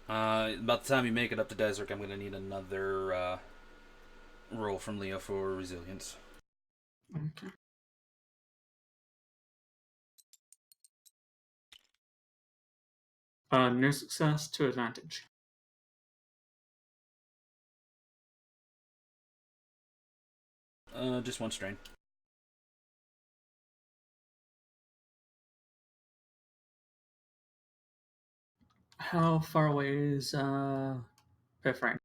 About the time you make it up to Desert, I'm going to need another roll from Leo for resilience. Okay. No success, 2 advantage. Just one strain. How far away is Frank?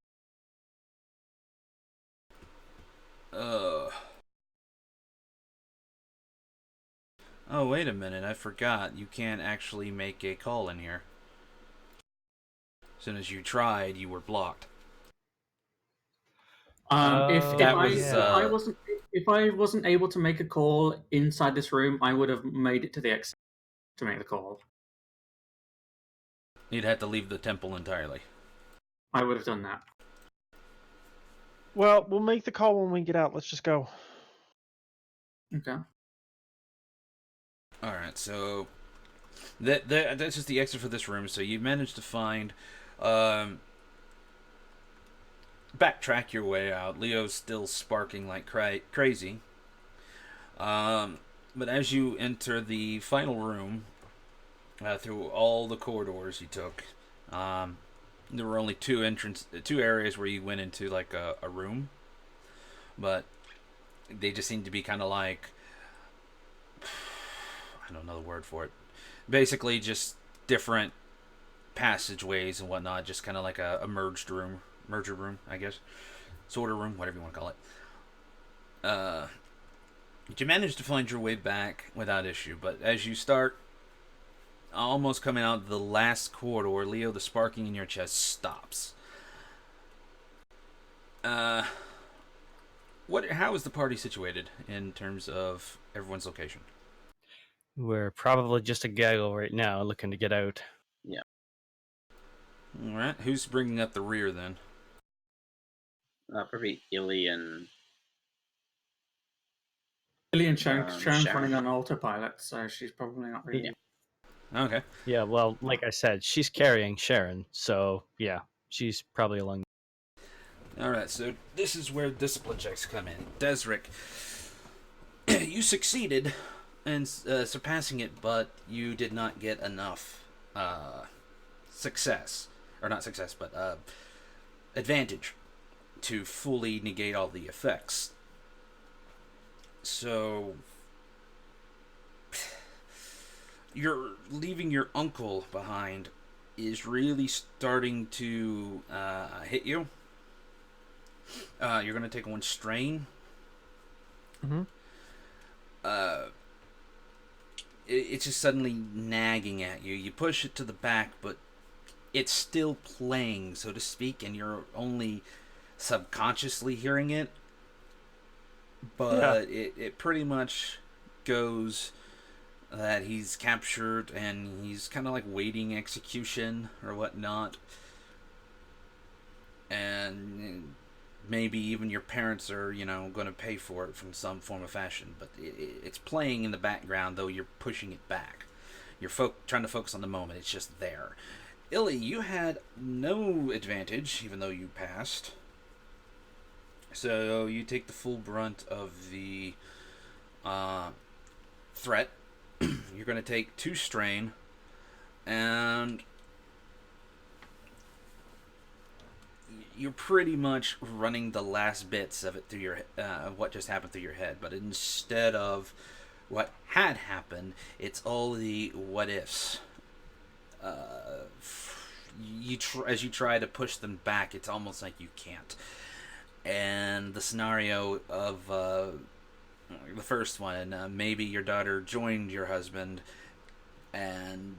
Oh, wait a minute. I forgot. You can't actually make a call in here. As soon as you tried, you were blocked. If I wasn't able to make a call inside this room, I would have made it to the exit to make the call. You'd have to leave the temple entirely. I would have done that. Well, we'll make the call when we get out. Let's just go. Okay. Alright, so that's just the exit for this room. So you managed to find backtrack your way out. Leo's still sparking like crazy. But as you enter the final room, through all the corridors you took, there were only two areas where you went into like a room, but they just seemed to be kind of like, I don't know the word for it. Basically, just different passageways and whatnot, just kind of like a merger room, I guess, sorter room, whatever you want to call it. You manage to find your way back without issue, but as you start almost coming out the last corridor, Leo, the sparking in your chest stops. How is the party situated in terms of everyone's location? We're probably just a gaggle right now, looking to get out. Yeah. All right, who's bringing up the rear then? Probably Illy and Lily and Sharon's Sharon. running on autopilot, so she's probably not really. Okay. Yeah, well, like I said, she's carrying Sharon, so yeah, she's probably along. All right, so this is where discipline checks come in. Desric, you succeeded in surpassing it, but you did not get enough success, or not success, but advantage to fully negate all the effects. So you're leaving your uncle behind is really starting to hit you. You're going to take one strain. Mm-hmm. It's just suddenly nagging at you. You push it to the back, but it's still playing, so to speak, and you're only subconsciously hearing it. But it pretty much goes that he's captured and he's kind of like waiting execution or whatnot. And maybe even your parents are, going to pay for it from some form of fashion. But it's playing in the background, though you're pushing it back. You're trying to focus on the moment. It's just there. Illy, you had no advantage, even though you passed. So you take the full brunt of the threat. You're going to take 2 strain, and you're pretty much running the last bits of it through your what just happened through your head. But instead of what had happened, it's all the what ifs. As you try to push them back, it's almost like you can't. And the scenario of the first one, maybe your daughter joined your husband and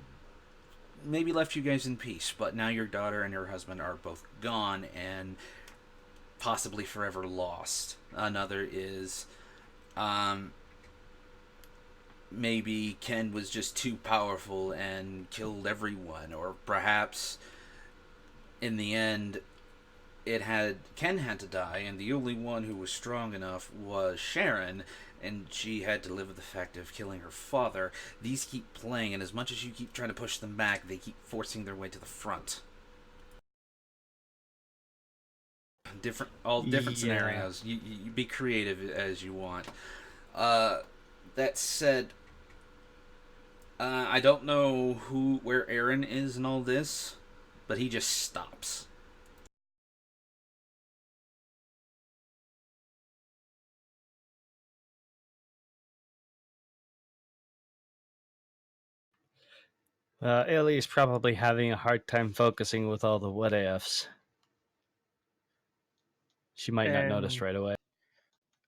maybe left you guys in peace, but now your daughter and your husband are both gone and possibly forever lost. Another is maybe Ken was just too powerful and killed everyone, or perhaps in the end Ken had to die, and the only one who was strong enough was Sharon, and she had to live with the fact of killing her father. These keep playing, and as much as you keep trying to push them back, they keep forcing their way to the front. All different scenarios. You be creative as you want. That said, I don't know where Aaron is in all this, but he just stops. Ellie is probably having a hard time focusing with all the what ifs. She might not notice right away.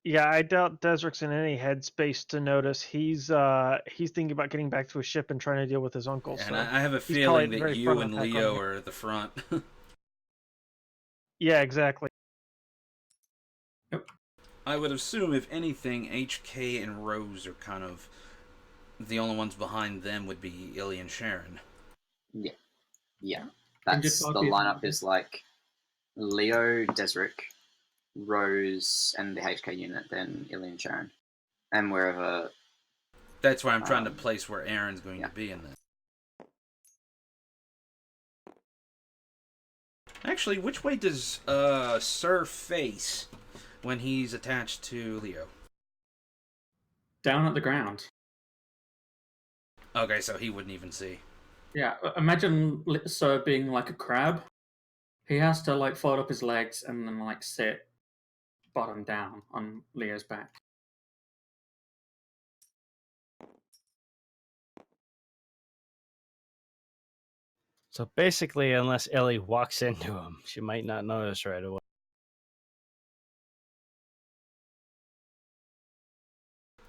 Yeah, I doubt Desric's in any headspace to notice. He's thinking about getting back to his ship and trying to deal with his uncle. And so I have a he's feeling probably that very you front and attack on Leo him. are at the front. Yeah, exactly. Yep. I would assume, if anything, HK and Rose are kind of the only ones behind them would be Illy and Sharon. Yeah. That's the lineup is like Leo, Desric, Rose, and the HK unit, then Illy and Sharon. And wherever... That's why I'm trying to place where Aaron's going to be in this. Actually, which way does Sir face when he's attached to Leo? down at the ground. Okay, so he wouldn't even see. Yeah, imagine Sir being like a crab. He has to like fold up his legs and then like sit bottom down on Leo's back. So basically, unless Ellie walks into him, she might not notice right away.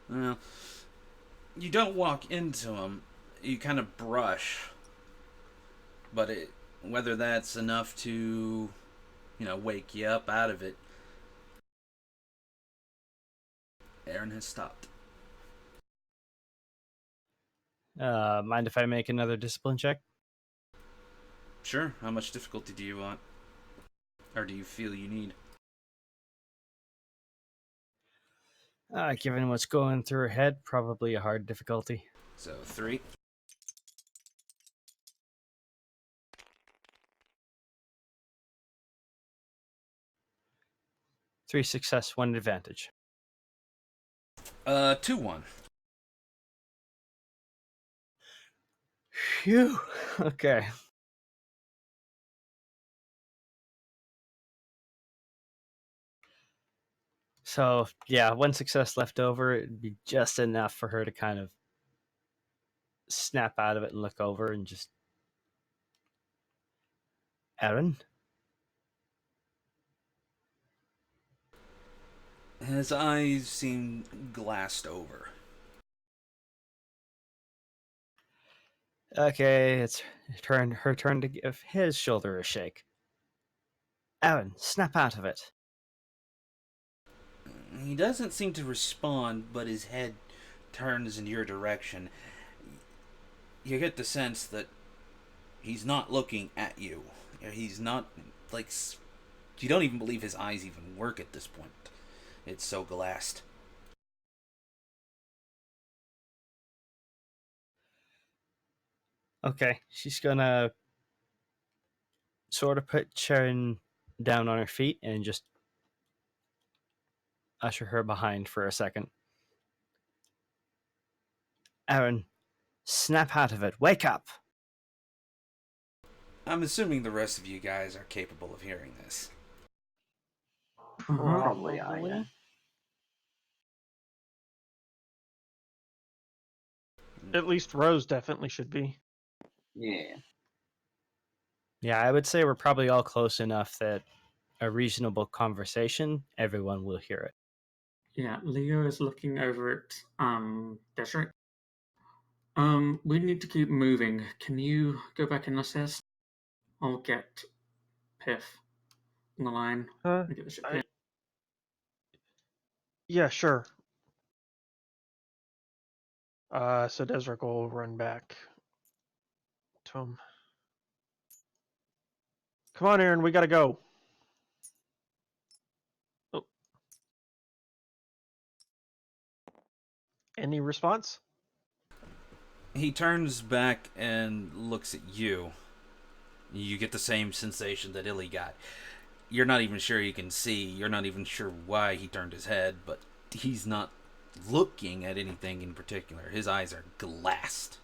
Well, you don't walk into him. You kind of brush. But whether that's enough to, wake you up out of it, Aaron has stopped. Mind if I make another discipline check? Sure. How much difficulty do you want? Or do you feel you need? Given what's going through her head, probably a hard difficulty. So 3. Three success, one advantage. 2-1. Phew. Okay. So, yeah, one success left over. It'd be just enough for her to kind of snap out of it and look over and just... Aaron? His eyes seem glassed over. Okay, it's her turn to give his shoulder a shake. Aaron, snap out of it. He doesn't seem to respond, but his head turns in your direction. You get the sense that he's not looking at you. He's not, like... You don't even believe his eyes even work at this point. It's so glassed. Okay, she's gonna sort of put Sharon down on her feet and just usher her behind for a second. Aaron, snap out of it. Wake up! I'm assuming the rest of you guys are capable of hearing this. Probably are, yeah. At least Rose definitely should be. Yeah. Yeah, I would say we're probably all close enough that a reasonable conversation, everyone will hear it. Yeah, Leo is looking over at Desert. We need to keep moving. Can you go back and assist? I'll get Piff on the line. And get the ship here. Yeah, sure. So Desric will run back to him. Come on, Aaron, we gotta go. Oh. Any response? He turns back and looks at you. You get the same sensation that Illy got. You're not even sure he can see. You're not even sure why he turned his head, but he's not looking at anything in particular. His eyes are glassed.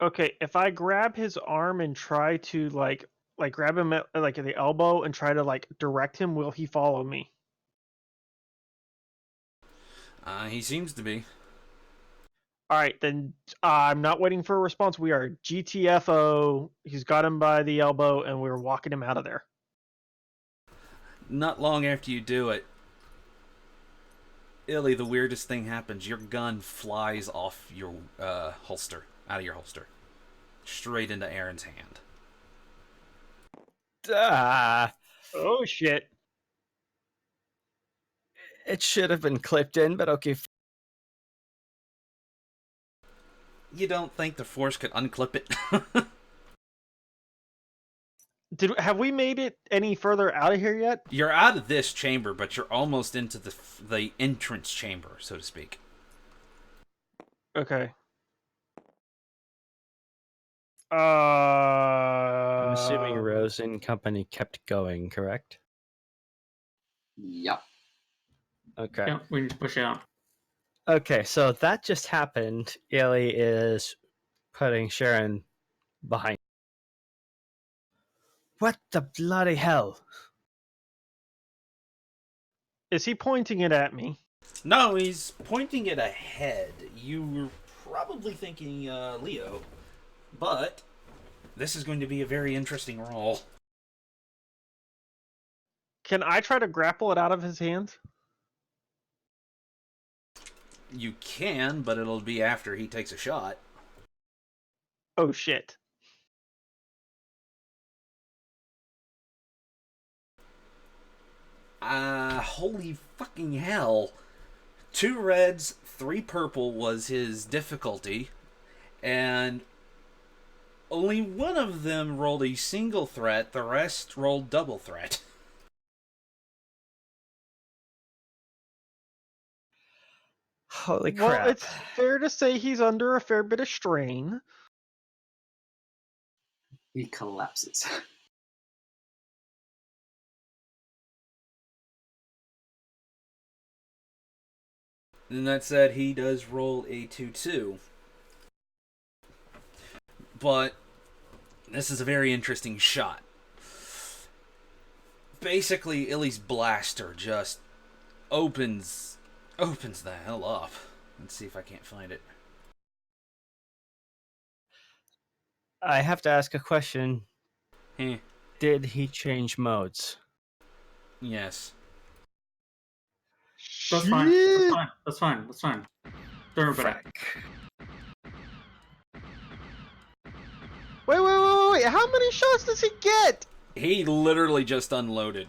Okay, if I grab his arm and try to like grab him at like at the elbow and try to like direct him, will he follow me? He seems to be. All right, then I'm not waiting for a response. We are GTFO. He's got him by the elbow, and we're walking him out of there. Not long after you do it, Illy, the weirdest thing happens. Your gun flies off your holster, out of your holster, straight into Aaron's hand. Oh shit! It should have been clipped in, but okay. You don't think the Force could unclip it? Have we made it any further out of here yet? You're out of this chamber, but you're almost into the entrance chamber, so to speak. Okay. I'm assuming Rose and company kept going, correct? Yep. Okay. Yeah, we need to push out. Okay, so that just happened. Illy is putting Sharon behind. What the bloody hell? Is he pointing it at me? No, he's pointing it ahead. You were probably thinking Leo, but this is going to be a very interesting roll. Can I try to grapple it out of his hands? You can, but it'll be after he takes a shot. Oh shit. Holy fucking hell. 2 reds, 3 purple was his difficulty, and only one of them rolled a single threat, the rest rolled double threat. Holy Well, crap. it's fair to say he's under a fair bit of strain. He collapses. And that said, he does roll a 2-2. But this is a very interesting shot. Basically, Illy's blaster just opens the hell up. Let's see if I can't find it. I have to ask a question. Eh, Did he change modes? yes. That's fine. Shit. That's fine. Don't worry about it. Frack. Wait. How many shots does he get? He literally just unloaded.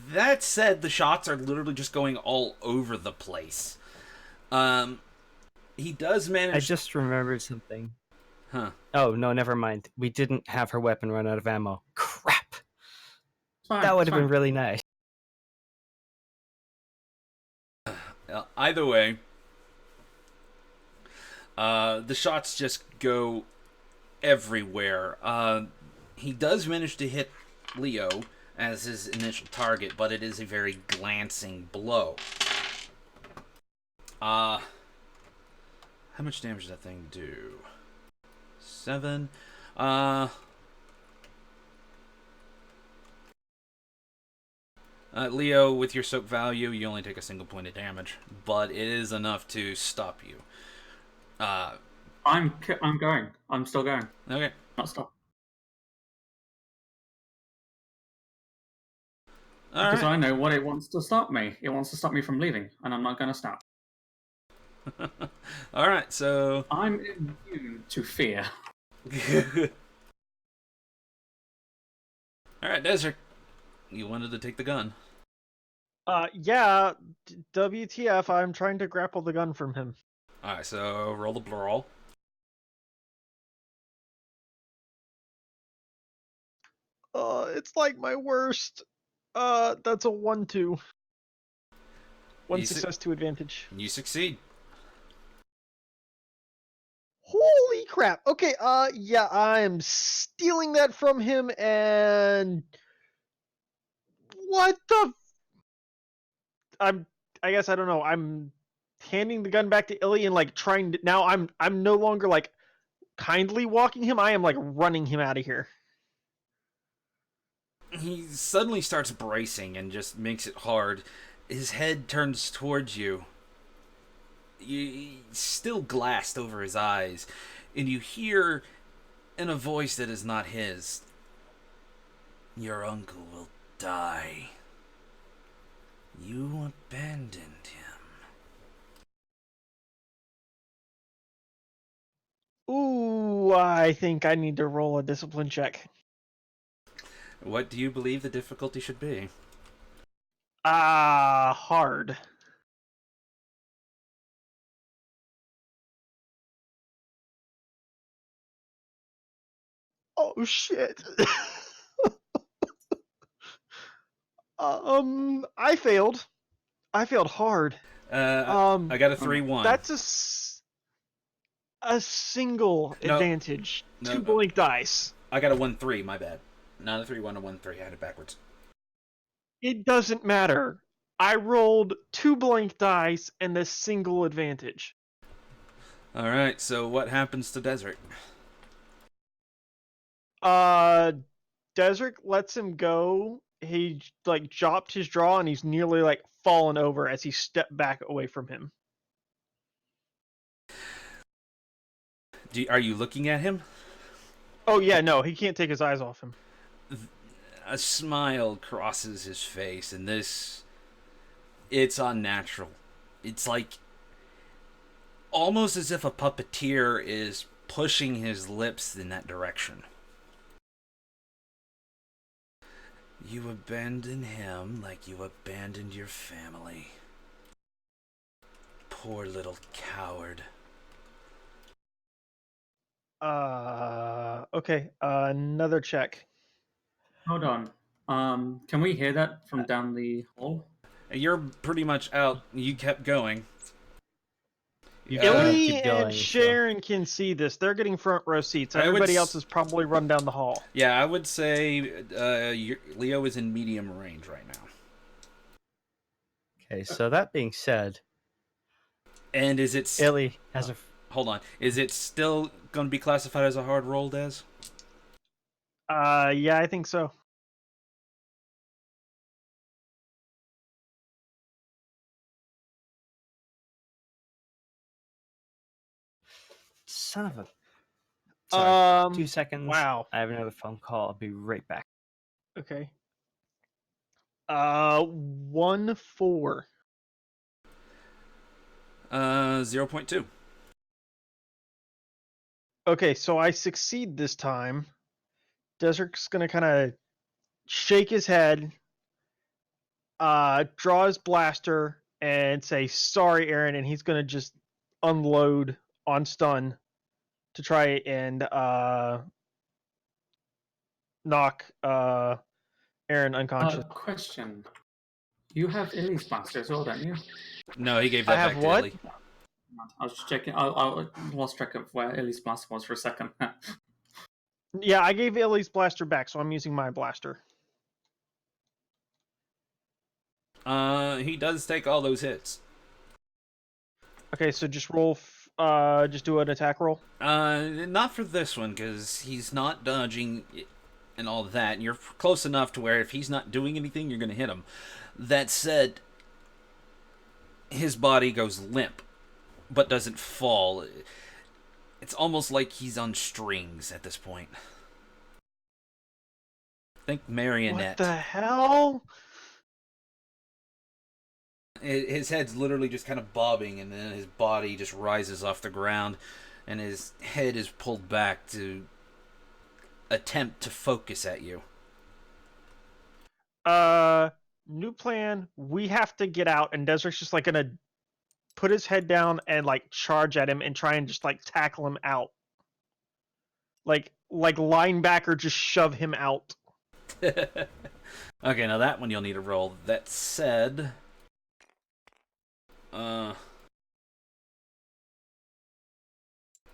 That said, the shots are literally just going all over the place. He does manage... I just remembered something. Huh. Oh, no, never mind. We didn't have her weapon run out of ammo. Crap! It's fine. That would it's have been fine. really nice. Either way, the shots just go everywhere. He does manage to hit Leo as his initial target, but it is a very glancing blow. How much damage does that thing do? 7. Leo, with your soak value, you only take a single point of damage, but it is enough to stop you. I'm going. I'm still going. Okay. Not stop. All Because right. I know what it wants to stop me. It wants to stop me from leaving, and I'm not going to stop. All right, so... I'm immune to fear. All right, Desert. You wanted to take the gun. Yeah. WTF, I'm trying to grapple the gun from him. All right, so roll the brawl. It's like my worst. That's a 1-2. One You su- success, 2 advantage. You succeed. Holy crap. Okay, yeah, I'm stealing that from him and what the I guess I don't know. I'm handing the gun back to Illy and like trying to now I'm no longer like kindly walking him. I am like running him out of here. He suddenly starts bracing and just makes it hard. His head turns towards you. He's still glassed over his eyes, and you hear in a voice that is not his, "Your uncle will die. You abandoned him." Ooh, I think I need to roll a discipline check. What do you believe the difficulty should be? Hard. Oh shit. I failed. I failed hard. I got a 3-1. That's a single No. advantage. No, 2 blank dice. I got a 1-3, my bad. Not a 3-1, a 1-3. I had it backwards. It doesn't matter. I rolled 2 blank dice and a single advantage. All right. So what happens to Desert? Desert lets him go. He like dropped his draw and he's nearly like fallen over as he stepped back away from him. Are you looking at him? Oh yeah, no, he can't take his eyes off him. A smile crosses his face, and it's unnatural. It's like almost as if a puppeteer is pushing his lips in that direction. You abandon him like you abandoned your family. Poor little coward. Okay, another check. Hold on. Can we hear that from down the hall? You're pretty much out. You kept going. You Uh, can Illy keep going. and Sharon can see this. They're getting front row seats. I would Everybody s- else is probably run down the hall. Yeah, I would say Leo is in medium range right now. Okay, so that being said, And is it... Illy has a. Hold on. Is it still going to be classified as a hard roll, Des? Yeah, I think so. Son of a. Sorry, 2 Um, seconds. wow. I have another phone call. I'll be right back. Okay. 1-4. 0.2. Okay, so I succeed this time. Desert's gonna kind of shake his head, draw his blaster, and say, "Sorry, Aaron," and he's gonna just unload on stun to try and knock Aaron unconscious. Question. You have Illy's blaster as well, don't you? No, he gave that I back have to what? Illy. I was just checking. I lost track of where Illy's blaster was for a second. Yeah, I gave Illy's blaster back, so I'm using my blaster. He does take all those hits. Okay, so just roll. Just do an attack roll. Not for this one, because he's not dodging and all that. And you're close enough to where if he's not doing anything, you're going to hit him. That said, his body goes limp, but doesn't fall. It's almost like he's on strings at this point. Think marionette. What the hell? His head's literally just kind of bobbing, and then his body just rises off the ground, and his head is pulled back to attempt to focus at you. New plan. We have to get out, and Desert's just like gonna put his head down and like charge at him and try and just like tackle him out. Like linebacker, just shove him out. Okay, now that one you'll need to roll. That said,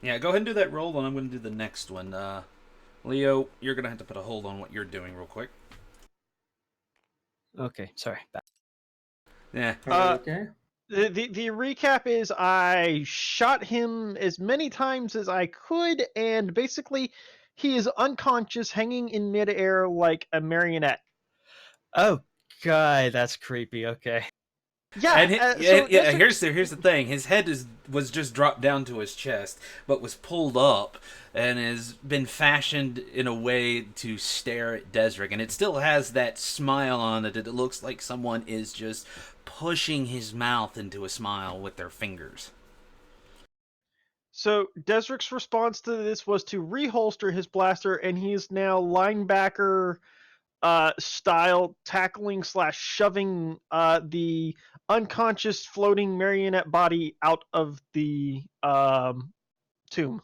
yeah, go ahead and do that roll, and I'm going to do the next one. Leo, you're going to have to put a hold on what you're doing real quick. Okay, sorry. Back. Yeah. Okay. The recap is I shot him as many times as I could, and basically he is unconscious, hanging in midair like a marionette. Oh, God, that's creepy. Okay. Yeah, And so yeah, Desert- here's the thing. His head was just dropped down to his chest, but was pulled up and has been fashioned in a way to stare at Desric, and it still has that smile on it. It looks like someone is just pushing his mouth into a smile with their fingers. So Desric's response to this was to reholster his blaster, and he is now linebacker style tackling / shoving the unconscious floating marionette body out of the tomb,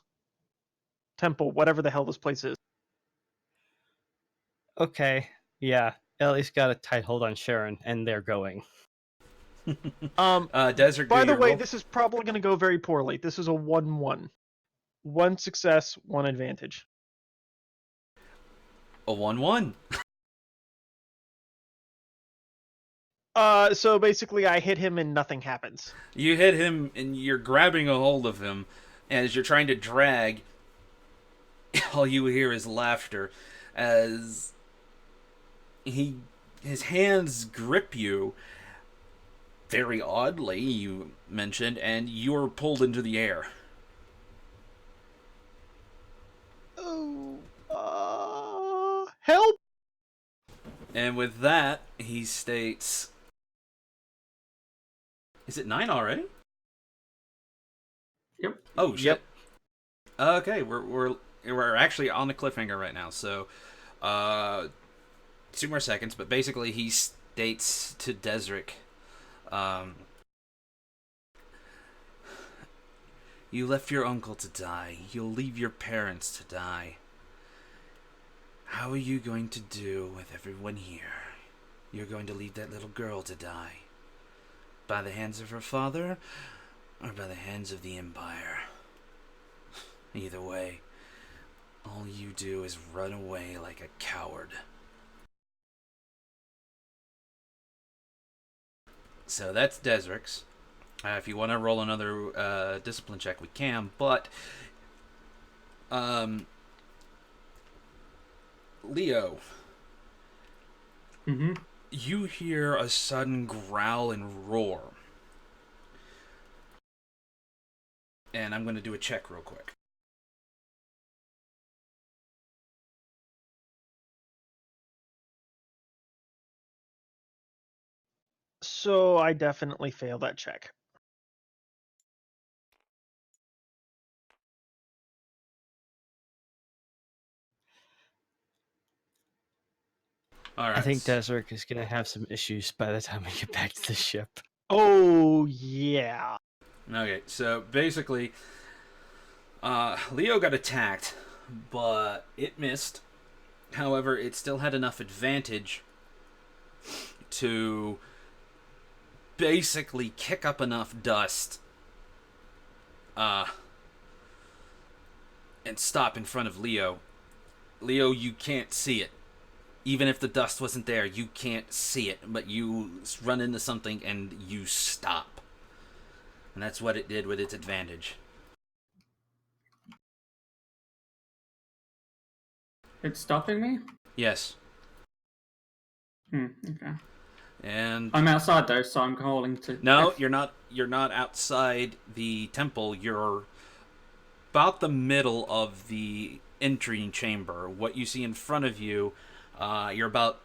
temple, whatever the hell this place is. Okay. Yeah. Ellie's got a tight hold on Sharon, and they're going. Desric, By do the your way, roll. this is probably going to go very poorly. This is a 1-1. 1 success, 1 advantage. A 1-1. So basically, I hit him and nothing happens. You hit him, and you're grabbing a hold of him, and as you're trying to drag, all you hear is laughter as his hands grip you very oddly, you mentioned, and you're pulled into the air. Oh, help! And with that, he states, "Is it 9 already?" Yep. Oh shit. Yep. Okay, we're actually on the cliffhanger right now. So, 2 more seconds. But basically, he states to Desric, "You left your uncle to die. You'll leave your parents to die. How are you going to do with everyone here? You're going to leave that little girl to die. By the hands of her father, or by the hands of the Empire. Either way, all you do is run away like a coward." So that's Desric's. If you want to roll another discipline check, we can. But Leo, Mm-hmm. you hear a sudden growl and roar. And I'm going to do a check real quick. So I definitely failed that check. All right. I think Desric is going to have some issues by the time we get back to the ship. Oh, yeah. Okay, so basically, Leo got attacked, but it missed. However, it still had enough advantage to basically kick up enough dust and stop in front of Leo. Leo, you can't see it. Even if the dust wasn't there, you can't see it, but you run into something and you stop. And that's what it did with its advantage. It's stopping me? Yes. Okay. And I'm outside though, so I'm calling to. no, you're not. You're not outside the temple. You're about the middle of the entering chamber. What you see in front of you, you're about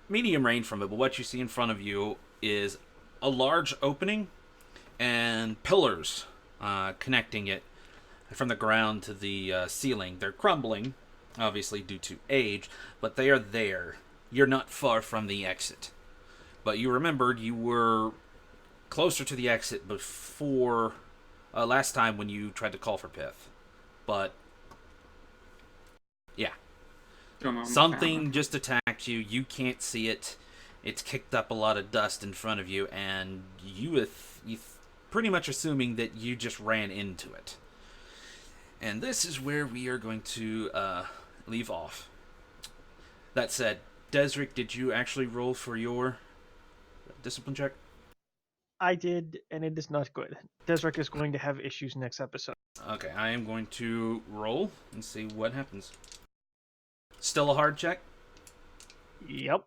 medium range from it, but what you see in front of you is a large opening and pillars connecting it from the ground to the ceiling. They're crumbling, obviously due to age, but they are there. You're not far from the exit. But you remembered you were closer to the exit before last time when you tried to call for Pith. But yeah, something just attacked you. You can't see it. It's kicked up a lot of dust in front of you, and you pretty much assuming that you just ran into it. And this is where we are going to leave off. That said, Desric, did you actually roll for your discipline check? I did, and it is not good. Desric is going to have issues next episode. Okay, I am going to roll and see what happens. Still a hard check? Yep.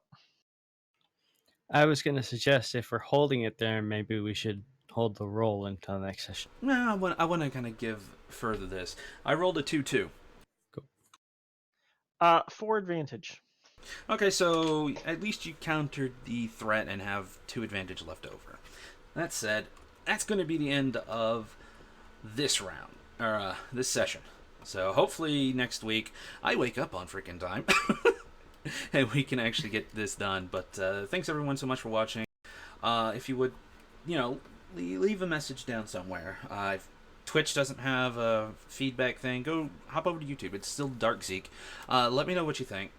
I was going to suggest if we're holding it there, maybe we should hold the roll until the next session. No, I want to kind of give further this. I rolled a 2-2. Cool. 4 advantage. Okay, so at least you countered the threat and have 2 advantage left over. That said, that's going to be the end of this round, or this session. So hopefully next week I wake up on freaking time and we can actually get this done. But thanks everyone so much for watching. If you would, leave a message down somewhere. If Twitch doesn't have a feedback thing, go hop over to YouTube. It's still Dark Zeke. Let me know what you think.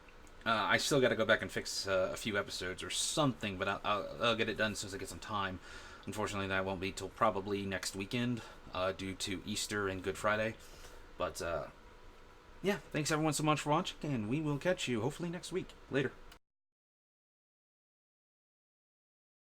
I still got to go back and fix a few episodes or something, but I'll get it done as soon as I get some time. Unfortunately, that won't be till probably next weekend due to Easter and Good Friday. But, yeah, thanks everyone so much for watching, and we will catch you hopefully next week. Later.